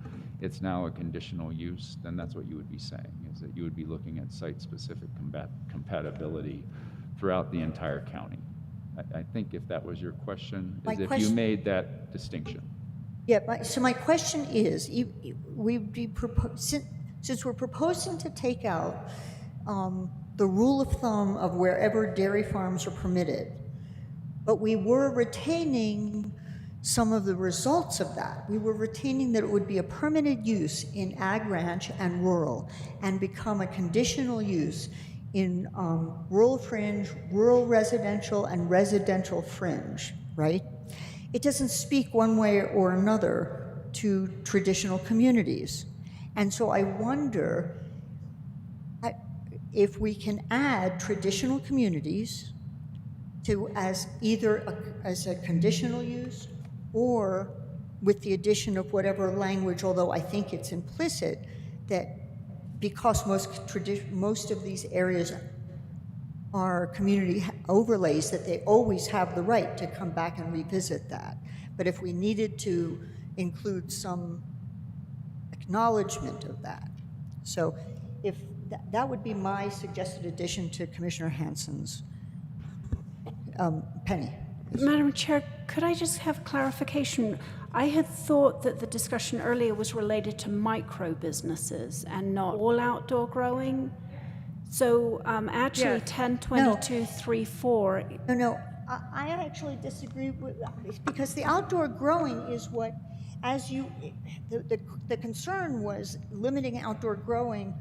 it's now a conditional use, then that's what you would be saying, is that you would be looking at site-specific compatibility throughout the entire county. I think if that was your question, is if you made that distinction. Yeah, so my question is, since we're proposing to take out the rule of thumb of wherever dairy farms are permitted, but we were retaining some of the results of that. We were retaining that it would be a permitted use in ag ranch and rural, and become a conditional use in rural fringe, rural residential, and residential fringe, right? It doesn't speak one way or another to traditional communities. And so I wonder if we can add traditional communities to as either as a conditional use or with the addition of whatever language, although I think it's implicit, that because most of these areas are community overlays, that they always have the right to come back and revisit that. But if we needed to include some acknowledgement of that. So if that would be my suggested addition to Commissioner Hansen's. Penny. Madam Chair, could I just have clarification? I had thought that the discussion earlier was related to micro businesses and not all outdoor growing. So actually, Yes. 102234. No, I actually disagree with, because the outdoor growing is what, as you, the concern was limiting outdoor growing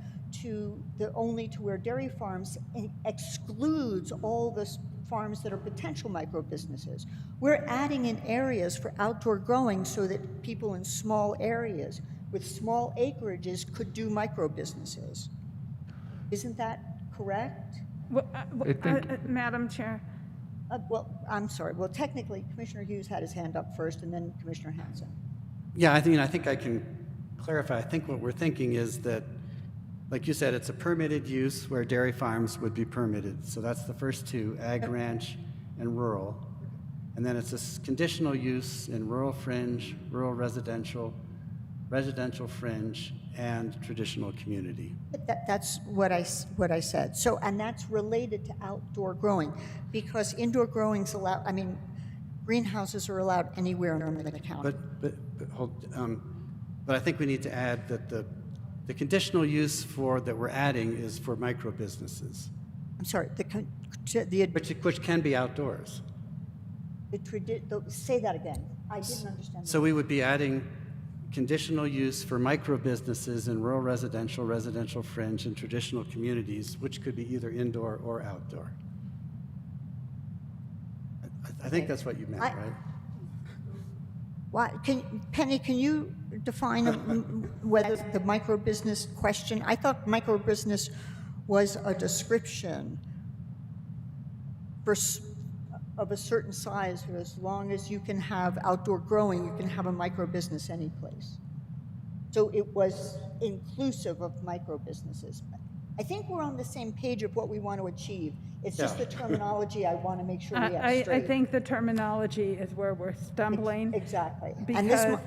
to only to where dairy farms excludes all the farms that are potential micro businesses. We're adding in areas for outdoor growing so that people in small areas with small acreages could do micro businesses. Isn't that correct? Well, Madam Chair. Well, I'm sorry. Well, technically, Commissioner Hughes had his hand up first, and then Commissioner Hansen. Yeah, I think I can clarify. I think what we're thinking is that, like you said, it's a permitted use where dairy farms would be permitted. So that's the first two, ag ranch and rural. And then it's a conditional use in rural fringe, rural residential, residential fringe, and traditional community. That's what I said. So, and that's related to outdoor growing, because indoor growing's allowed. I mean, greenhouses are allowed anywhere in the county. But I think we need to add that the conditional use that we're adding is for micro businesses. I'm sorry. Which can be outdoors. Say that again. I didn't understand. So we would be adding conditional use for micro businesses in rural residential, residential fringe, and traditional communities, which could be either indoor or outdoor. I think that's what you meant, right? Why, Penny, can you define whether the micro business question? I thought micro business was a description of a certain size, but as long as you can have outdoor growing, you can have a micro business any place. So it was inclusive of micro businesses. I think we're on the same page of what we want to achieve. It's just the terminology I want to make sure we have straight. I think the terminology is where we're stumbling. Exactly. Because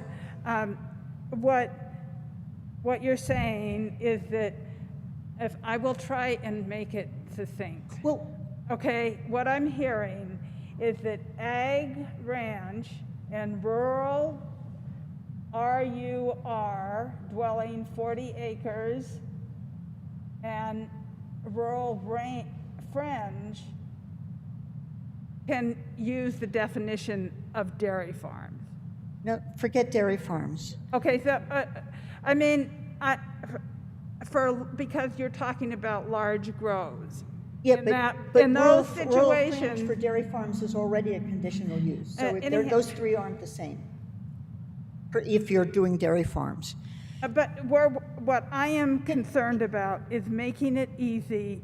what you're saying is that if I will try and make it succinct. Well, okay, what I'm hearing is that ag ranch and rural RUR dwelling 40 acres and rural fringe can use the definition of dairy farms. No, forget dairy farms. Okay, so I mean, because you're talking about large grows. Yeah, but in those rural situations, fringe for dairy farms is already a conditional use. So those three aren't the same if you're doing dairy farms. But what I am concerned about is making it easy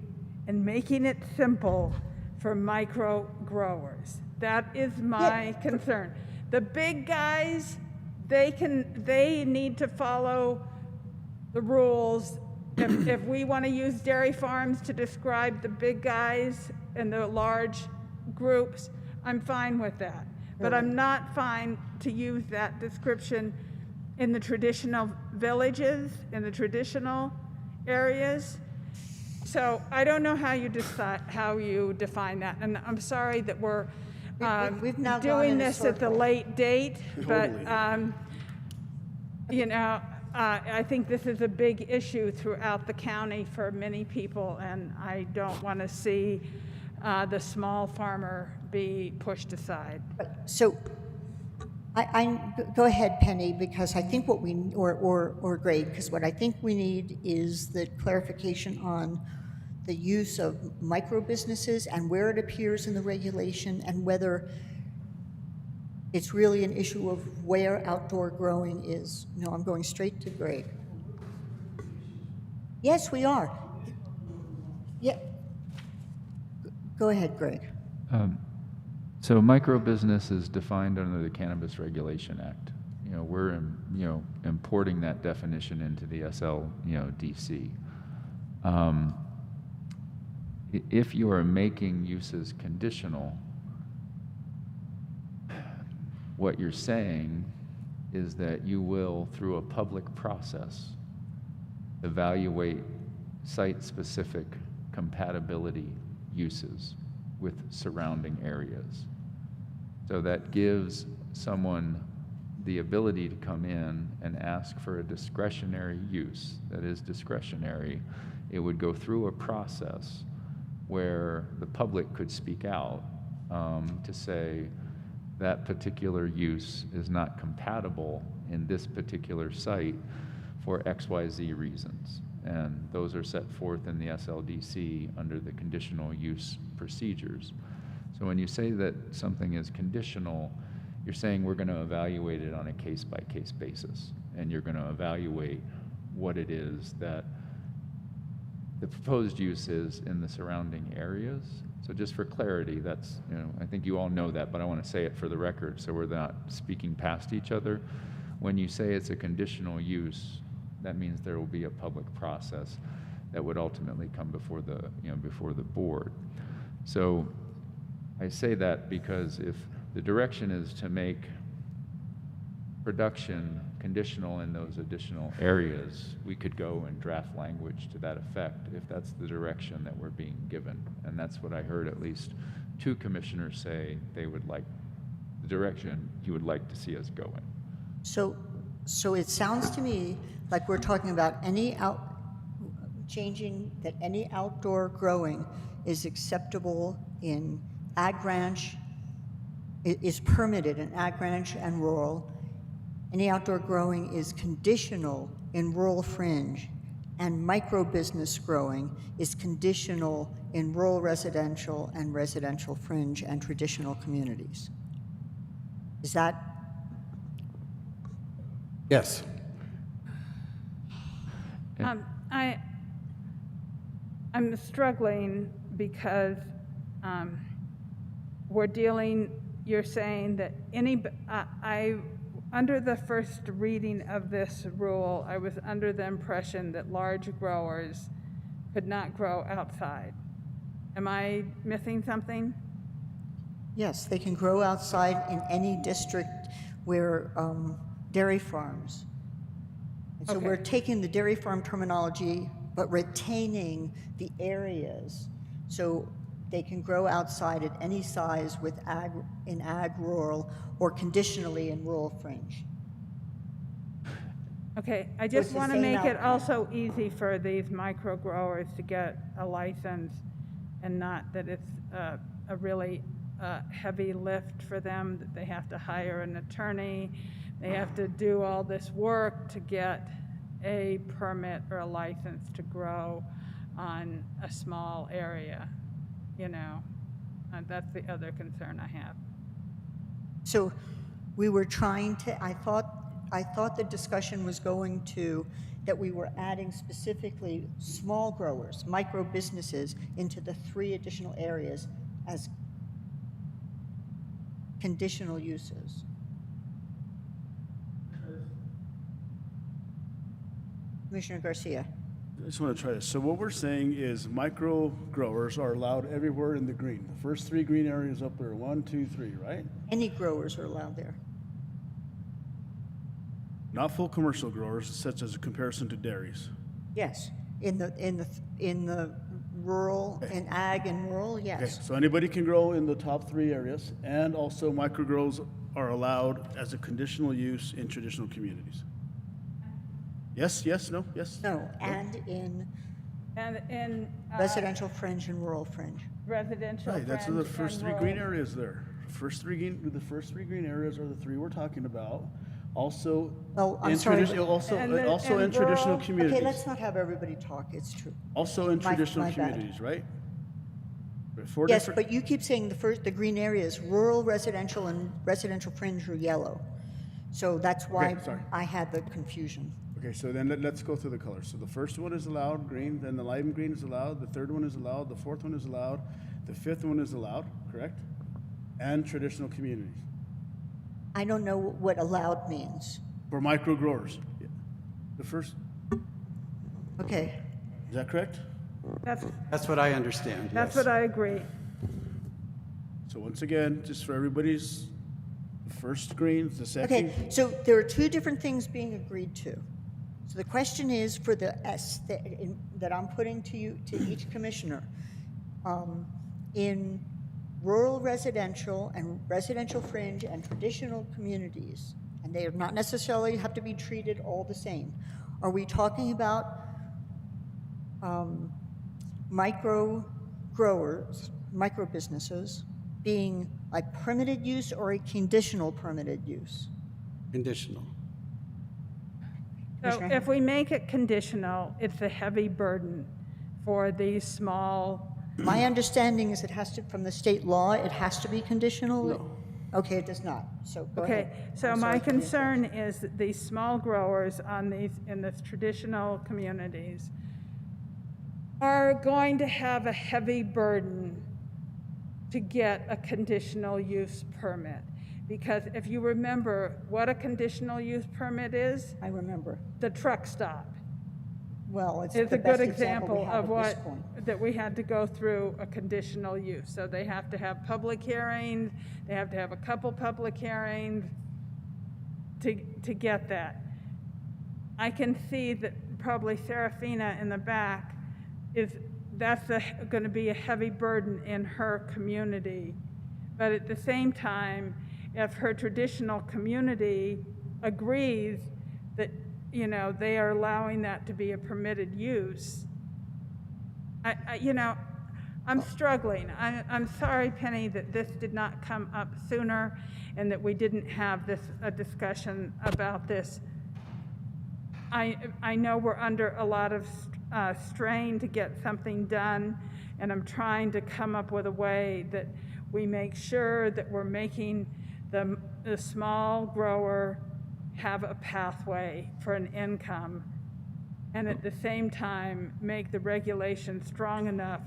and making it simple for micro growers. That is my concern. The big guys, they need to follow the rules. If we want to use dairy farms to describe the big guys and the large groups, I'm fine with that. But I'm not fine to use that description in the traditional villages, in the traditional areas. So I don't know how you define that. And I'm sorry that we're We've now gone doing in a this at the circle. late date, but Totally. I think this is a big issue throughout the county for many people, and I don't want to see the small farmer be pushed aside. So I go ahead, Penny, because I think what we, or Greg, because what I think we need is the clarification on the use of micro businesses and where it appears in the regulation and whether it's really an issue of where outdoor growing is. No, I'm going straight to Greg. Yes, we are. Yeah. Go ahead, Greg. So micro business is defined under the Cannabis Regulation Act. You know, we're importing that definition into the SLDC. If you are making uses conditional, what you're saying is that you will, through a public process, evaluate site-specific compatibility uses with surrounding areas. So that gives someone the ability to come in and ask for a discretionary use that is discretionary. It would go through a process where the public could speak out to say that particular use is not compatible in this particular site for XYZ reasons. And those are set forth in the SLDC under the conditional use procedures. So when you say that something is conditional, you're saying we're going to evaluate it on a case-by-case basis, and you're going to evaluate what it is that the proposed use is in the surrounding areas. So just for clarity, that's, you know, I think you all know that, but I want to say it for the record so we're not speaking past each other. When you say it's a conditional use, that means there will be a public process that would ultimately come before the, before the board. So I say that because if the direction is to make production conditional in those additional areas, we could go and draft language to that effect if that's the direction that we're being given. And that's what I heard at least 2 commissioners say they would like, the direction you would like to see us go in. So it sounds to me like we're talking about changing that any outdoor growing is acceptable in ag ranch, is permitted in ag ranch and rural. Any outdoor growing is conditional in rural fringe, and micro business growing is conditional in rural residential and residential fringe and traditional communities. Is that? Yes. I'm struggling because we're dealing, you're saying that under the first reading of this rule, I was under the impression that large growers could not grow outside. Am I missing something? Yes, they can grow outside in any district where dairy farms. And so we're taking the dairy farm terminology, but retaining the areas. So they can grow outside at any size with in ag rural or conditionally in rural fringe. Okay, I just want to make it also easy for these micro growers to get a license and not that it's a really heavy lift for them, that they have to hire an attorney, they have to do all this work to get a permit or a license to grow on a small area, that's the other concern I have. So we were trying to, I thought the discussion was going to, that we were adding specifically small growers, micro businesses into the 3 additional areas as conditional uses. Commissioner Garcia. I just want to try this. So what we're saying is micro growers are allowed everywhere in the green. The first 3 green areas up there, 1, 2, 3, right? Any growers are allowed there. Not full commercial growers, such as a comparison to dairies. Yes, in the rural, in ag and rural, yes. Okay, so anybody can grow in the top 3 areas, and also micro grows are allowed as a conditional use in traditional communities. Yes, yes, no, yes? No, and in residential fringe and rural fringe. Residential Right, that's fringe the first and 3 green rural. areas there. The first 3 green areas are the 3 we're talking about. Also, I'm sorry. Also And in traditional rural- communities. Okay, let's not have everybody talk, it's true. Also in traditional my bad. communities, right? 4 Yes, different- but you keep saying the green areas, rural, residential, and residential fringe are yellow. So that's why Okay, sorry. I had the confusion. Okay, so then let's go through the colors. So the first one is allowed, green, then the lime green is allowed, the 3rd one is allowed, the 4th one is allowed, the 5th one is allowed, correct? and traditional communities. I don't know what allowed means. For micro growers. Yeah. The first, Okay, is that correct? That's what I understand, That's yes. what I agree. So once again, just for everybody's first screen, the second. okay, so there are two different things being agreed to. So the question is for the S that I'm putting to you, to each commissioner, in rural residential and residential fringe and traditional communities, and they are not necessarily have to be treated all the same. Are we talking about micro growers, micro businesses being a permitted use or a conditional permitted use? Conditional. So if we make it conditional, it's a heavy burden for these small. My understanding is it has to, from the state law, it has to be conditional? No. Okay, it does not, so go Okay, ahead. so I'm my sorry for the concern is that these small growers on these, in the traditional communities are going to have a heavy burden to get a conditional use permit. Because if you remember what a conditional use permit is, I remember. the truck stop. Well, it's It's the a good best example we example have of at this what, point. that we had to go through a conditional use. So they have to have public hearings, they have to have a couple public hearings to get that. I can see that probably Serafina in the back that's going to be a heavy burden in her community. But at the same time, if her traditional community agrees that, you know, they are allowing that to be a permitted use, I'm struggling. I'm sorry, Penny, that this did not come up sooner and that we didn't have a discussion about this. I know we're under a lot of strain to get something done, and I'm trying to come up with a way that we make sure that we're making the small grower have a pathway for an income, and at the same time make the regulation strong enough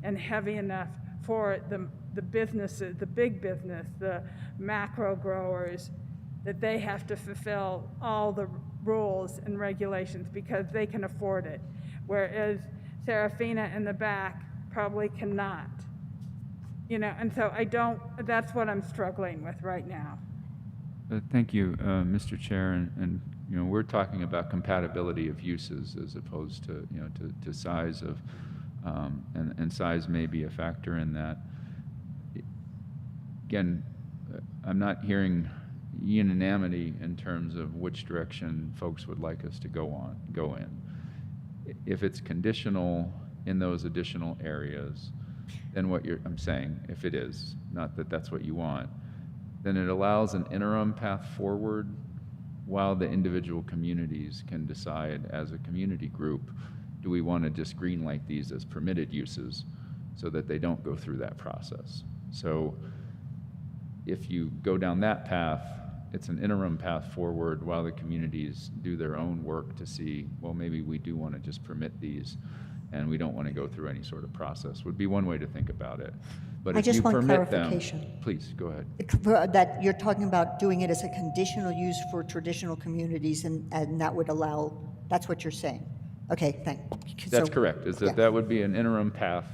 and heavy enough for the businesses, the big business, the macro growers, that they have to fulfill all the rules and regulations because they can afford it, whereas Serafina in the back probably cannot. And so that's what I'm struggling with right now. Thank you, Mr. Chair, and we're talking about compatibility of uses as opposed to to size of, and size may be a factor in that. Again, I'm not hearing unanimity in terms of which direction folks would like us to go in. If it's conditional in those additional areas, then I'm saying, if it is, not that that's what you want, then it allows an interim path forward while the individual communities can decide as a community group, do we want to just greenlight these as permitted uses so that they don't go through that process? So if you go down that path, it's an interim path forward while the communities do their own work to see, well, maybe we do want to just permit these and we don't want to go through any sort of process, would be one way to think about it. But I if just you want permit them, clarification. please, go ahead. That you're talking about doing it as a conditional use for traditional communities, and that would allow, that's what you're saying. Okay, thanks. That's correct, is that yeah. that would be an interim path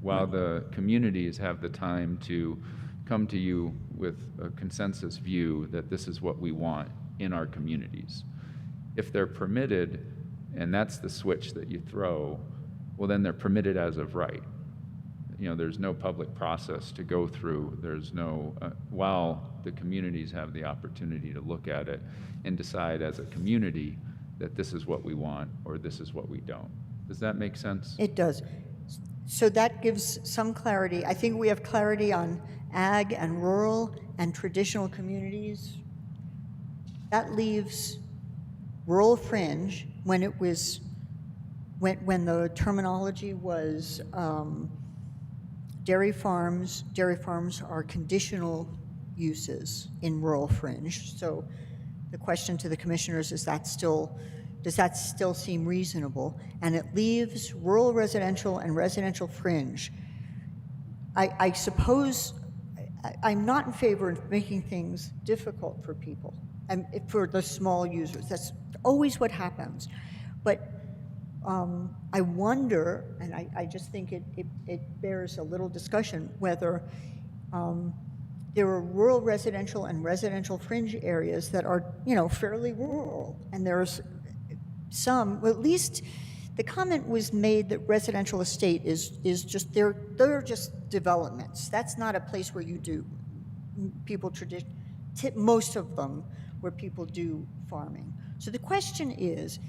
while the communities have the time to come to you with a consensus view that this is what we want in our communities. If they're permitted, and that's the switch that you throw, well, then they're permitted as of right. There's no public process to go through. There's no, while the communities have the opportunity to look at it and decide as a community that this is what we want or this is what we don't. Does that make sense? It does. So that gives some clarity. I think we have clarity on ag and rural and traditional communities. That leaves rural fringe when it was, when the terminology was dairy farms. Dairy farms are conditional uses in rural fringe. So the question to the commissioners is does that still seem reasonable? And it leaves rural residential and residential fringe. I suppose, I'm not in favor of making things difficult for people and for the small users. That's always what happens. But I wonder, and I just think it bears a little discussion, whether there are rural residential and residential fringe areas that are, fairly rural. And there's some, well, at least the comment was made that residential estate is just, they're just developments. That's not a place where you do, most of them, where people do farming. So the question is,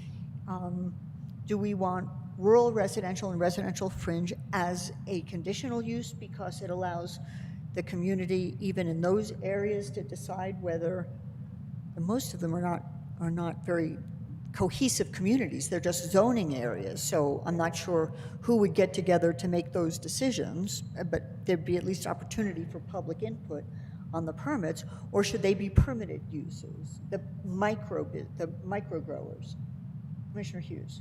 do we want rural residential and residential fringe as a conditional use because it allows the community, even in those areas, to decide whether, and most of them are not very cohesive communities, they're just zoning areas, so I'm not sure who would get together to make those decisions, but there'd be at least opportunity for public input on the permits, or should they be permitted uses, the micro growers? Commissioner Hughes.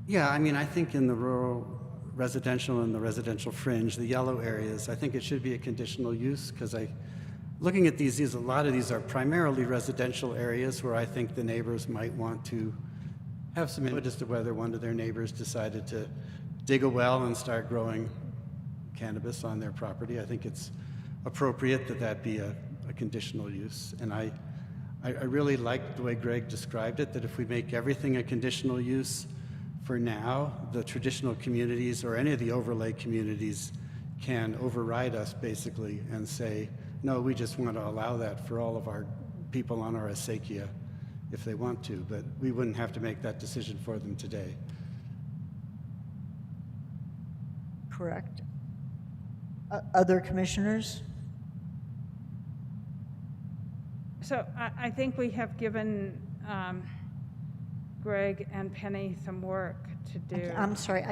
Yeah, I mean, I think in the rural residential and the residential fringe, the yellow areas, I think it should be a conditional use because looking at these, a lot of these are primarily residential areas where I think the neighbors might want to have some input as to whether one of their neighbors decided to dig a well and start growing cannabis on their property. I think it's appropriate that that be a conditional use. And I really like the way Greg described it, that if we make everything a conditional use for now, the traditional communities or any of the overlay communities can override us basically and say, no, we just want to allow that for all of our people on our acequia if they want to, but we wouldn't have to make that decision for them today. Correct. Other commissioners? So I think we have given Greg and Penny some work to do. I'm sorry,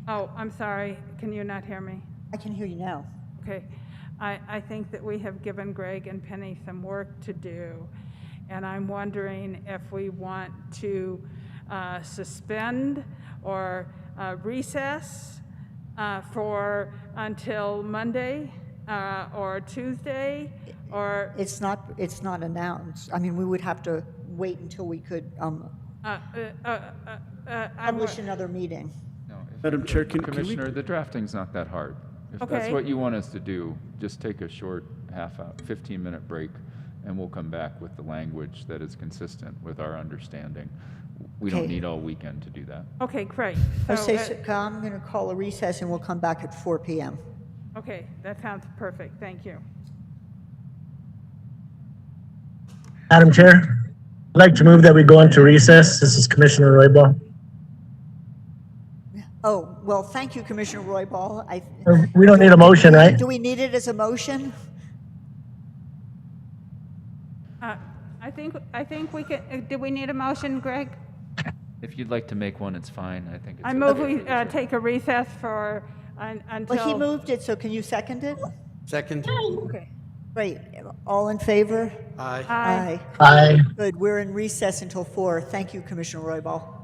Oh, I'm sorry. Can you not hear me? I can hear you now. Okay. I think that we have given Greg and Penny some work to do, and I'm wondering if we want to suspend or recess for until Monday or Tuesday, or It's not announced. I mean, we would have to wait until we could publish another meeting. No, Madam Chair, can we- Commissioner, the drafting's not that hard. If that's Okay. what you want us to do, just take a short 15-minute break, and we'll come back with the language that is consistent with our understanding. We don't Okay. need all weekend to do that. Okay, great. I'm going to call a recess and we'll come back at 4 p.m. Okay, that sounds perfect. Thank you. Madam Chair, I'd like to move that we go into recess. This is Commissioner Roybal. Oh, well, thank you, Commissioner Roybal. We don't need a motion, right? Do we need it as a motion? I think we can. Do we need a motion, Greg? If you'd like to make one, it's fine. I think it's. I move okay. we take a recess for until. Well, he moved it, so can you second it? Second? Okay. Great. All in favor? Aye. Aye. Aye. Good. We're in recess until 4. Thank you, Commissioner Roybal.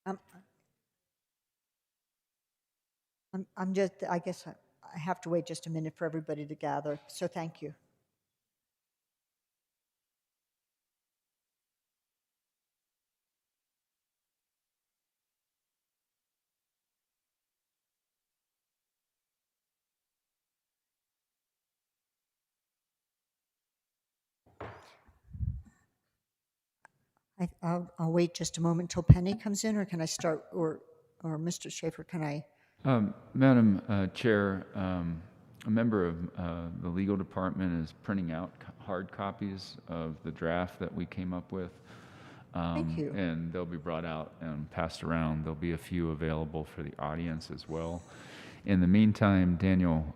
I'm, I'm just, I guess I have to wait just a minute for everybody to gather, so thank you. I'll wait just a moment till Penny comes in, or can I start, or Mr. Schaefer, can I? Madam Chair, a member of the legal department is printing out hard copies of the draft that we came up with. Thank you. And they'll be brought out and passed around. There'll be a few available for the audience as well. In the meantime, Daniel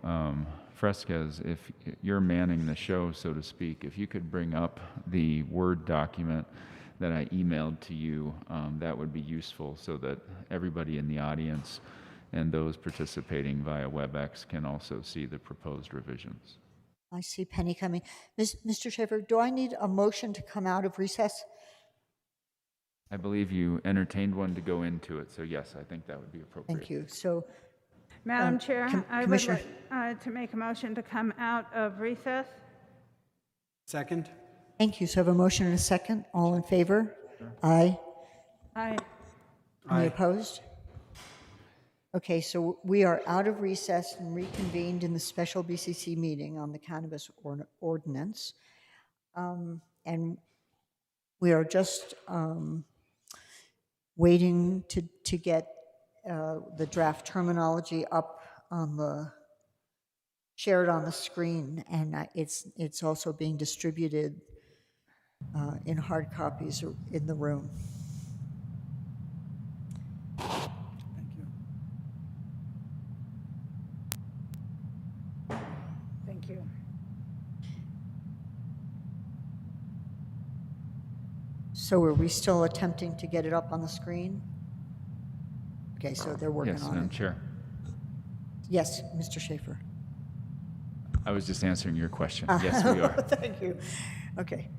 Fresquez, if you're manning the show, so to speak, if you could bring up the Word document that I emailed to you, that would be useful so that everybody in the audience and those participating via WebEx can also see the proposed revisions. I see Penny coming. Mr. Schaefer, do I need a motion to come out of recess? I believe you entertained one to go into it, so yes, I think that would be appropriate. Thank you. So, Madam Chair, I would Commissioner- like to make a motion to come out of recess. Second? thank you. So I have a motion and a second. All in favor? Aye. Aye. Any opposed? Okay, so we are out of recess and reconvened in the special BCC meeting on the cannabis ordinance. And we are just waiting to get the draft terminology up on the, shared on the screen, and it's also being distributed in hard copies in the room. Thank you. So are we still attempting to get it up on the screen? Okay, so they're working Yes, on Madam it. Chair. Yes, Mr. Schaefer. I was just answering your question. Yes, we are. Thank you. Okay.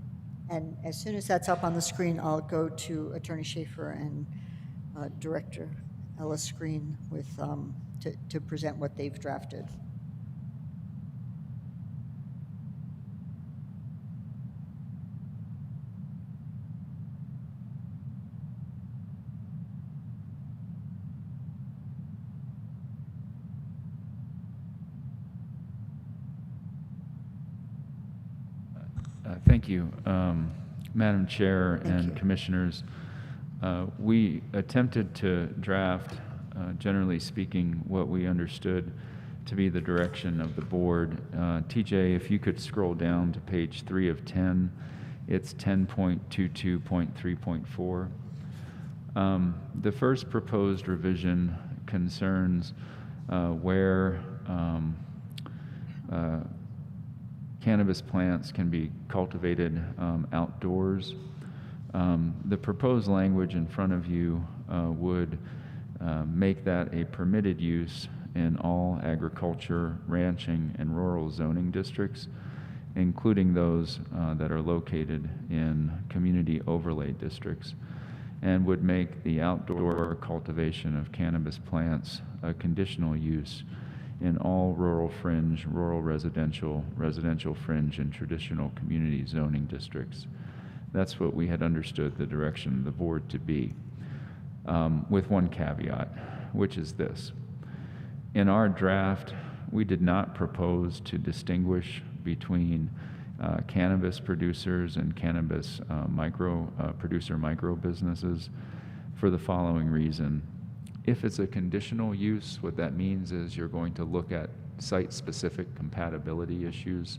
And as soon as that's up on the screen, I'll go to Attorney Schaefer and Director Ellis Green with, to present what they've drafted. Thank you, Madam Chair and Commissioners. We attempted to draft, generally speaking, what we understood to be the direction of the board. TJ, if you could scroll down to page 3 of 10, it's 10.22.3.4. The first proposed revision concerns where cannabis plants can be cultivated outdoors. The proposed language in front of you would make that a permitted use in all agriculture, ranching, and rural zoning districts, including those that are located in community overlay districts, and would make the outdoor cultivation of cannabis plants a conditional use in all rural fringe, rural residential, residential fringe, and traditional community zoning districts. That's what we had understood the direction of the board to be, with one caveat, which is this. In our draft, we did not propose to distinguish between cannabis producers and cannabis producer micro businesses for the following reason. If it's a conditional use, what that means is you're going to look at site-specific compatibility issues.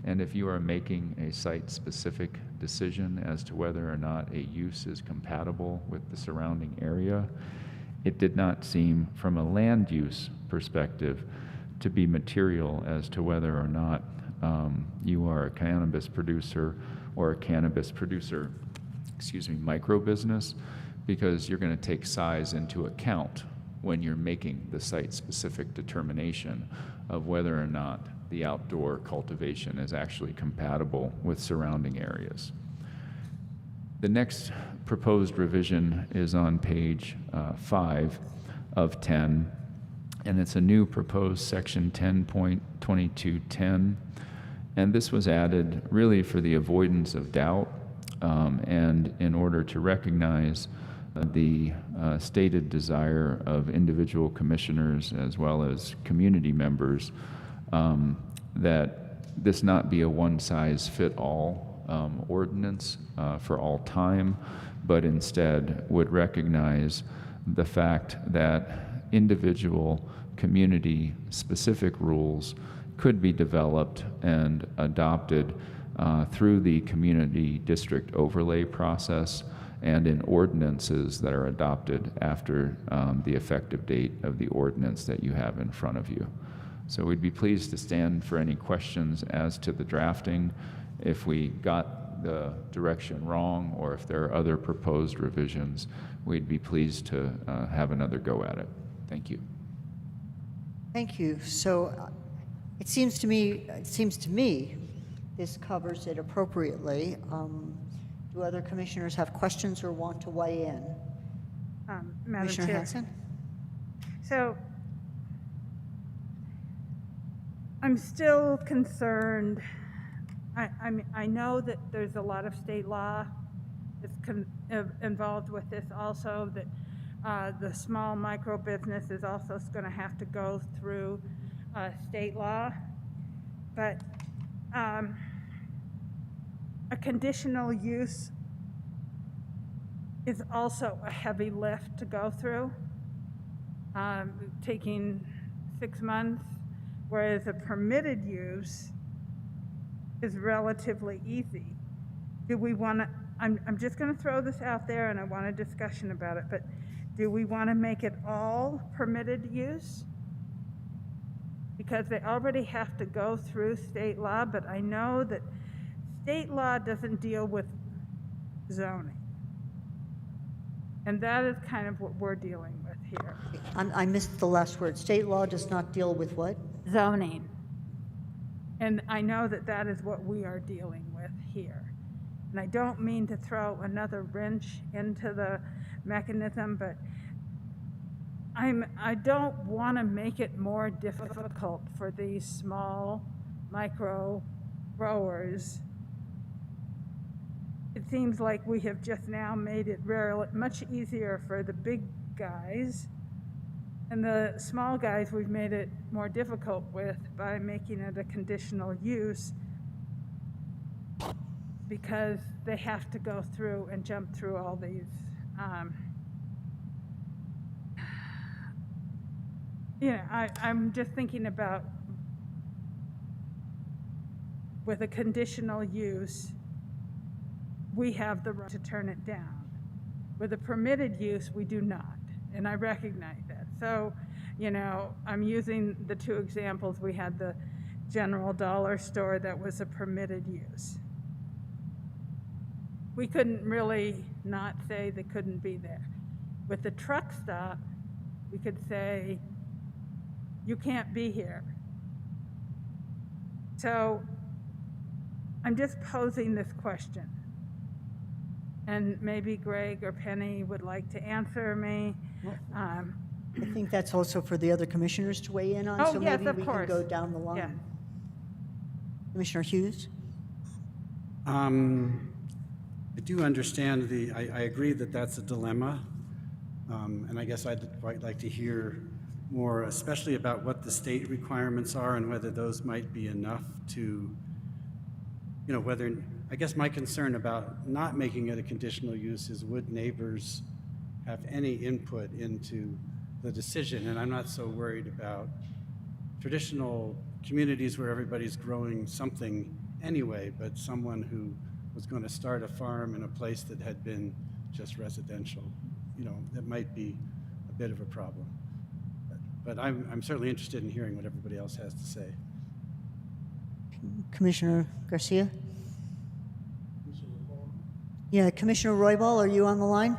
And if you are making a site-specific decision as to whether or not a use is compatible with the surrounding area, it did not seem, from a land use perspective, to be material as to whether or not you are a cannabis producer or a cannabis producer, micro business, because you're going to take size into account when you're making the site-specific determination of whether or not the outdoor cultivation is actually compatible with surrounding areas. The next proposed revision is on page 5 of 10, and it's a new proposed section 10.2210. And this was added really for the avoidance of doubt and in order to recognize the stated desire of individual commissioners as well as community members that this not be a one-size-fit-all ordinance for all time, but instead would recognize the fact that individual community-specific rules could be developed and adopted through the community district overlay process and in ordinances that are adopted after the effective date of the ordinance that you have in front of you. So we'd be pleased to stand for any questions as to the drafting. If we got the direction wrong or if there are other proposed revisions, we'd be pleased to have another go at it. Thank you. Thank you. So it seems to me this covers it appropriately. Do other commissioners have questions or want to weigh in? Madam Commissioner Chair. Hanson? So I'm still concerned. I know that there's a lot of state law that's involved with this also, that the small micro business is also going to have to go through state law. But a conditional use is also a heavy lift to go through, taking 6 months, whereas a permitted use is relatively easy. Do we want to, I'm just going to throw this out there and I want a discussion about it, but do we want to make it all permitted use? Because they already have to go through state law, but I know that state law doesn't deal with zoning. And that is kind of what we're dealing with here. I missed the last word. State law does not deal with what? Zoning. And I know that that is what we are dealing with here. And I don't mean to throw another wrench into the mechanism, but I don't want to make it more difficult for these small micro growers. It seems like we have just now made it much easier for the big guys, and the small guys we've made it more difficult with by making it a conditional use, because they have to go through and jump through all these I'm just thinking about with a conditional use, we have the right to turn it down. With a permitted use, we do not, and I recognize that. So, I'm using the two examples. We had the general dollar store that was a permitted use. We couldn't really not say they couldn't be there. With the truck stop, we could say, you can't be here. So I'm just posing this question. And maybe Greg or Penny would like to answer me. I think that's also for the other commissioners to weigh in on, Oh, so yes, maybe of we course. can go down the line. Yeah. Commissioner Hughes? I do understand I agree that that's a dilemma. And I guess I'd quite like to hear more, especially about what the state requirements are and whether those might be enough to, whether, I guess my concern about not making it a conditional use is would neighbors have any input into the decision? And I'm not so worried about traditional communities where everybody's growing something anyway, but someone who was going to start a farm in a place that had been just residential, that might be a bit of a problem. But I'm certainly interested in hearing what everybody else has to say. Commissioner Garcia? Yeah, Commissioner Roybal, are you on the line?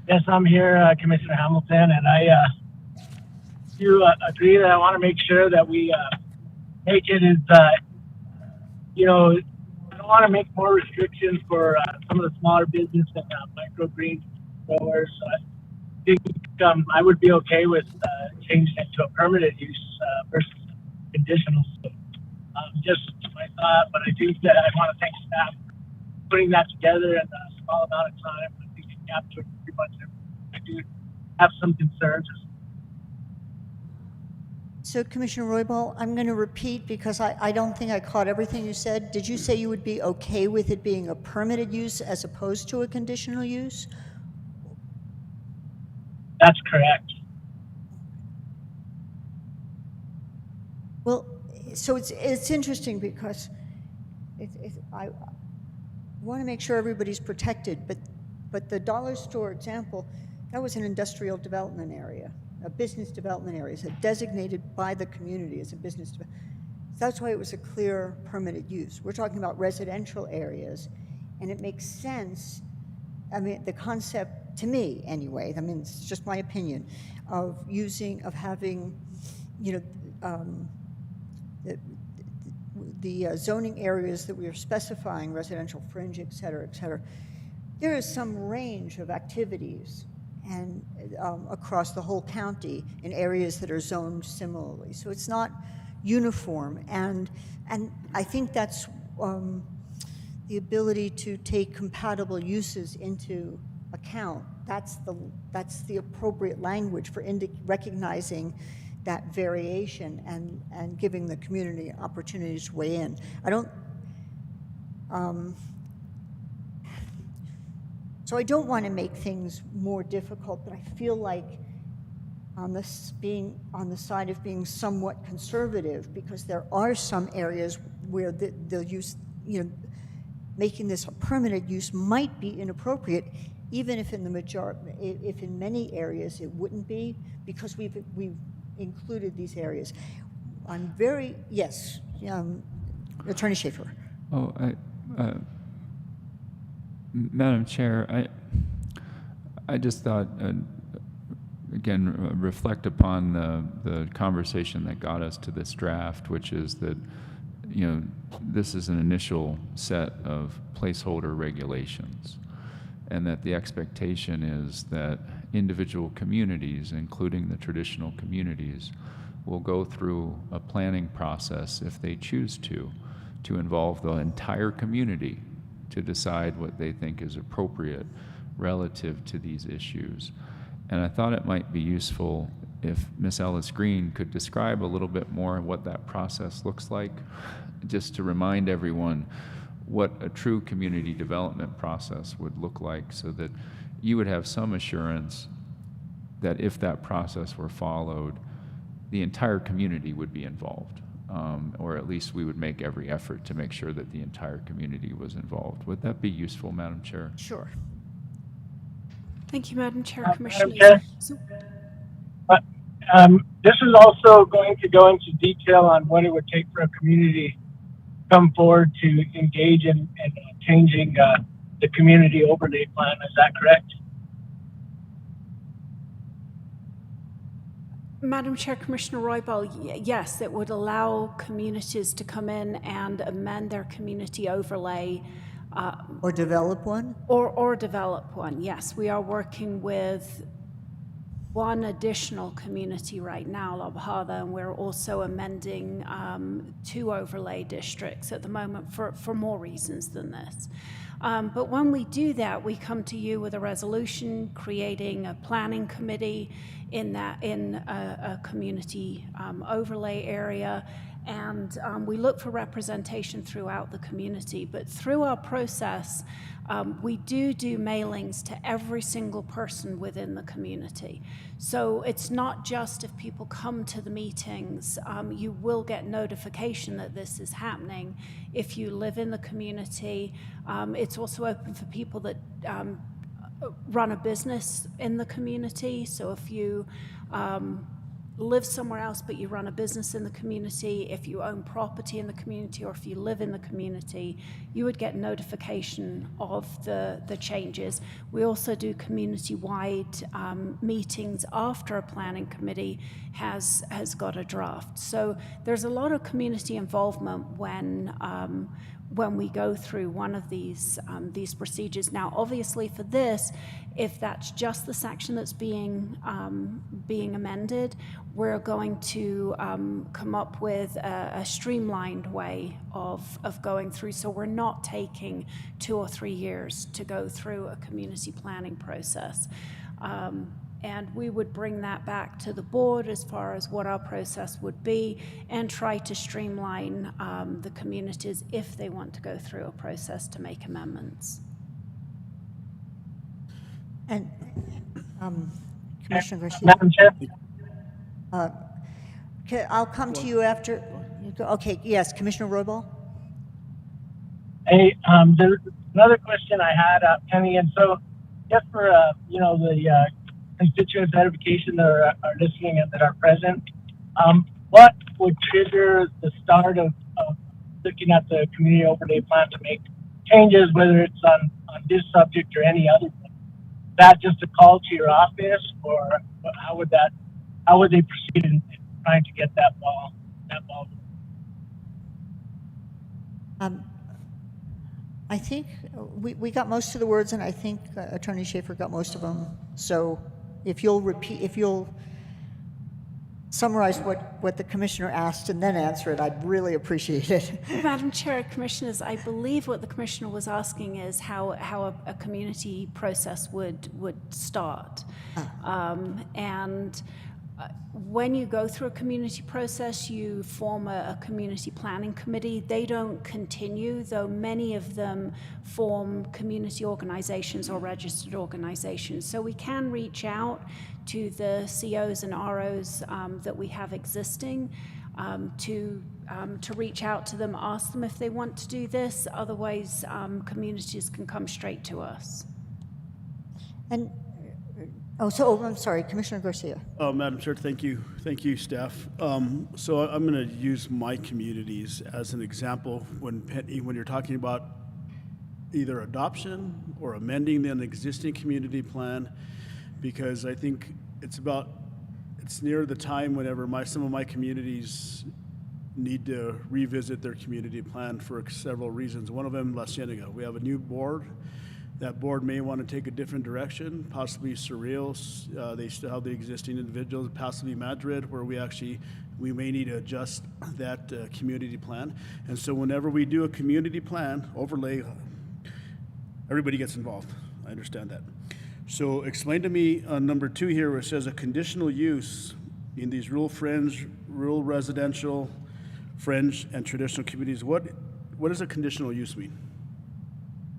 Yes, I'm here, Commissioner Hamilton, and I do agree that I want to make sure that we make it as, I don't want to make more restrictions for some of the smaller business and microgreen growers. So I think I would be okay with changing it to a permitted use versus conditional. So, just my thought, but I think that I want to thank staff for putting that together in a small amount of time. I think it captured pretty much everything. I do have some concerns. So Commissioner Roybal, I'm going to repeat because I don't think I caught everything you said. Did you say you would be okay with it being a permitted use as opposed to a conditional use? That's correct. Well, so it's interesting because I want to make sure everybody's protected, but the dollar store example, that was an industrial development area, a business development area, so designated by the community as a business. So that's why it was a clear permitted use. We're talking about residential areas, and it makes sense. I mean, the concept, to me anyway, I mean, it's just my opinion, of having, you know, the zoning areas that we are specifying, residential fringe, et cetera, there is some range of activities and across the whole county in areas that are zoned similarly. So it's not uniform, and I think that's the ability to take compatible uses into account. That's the appropriate language for recognizing that variation and giving the community opportunities to weigh in. So I don't want to make things more difficult, but I feel like being on the side of being somewhat conservative, because there are some areas where the use, you know, making this a permanent use might be inappropriate, even if in many areas it wouldn't be, because we've included these areas. Yes, Attorney Schaefer. Madam Chair, I just thought, again, reflect upon the conversation that got us to this draft, which is that, you know, this is an initial set of placeholder regulations, and that the expectation is that individual communities, including the traditional communities, will go through a planning process, if they choose to involve the entire community to decide what they think is appropriate relative to these issues. And I thought it might be useful if Ms. Ellis Green could describe a little bit more what that process looks like, just to remind everyone what a true community development process would look like, so that you would have some assurance that if that process were followed, the entire community would be involved, or at least we would make every effort to make sure that the entire community was involved. Would that be useful, Madam Chair? Sure. Thank you, Madam Chair, Madam Commissioners. Chair? This is also going to go into detail on what it would take for a community to come forward to engage in changing the community overlay plan. Is that correct? Madam Chair, Commissioner Roybal, yes, it would allow communities to come in and amend their community overlay. Or develop one? Or develop one, yes. We are working with one additional community right now, La Bajada, and we're also amending 2 overlay districts at the moment for more reasons than this. But when we do that, we come to you with a resolution creating a planning committee in a community overlay area, and we look for representation throughout the community. But through our process, we do mailings to every single person within the community. So it's not just if people come to the meetings, you will get notification that this is happening if you live in the community. It's also open for people that run a business in the community. So if you live somewhere else but you run a business in the community, if you own property in the community, or if you live in the community, you would get notification of the changes. We also do community-wide meetings after a planning committee has got a draft. So there's a lot of community involvement when when we go through one of these procedures. Now, obviously for this, if that's just the section that's being amended, we're going to come up with a streamlined way of going through. So we're not taking 2 or 3 years to go through a community planning process. And we would bring that back to the board as far as what our process would be and try to streamline the communities if they want to go through a process to make amendments. And Commissioner Garcia? Madam Chair? Okay, I'll come to you after. Okay, yes, Commissioner Roybal? Hey, there's another question I had, Penny, and so just for, the constituents edification that are listening and that are present, what would trigger the start of looking at the community overlay plan to make changes, whether it's on this subject or any other thing? Is that just a call to your office, or how would they proceed in trying to get that ball? I think we got most of the words, and I think Attorney Schaefer got most of them. So if you'll summarize what the commissioner asked and then answer it, I'd really appreciate it. Madam Chair, Commissioners, I believe what the Commissioner was asking is how a community process would start. When you go through a community process, you form a community planning committee. They don't continue, though many of them form community organizations or registered organizations. So we can reach out to the COs and ROs that we have existing to reach out to them, ask them if they want to do this. Otherwise, communities can come straight to us. And I'm sorry, Commissioner Garcia. Madam Chair, thank you, staff. So I'm going to use my communities as an example when you're talking about either adoption or amending an existing community plan, because I think it's near the time whenever some of my communities need to revisit their community plan for several reasons. One of them, La Cienega. We have a new board. That board may want to take a different direction, possibly Surreal. They still have the existing individuals, possibly Madrid, where we may need to adjust that community plan. And so whenever we do a community plan overlay, everybody gets involved. I understand that. So explain to me on number 2 here, where it says a conditional use in these rural fringe, rural residential, fringe, and traditional communities. What does a conditional use mean?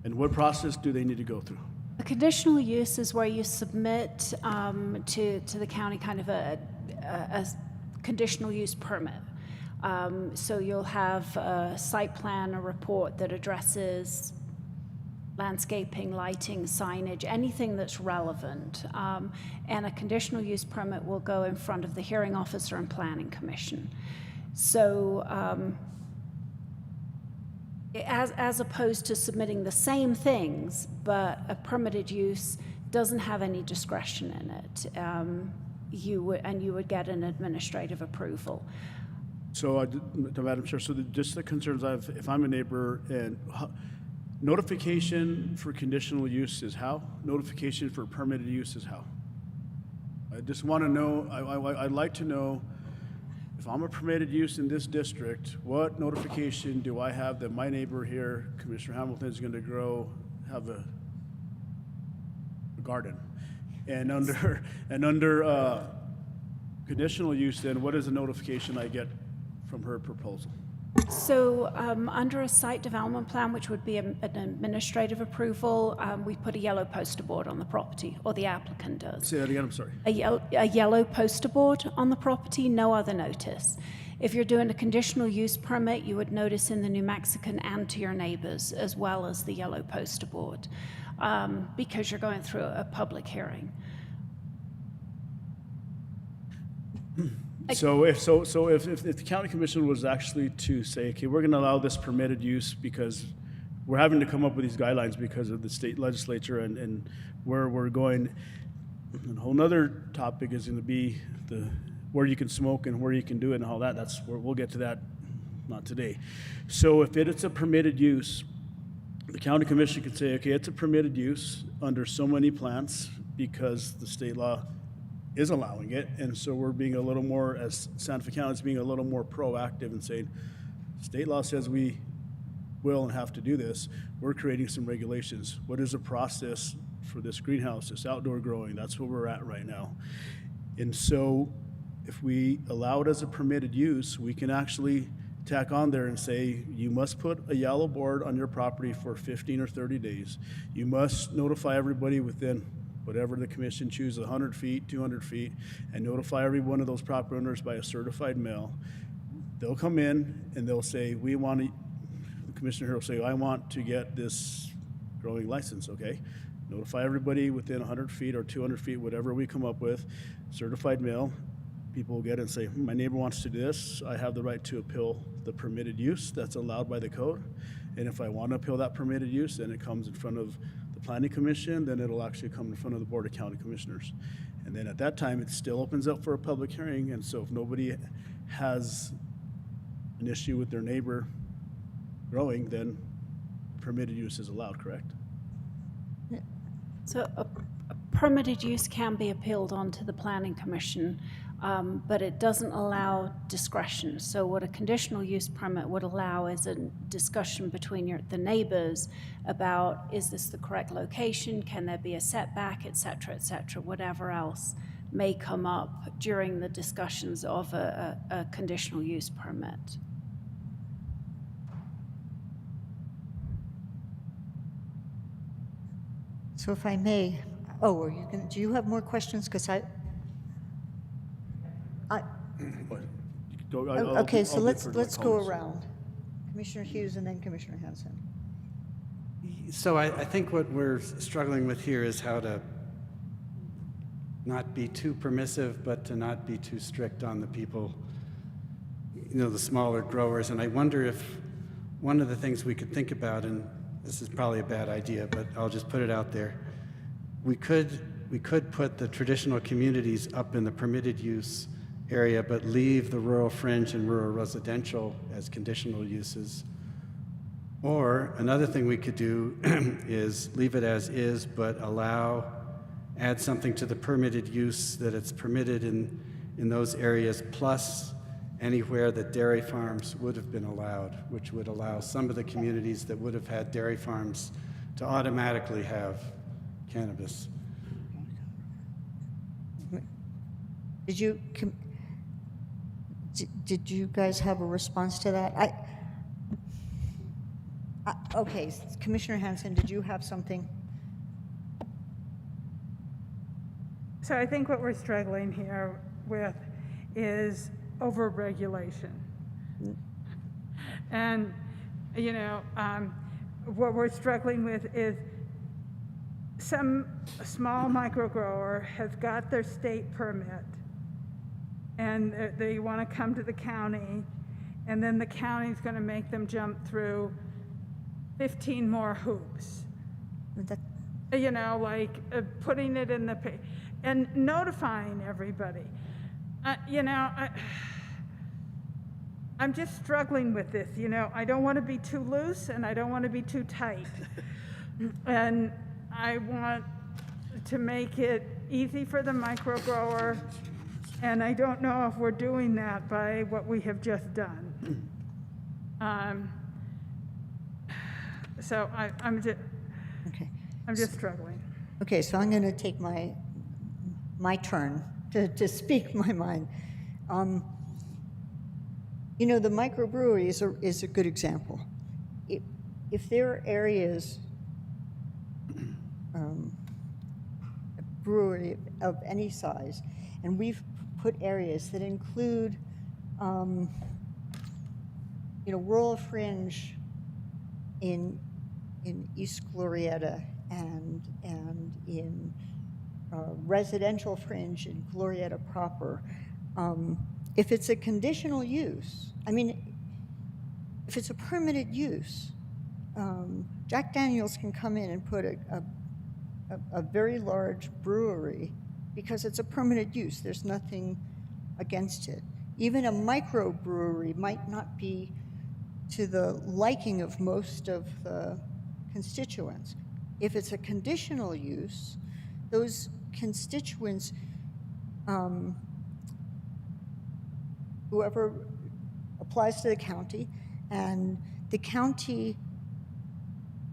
And what process do they need to go through? A conditional use is where you submit to the county kind of a conditional use permit. So you'll have a site plan, a report that addresses landscaping, lighting, signage, anything that's relevant. And a conditional use permit will go in front of the hearing officer and planning commission. So as opposed to submitting the same things, but a permitted use doesn't have any discretion in it, you would get an administrative approval. So, Madam Chair, so just the concerns I have, if I'm a neighbor, and notification for conditional use is how? Notification for permitted use is how? I just want to know, I'd like to know, if I'm a permitted use in this district, what notification do I have that my neighbor here, Commissioner Hamilton, is going to have a garden? And under conditional use, then what is the notification I get from her proposal? So under a site development plan, which would be an administrative approval, we put a yellow poster board on the property, or the applicant does. Say that again, I'm sorry. A yellow poster board on the property, no other notice. If you're doing a conditional use permit, you would notice in the New Mexican and to your neighbors, as well as the yellow poster board, because you're going through a public hearing. So if the county commission was actually to say, okay, we're going to allow this permitted use because we're having to come up with these guidelines because of the state legislature and where we're going, a whole nother topic is going to be where you can smoke and where you can do it and all that. That's where we'll get to that not today. So if it's a permitted use, the county commission could say, okay, it's a permitted use under so many plants because the state law is allowing it. And so we're being a little more, as Santa Fe County is being a little more proactive and saying, state law says we will and have to do this. We're creating some regulations. What is the process for this greenhouse, this outdoor growing? That's where we're at right now. And so if we allow it as a permitted use, we can actually tack on there and say, you must put a yellow board on your property for 15 or 30 days. You must notify everybody within whatever the commission chooses, 100 feet, 200 feet, and notify every one of those property owners by a certified mail. They'll come in and they'll say, we want to, the commissioner here will say, I want to get this growing license, okay? Notify everybody within 100 feet or 200 feet, whatever we come up with, certified mail. People will get it and say, my neighbor wants to do this. I have the right to appeal the permitted use that's allowed by the code. And if I want to appeal that permitted use, then it comes in front of the planning commission, then it'll actually come in front of the board of county commissioners. And then at that time, it still opens up for a public hearing. And so if nobody has an issue with their neighbor growing, then permitted use is allowed, correct? So a permitted use can be appealed onto the planning commission, but it doesn't allow discretion. So what a conditional use permit would allow is a discussion between the neighbors about, is this the correct location? Can there be a setback, et cetera, whatever else may come up during the discussions of a conditional use permit. So if I may, oh, are you going, do you have more questions? Because okay, so let's go around. Commissioner Hughes and then Commissioner Hanson. So I think what we're struggling with here is how to not be too permissive, but to not be too strict on the people, the smaller growers. And I wonder if one of the things we could think about, and this is probably a bad idea, but I'll just put it out there. We could put the traditional communities up in the permitted use area, but leave the rural fringe and rural residential as conditional uses. Or another thing we could do is leave it as is, but add something to the permitted use that it's permitted in those areas, plus anywhere that dairy farms would have been allowed, which would allow some of the communities that would have had dairy farms to automatically have cannabis. Did you guys have a response to that? Okay, Commissioner Hanson, did you have something? So I think what we're struggling here with is overregulation. And, what we're struggling with is some small micro grower has got their state permit and they want to come to the county, and then the county's going to make them jump through 15 more hoops. Putting it in the and notifying everybody. I'm just struggling with this. I don't want to be too loose and I don't want to be too tight. And I want to make it easy for the micro grower, and I don't know if we're doing that by what we have just done. So I'm just struggling. Okay, so I'm going to take my turn to speak my mind. The microbrewery is a good example. If there are areas, a brewery of any size, and we've put areas that include, rural fringe in East Glorieta and in residential fringe in Glorieta proper. If it's a conditional use, if it's a permitted use, Jack Daniels can come in and put a very large brewery because it's a permitted use. There's nothing against it. Even a microbrewery might not be to the liking of most of the constituents. If it's a conditional use, those constituents, whoever applies to the county, and the county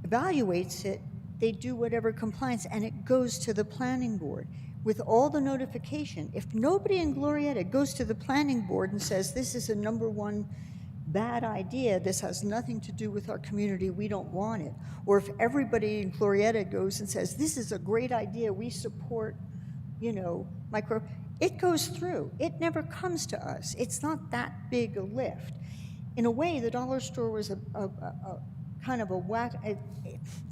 evaluates it, they do whatever compliance, and it goes to the planning board with all the notification. If nobody in Glorietta goes to the planning board and says, this is a number one bad idea, this has nothing to do with our community, we don't want it, or if everybody in Glorietta goes and says, this is a great idea, we support, micro, it goes through. It never comes to us. It's not that big a lift. In a way, the dollar store was a kind of a whack.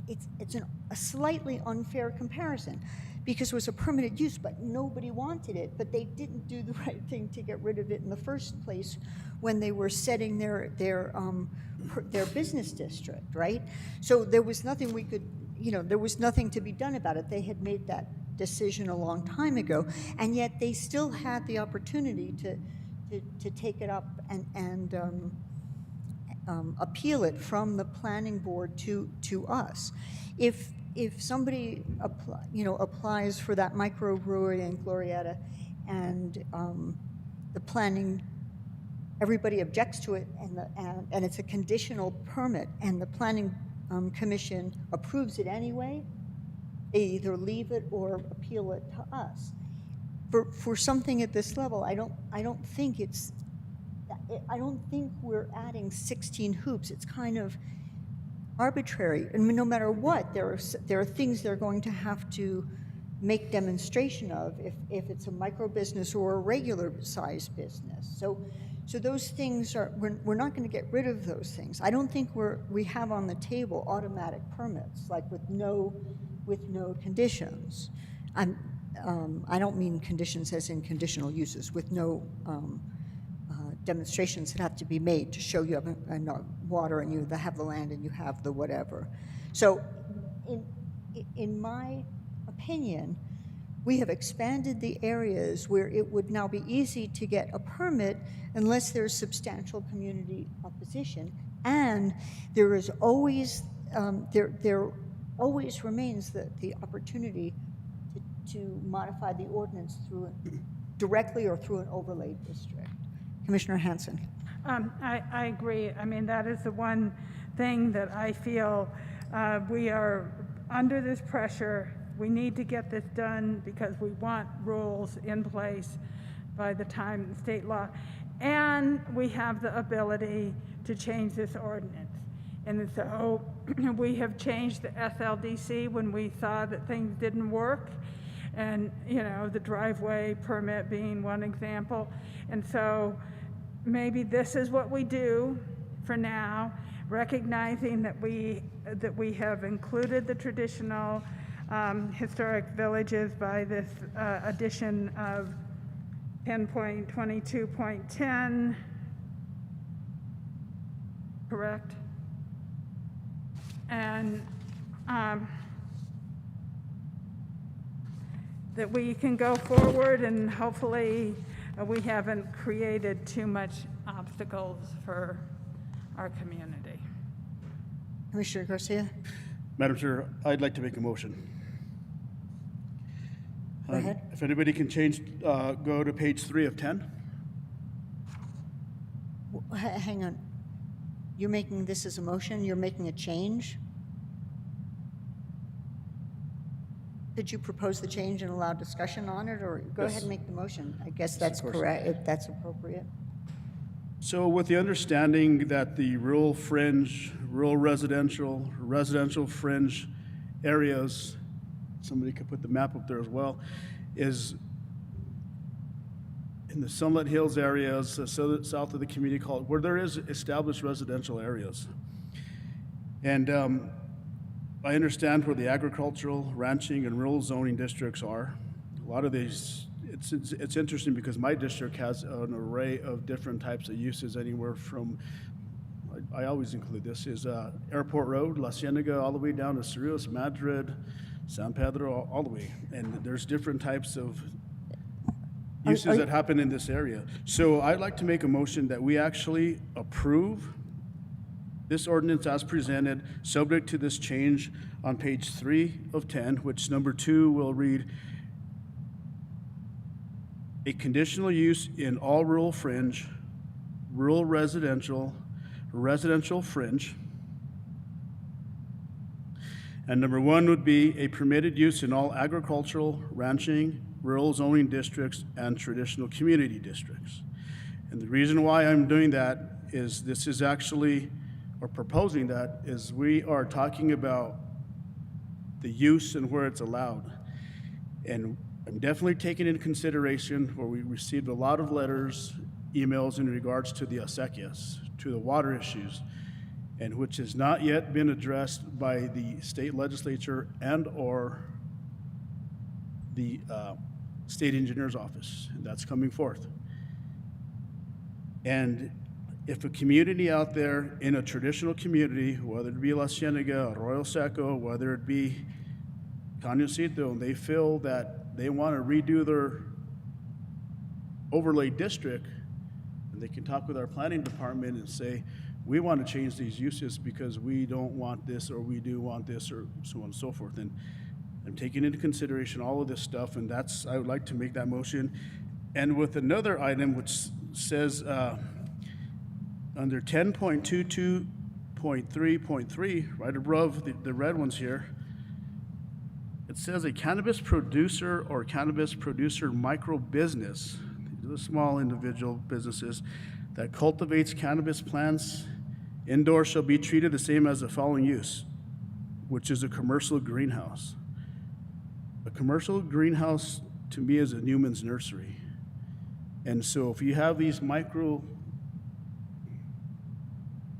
It's a slightly unfair comparison because it was a permitted use, but nobody wanted it. But they didn't do the right thing to get rid of it in the first place when they were setting their business district, right? So there was nothing we could, there was nothing to be done about it. They had made that decision a long time ago, and yet they still had the opportunity to take it up and appeal it from the planning board to us. If somebody applies for that microbrewery in Glorietta and the planning, everybody objects to it and it's a conditional permit and the planning commission approves it anyway, they either leave it or appeal it to us. For something at this level, I don't think we're adding 16 hoops. It's kind of arbitrary. I mean, no matter what, there are things they're going to have to make demonstration of if it's a micro business or a regular sized business. So those things we're not going to get rid of those things. I don't think we have on the table automatic permits, like with no conditions. I don't mean conditions as in conditional uses, with no demonstrations that have to be made to show you have water and you have the land and you have the whatever. So in my opinion, we have expanded the areas where it would now be easy to get a permit unless there's substantial community opposition, and there is always there always remains the opportunity to modify the ordinance directly or through an overlay district. Commissioner Hanson. I agree. I mean, that is the one thing that I feel we are under this pressure. We need to get this done because we want rules in place by the time the state law, and we have the ability to change this ordinance. And so we have changed the SLDC when we saw that things didn't work, and the driveway permit being one example. And so maybe this is what we do for now, recognizing that we have included the traditional historic villages by this addition of 10.22.10, correct? And that we can go forward, and hopefully we haven't created too much obstacles for our community. Commissioner Garcia. Madam Chair, I'd like to make a motion. Go ahead. If anybody can go to page 3 of 10. Hang on. You're making this as a motion? You're making a change? Did you propose the change and allow discussion on it, or go ahead and make the motion? I guess that's correct, if that's appropriate. So with the understanding that the rural residential fringe areas, somebody could put the map up there as well, is in the Sunlit Hills areas, south of the community college, where there is established residential areas. And I understand where the agricultural, ranching, and rural zoning districts are. A lot of these, it's interesting because my district has an array of different types of uses, anywhere from, I always include this, is Airport Road, La Cienega, all the way down to Cerrillos, Madrid, San Pedro, all the way. And there's different types of uses that happen in this area. So I'd like to make a motion that we actually approve this ordinance as presented, subject to this change on page 3 of 10, which number 2 will read, a conditional use in all rural fringe, rural residential, residential fringe. And number 1 would be a permitted use in all agricultural, ranching, rural zoning districts, and traditional community districts. And the reason why I'm doing that is this is actually, or proposing that, is we are talking about the use and where it's allowed. And I'm definitely taking into consideration where we received a lot of letters, emails in regards to the acequias, to the water issues, and which has not yet been addressed by the state legislature and or the state engineer's office. And that's coming forth. And if a community out there in a traditional community, whether it be La Cienega, Arroyo Seco, whether it be Cañoncito, and they feel that they want to redo their overlay district, and they can talk with our planning department and say, we want to change these uses because we don't want this, or we do want this, or so on and so forth. And I'm taking into consideration all of this stuff, and that's, I would like to make that motion. And with another item which says under 10.22.3.3, right above the red ones here, it says a cannabis producer or cannabis producer micro business, these are the small individual businesses, that cultivates cannabis plants indoors shall be treated the same as the following use, which is a commercial greenhouse. A commercial greenhouse to me is a Newman's nursery. And so if you have these micro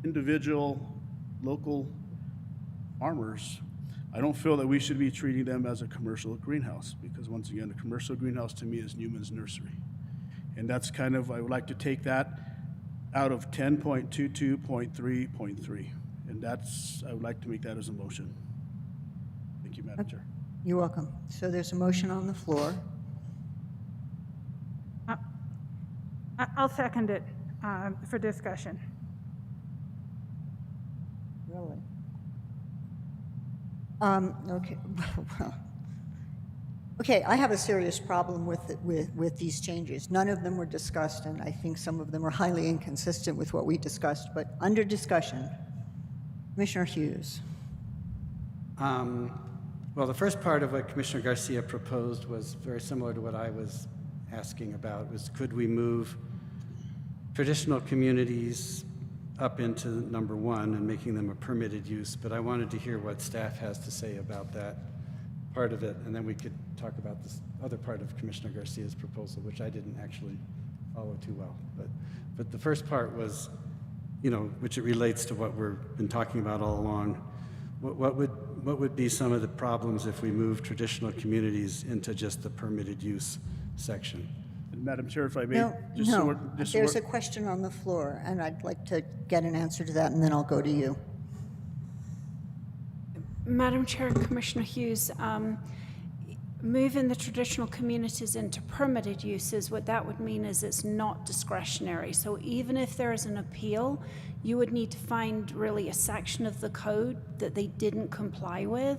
individual local farmers, I don't feel that we should be treating them as a commercial greenhouse, because once again, a commercial greenhouse to me is Newman's nursery. And that's kind of, I would like to take that out of 10.22.3.3. And that's, I would like to make that as a motion. Thank you, Madam Chair. You're welcome. So there's a motion on the floor. I'll second it for discussion. Really? Okay. Okay, I have a serious problem with these changes. None of them were discussed, and I think some of them are highly inconsistent with what we discussed. But under discussion, Commissioner Hughes. Well, the first part of what Commissioner Garcia proposed was very similar to what I was asking about, was could we move traditional communities up into number 1 and making them a permitted use, but I wanted to hear what staff has to say about that part of it, and then we could talk about this other part of Commissioner Garcia's proposal, which I didn't actually follow too well. But the first part was, you know, which it relates to what we've been talking about all along. What would be some of the problems if we move traditional communities into just the permitted use section? Madam Chair, if I may. No, there's a question on the floor, and I'd like to get an answer to that, and then I'll go to you. Madam Chair, Commissioner Hughes, moving the traditional communities into permitted uses, what that would mean is it's not discretionary. So even if there is an appeal, you would need to find really a section of the code that they didn't comply with,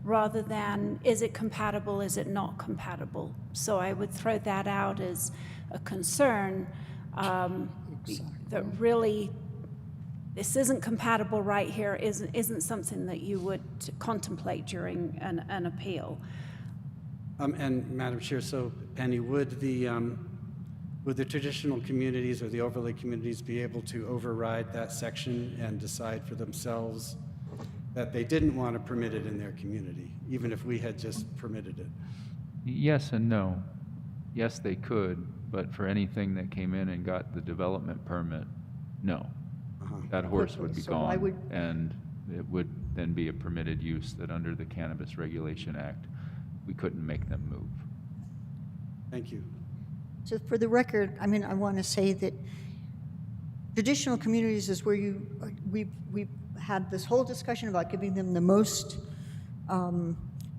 rather than is it compatible, is it not compatible. So I would throw that out as a concern that really this isn't compatible right here, isn't something that you would contemplate during an appeal. And Madam Chair, so Penny, would the traditional communities or the overlay communities be able to override that section and decide for themselves that they didn't want to permit it in their community, even if we had just permitted it? Yes and no. Yes, they could, but for anything that came in and got the development permit, no. That horse would be gone, and it would then be a permitted use that under the Cannabis Regulation Act, we couldn't make them move. Thank you. So for the record, I mean, I want to say that traditional communities is where we've had this whole discussion about giving them the most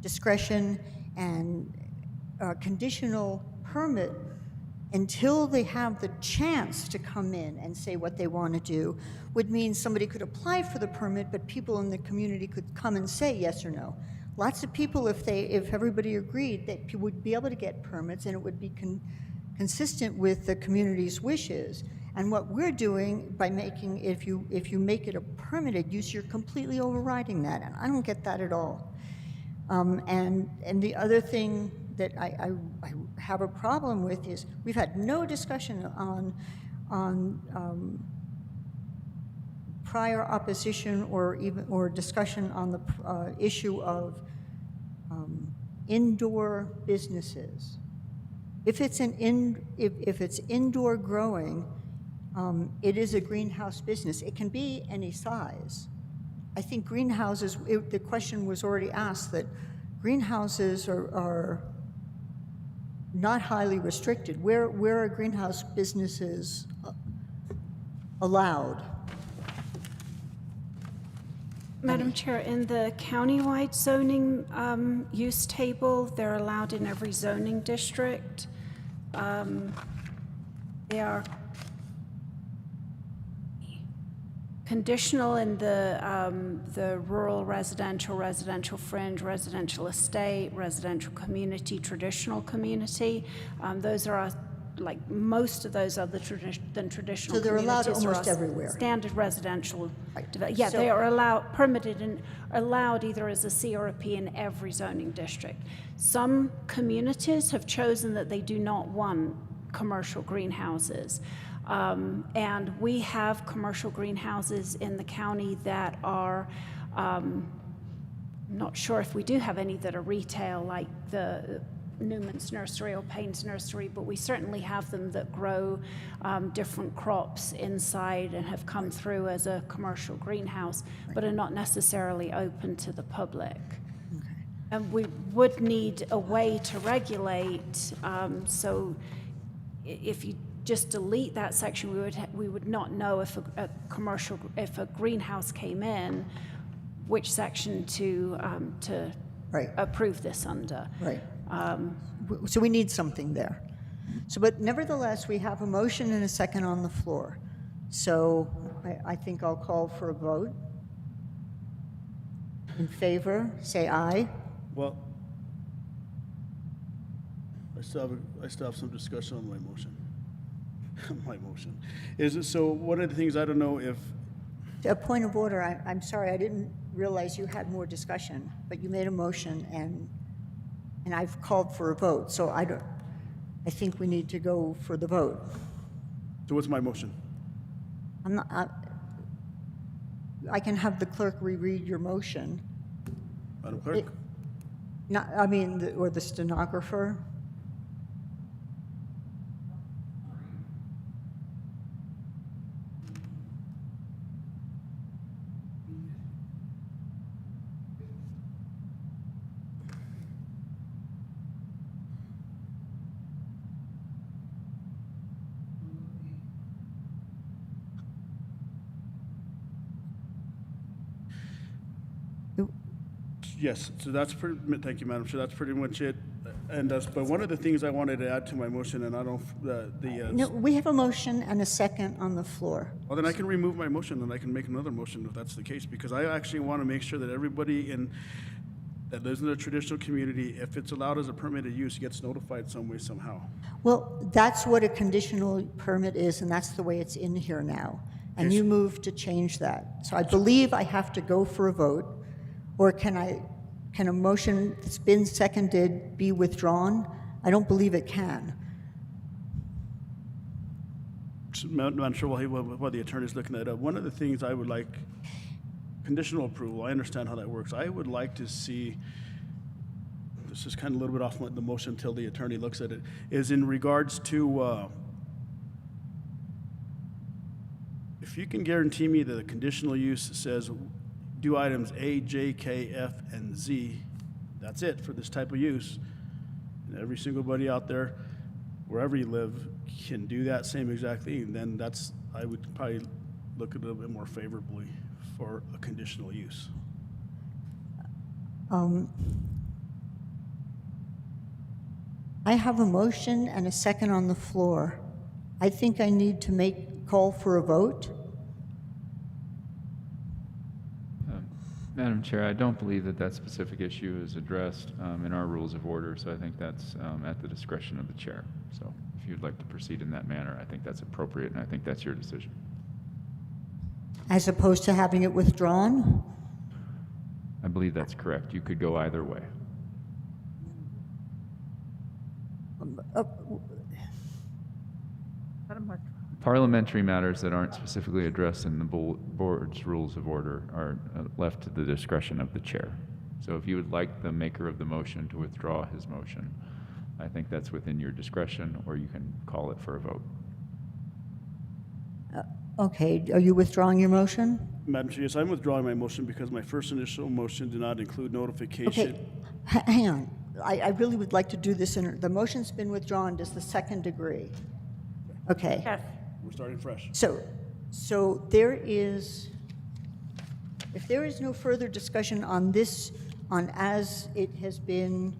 discretion, and conditional permit until they have the chance to come in and say what they want to do, would mean somebody could apply for the permit, but people in the community could come and say yes or no. Lots of people, if everybody agreed, that people would be able to get permits, and it would be consistent with the community's wishes. And what we're doing by making, if you make it a permitted use, you're completely overriding that, and I don't get that at all. And the other thing that I have a problem with is we've had no discussion on prior opposition or discussion on the issue of indoor businesses. If it's if it's indoor growing, it is a greenhouse business. It can be any size. I think greenhouses, the question was already asked that greenhouses are not highly restricted. Where are greenhouse businesses allowed? Madam Chair, in the countywide zoning use table, they're allowed in every zoning district. They are conditional in the rural, residential fringe, residential estate, residential community, traditional community. Those are like most of those other traditional. So they're allowed communities almost are everywhere. Standard residential. Right. Yeah, So- they are permitted and allowed either as a C or a P in every zoning district. Some communities have chosen that they do not want commercial greenhouses. And we have commercial greenhouses in the county that are, not sure if we do have any that are retail, like the Newman's Nursery or Payne's Nursery, but we certainly have them that grow different crops inside and have come through as a commercial greenhouse, but are not necessarily open to the public. And we would need a way to regulate, so if you just delete that section, we would not know if if a greenhouse came in, which section to approve this under. Right. So we need something there. So, but nevertheless, we have a motion and a second on the floor. So I think I'll call for a vote. In favor, say aye. Well, I still have some discussion on my motion. My motion. So one of the things, I don't know if, A point of order, I'm sorry, I didn't realize you had more discussion, but you made a motion and I've called for a vote, so I think we need to go for the vote. so what's my motion? I'm not, I can have the clerk reread your motion. Madam Clerk? Or the stenographer. Yes, so that's pretty, thank you, Madam Chair, that's pretty much it. And but one of the things I wanted to add to my motion, and I don't, No, we have a motion and a second on the floor. well, then I can remove my motion and I can make another motion if that's the case, because I actually want to make sure that everybody that lives in the traditional community, if it's allowed as a permitted use, gets notified some way, somehow. Well, that's what a conditional permit is, and that's the way it's in here now. And you moved to change that. So I believe I have to go for a vote, or can a motion that's been seconded be withdrawn? I don't believe it can. I'm not sure while the attorney's looking that up. One of the things I would like, conditional approval, I understand how that works. I would like to see, this is kind of a little bit off the motion until the attorney looks at it, is in regards to, if you can guarantee me that the conditional use says do items A, J, K, F, and Z, that's it for this type of use. And every single buddy out there, wherever you live, can do that same exact thing, then I would probably look a little bit more favorably for a conditional use. I have a motion and a second on the floor. I think I need to call for a vote. Madam Chair, I don't believe that that specific issue is addressed in our rules of order, so I think that's at the discretion of the chair. So if you'd like to proceed in that manner, I think that's appropriate, and I think that's your decision. As opposed to having it withdrawn? I believe that's correct. You could go either way. Parliamentary matters that aren't specifically addressed in the board's rules of order are left to the discretion of the chair. So if you would like the maker of the motion to withdraw his motion, I think that's within your discretion, or you can call it for a vote. Okay, are you withdrawing your motion? Madam Chair, yes, I'm withdrawing my motion because my first initial motion did not include notification. Okay, hang on. I really would like to do this the motion's been withdrawn. Does the second agree? Okay. Yes. We're starting fresh. So there is, if there is no further discussion on this, on as it has been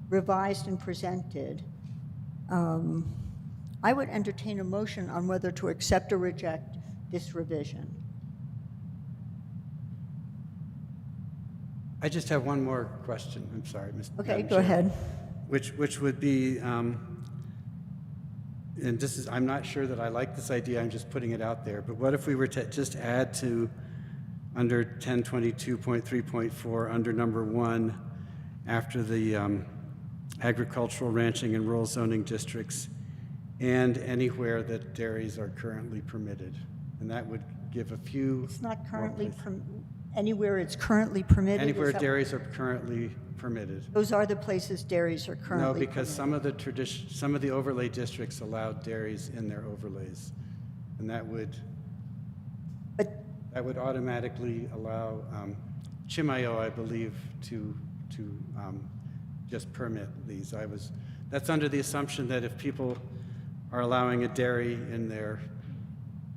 revised and presented, I would entertain a motion on whether to accept or reject this revision. I just have one more question. I'm sorry, Ms. Okay, Madam go Chair. ahead. Which would be, and this is, I'm not sure that I like this idea, I'm just putting it out there, but what if we were to just add to, under 1022.3.4, under number 1, after the agricultural, ranching, and rural zoning districts, and anywhere that dairies are currently permitted? And that would give a few... It's not currently, anywhere it's currently permitted? Anywhere dairies are currently permitted. Those are the places dairies are currently No, because permitted. some of the overlay districts allow dairies in their overlays, and that would automatically allow Chimayo, I believe, to just permit these. That's under the assumption that if people are allowing a dairy in their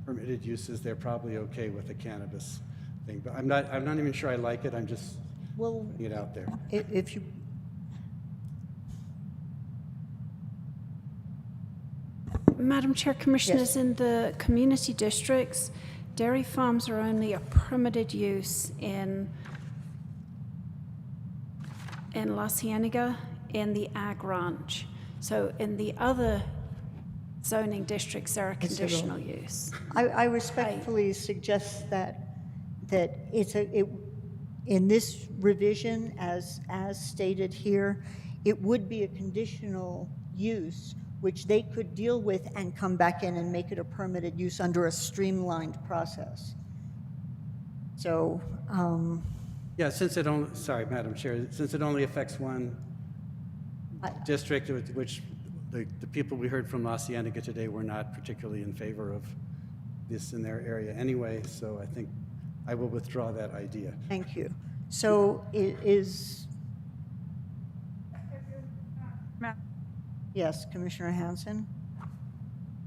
permitted uses, they're probably okay with the cannabis thing. But I'm not even sure I like it. I'm just putting it out there. If you... Madam Chair, Commissioners, in the community districts, dairy farms are only a permitted use in La Cienega, in the Ag Ranch. So in the other zoning districts, they're a conditional use. I respectfully suggest that in this revision, as stated here, it would be a conditional use, which they could deal with and come back in and make it a permitted use under a streamlined process. So, Yeah, since it only, sorry, Madam Chair, since it only affects one district, which the people we heard from La Cienega today were not particularly in favor of this in their area anyway, so I think I will withdraw that idea. thank you. So it is... Yes, Commissioner Hanson?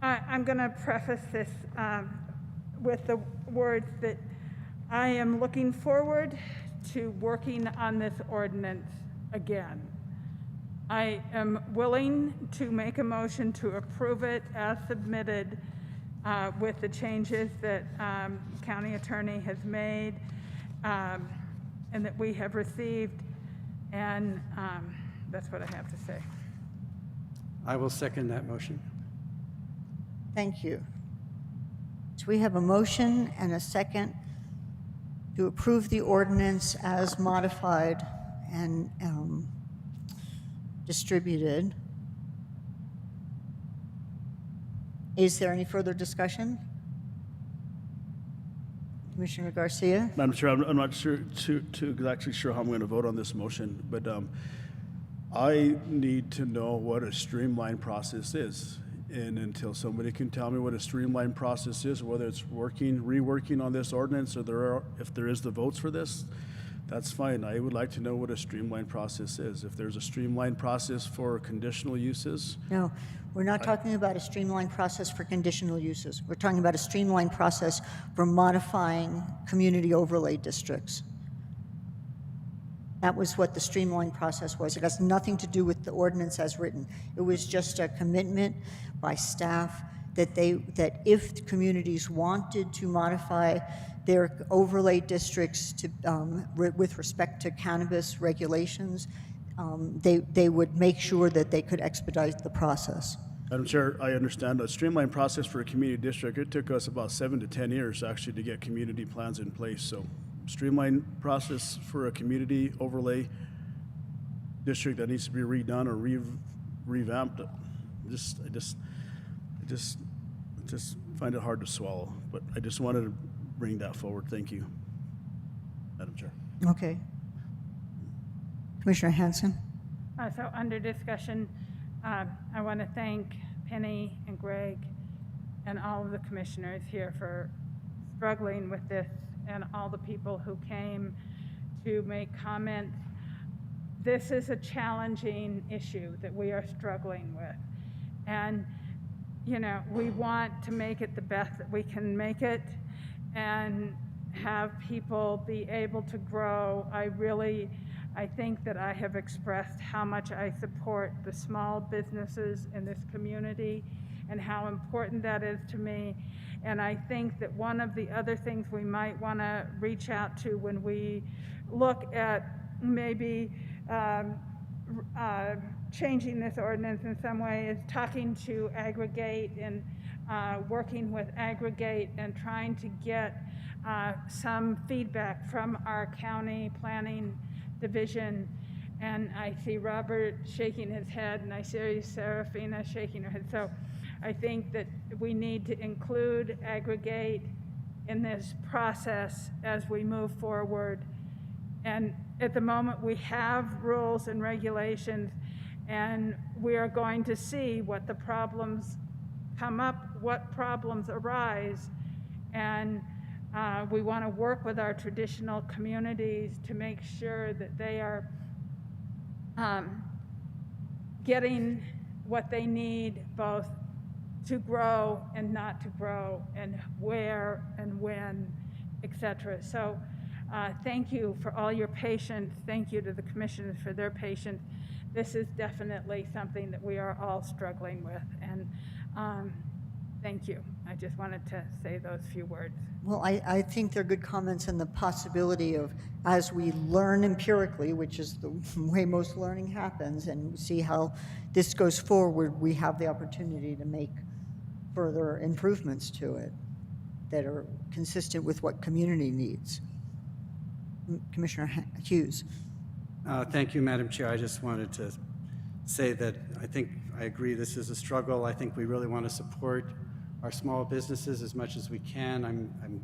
I'm going to preface this with the words that I am looking forward to working on this ordinance again. I am willing to make a motion to approve it as submitted with the changes that County Attorney has made and that we have received, and that's what I have to say. I will second that motion. Thank you. So we have a motion and a second to approve the ordinance as modified and distributed. Is there any further discussion? Commissioner Garcia? Madam Chair, I'm not sure too exactly sure how I'm going to vote on this motion, but I need to know what a streamlined process is. And until somebody can tell me what a streamlined process is, whether it's reworking on this ordinance, or if there is the votes for this, that's fine. I would like to know what a streamlined process is. If there's a streamlined process for conditional uses. No, we're not talking about a streamlined process for conditional uses. We're talking about a streamlined process for modifying community overlay districts. That was what the streamlined process was. It has nothing to do with the ordinance as written. It was just a commitment by staff that that if communities wanted to modify their overlay districts to, with respect to cannabis regulations, they would make sure that they could expedite the process. Madam Chair, I understand a streamlined process for a community district. It took us about 7 to 10 years actually to get community plans in place. So streamlined process for a community overlay district that needs to be redone or revamped. I just find it hard to swallow, but I just wanted to bring that forward. Thank you, Madam Chair. Okay. Commissioner Hanson? So under discussion, I want to thank Penny and Greg and all of the commissioners here for struggling with this and all the people who came to make comments. This is a challenging issue that we are struggling with. And, you know, we want to make it the best that we can make it and have people be able to grow. I think that I have expressed how much I support the small businesses in this community and how important that is to me. And I think that one of the other things we might want to reach out to when we look at maybe changing this ordinance in some way is talking to Aggregate and working with Aggregate and trying to get some feedback from our county planning division. And I see Robert shaking his head, and I see Serafina shaking her head. So I think that we need to include Aggregate in this process as we move forward. And at the moment, we have rules and regulations, and we are going to see what the problems come up, what problems arise, and we want to work with our traditional communities to make sure that they are getting what they need, both to grow and not to grow, and where and when, etc. So thank you for all your patience. Thank you to the commissioners for their patience. This is definitely something that we are all struggling with, and thank you. I just wanted to say those few words. Well, I think they're good comments, and the possibility of, as we learn empirically, which is the way most learning happens, and see how this goes forward, we have the opportunity to make further improvements to it that are consistent with what community needs. Commissioner Hughes. Thank you, Madam Chair. I just wanted to say that I agree this is a struggle. I think we really want to support our small businesses as much as we can. I'm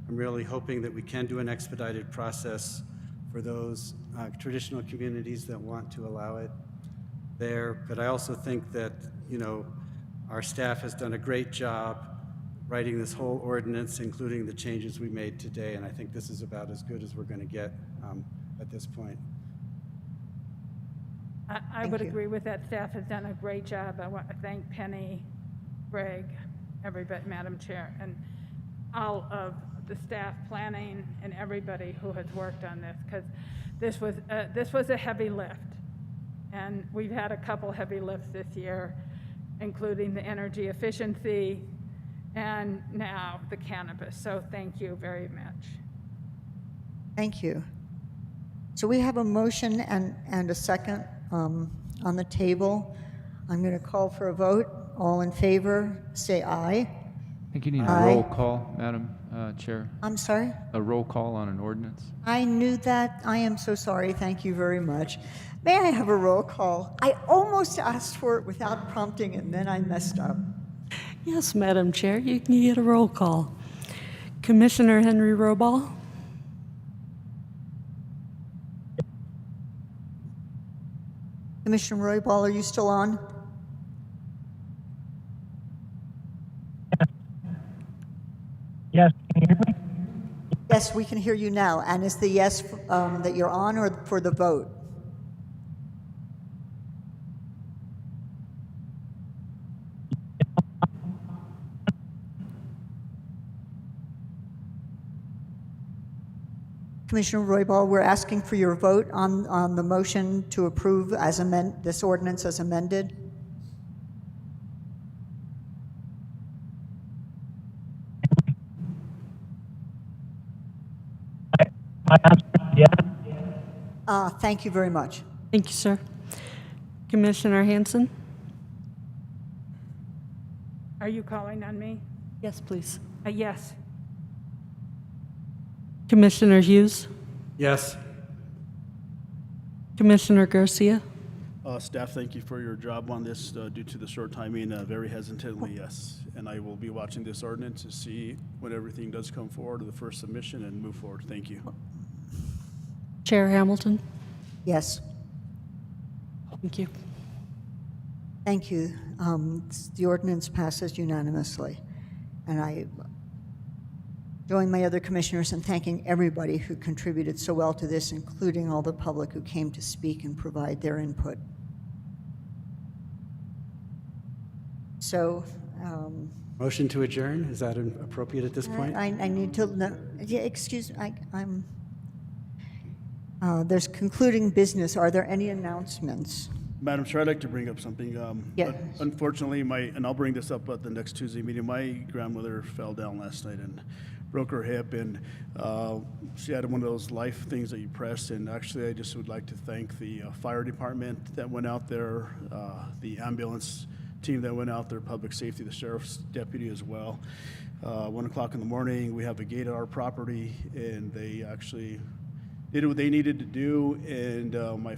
really hoping that we can do an expedited process for those traditional communities that want to allow it there. But I also think that, you know, our staff has done a great job writing this whole ordinance, including the changes we made today, and I think this is about as good as we're going to get at this point. I would agree with that. Staff has done a great job. I want to thank Penny, Greg, everybody, Madam Chair, and all of the staff planning and everybody who has worked on this, because this was a heavy lift, and we've had a couple heavy lifts this year, including the energy efficiency and now the cannabis. So thank you very much. Thank you. So we have a motion and a second on the table. I'm going to call for a vote. All in favor, say aye. I think you need Aye. a roll call, Madam Chair. I'm sorry? A roll call on an ordinance. I knew that. I am so sorry. Thank you very much. May I have a roll call? I almost asked for it without prompting, and then I messed up. Yes, Madam Chair, you can get a roll call. Commissioner Henry Robal? Commissioner Roybal, are you still on? Yes, can you hear me? Yes, we can hear you now. And is the yes that you're on or for the vote? Commissioner Roybal, we're asking for your vote on the motion to approve as this ordinance as amended. My answer is yes. Thank you very much. Thank you, sir. Commissioner Hanson? Are you calling on me? Yes, please. Yes. Commissioner Hughes? Yes. Commissioner Garcia? Staff, thank you for your job on this. Due to the short timing, very hesitantly, yes. And I will be watching this ordinance to see when everything does come forward to the first submission and move forward. Thank you. Chair Hamilton? Yes. Thank you. Thank you. The ordinance passes unanimously. And I join my other commissioners in thanking everybody who contributed so well to this, including all the public who came to speak and provide their input. So, Motion to adjourn, is that appropriate at this point? I need to, yeah, excuse me, there's concluding business. Are there any announcements? Madam Chair, I'd like to bring up something. Yes. Unfortunately, and I'll bring this up at the next Tuesday meeting, my grandmother fell down last night and broke her hip, and she had one of those life things that you press, and actually I just would like to thank the fire department that went out there, the ambulance team that went out there, public safety, the sheriff's deputy as well. 1 o'clock in the morning, we have a gate at our property, and they actually did what they needed to do, and my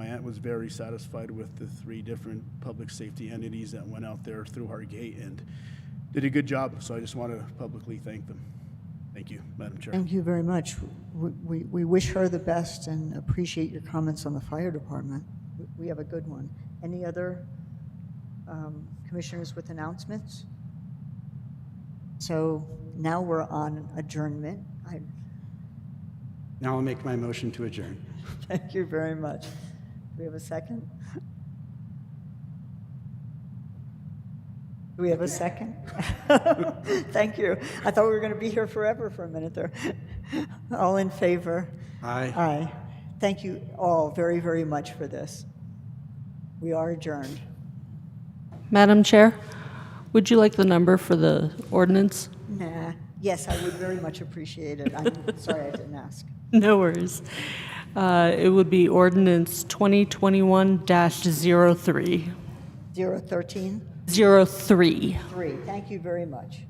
aunt was very satisfied with the 3 different public safety entities that went out there through our gate and did a good job, so I just want to publicly thank them. Thank you, Madam Chair. Thank you very much. We wish her the best and appreciate your comments on the fire department. We have a good one. Any other commissioners with announcements? So now we're on adjournment. Now I'll make my motion to adjourn. Thank you very much. Do we have a second? Do we have a second? Thank you. I thought we were going to be here forever for a minute there. All in favor? Aye. Aye. Thank you all very, very much for this. We are adjourned. Madam Chair, would you like the number for the ordinance? Nah. Yes, I would very much appreciate it. I'm sorry I didn't ask. No worries. It would be ordinance 2021-03. 013? 03. 3. Thank you very much.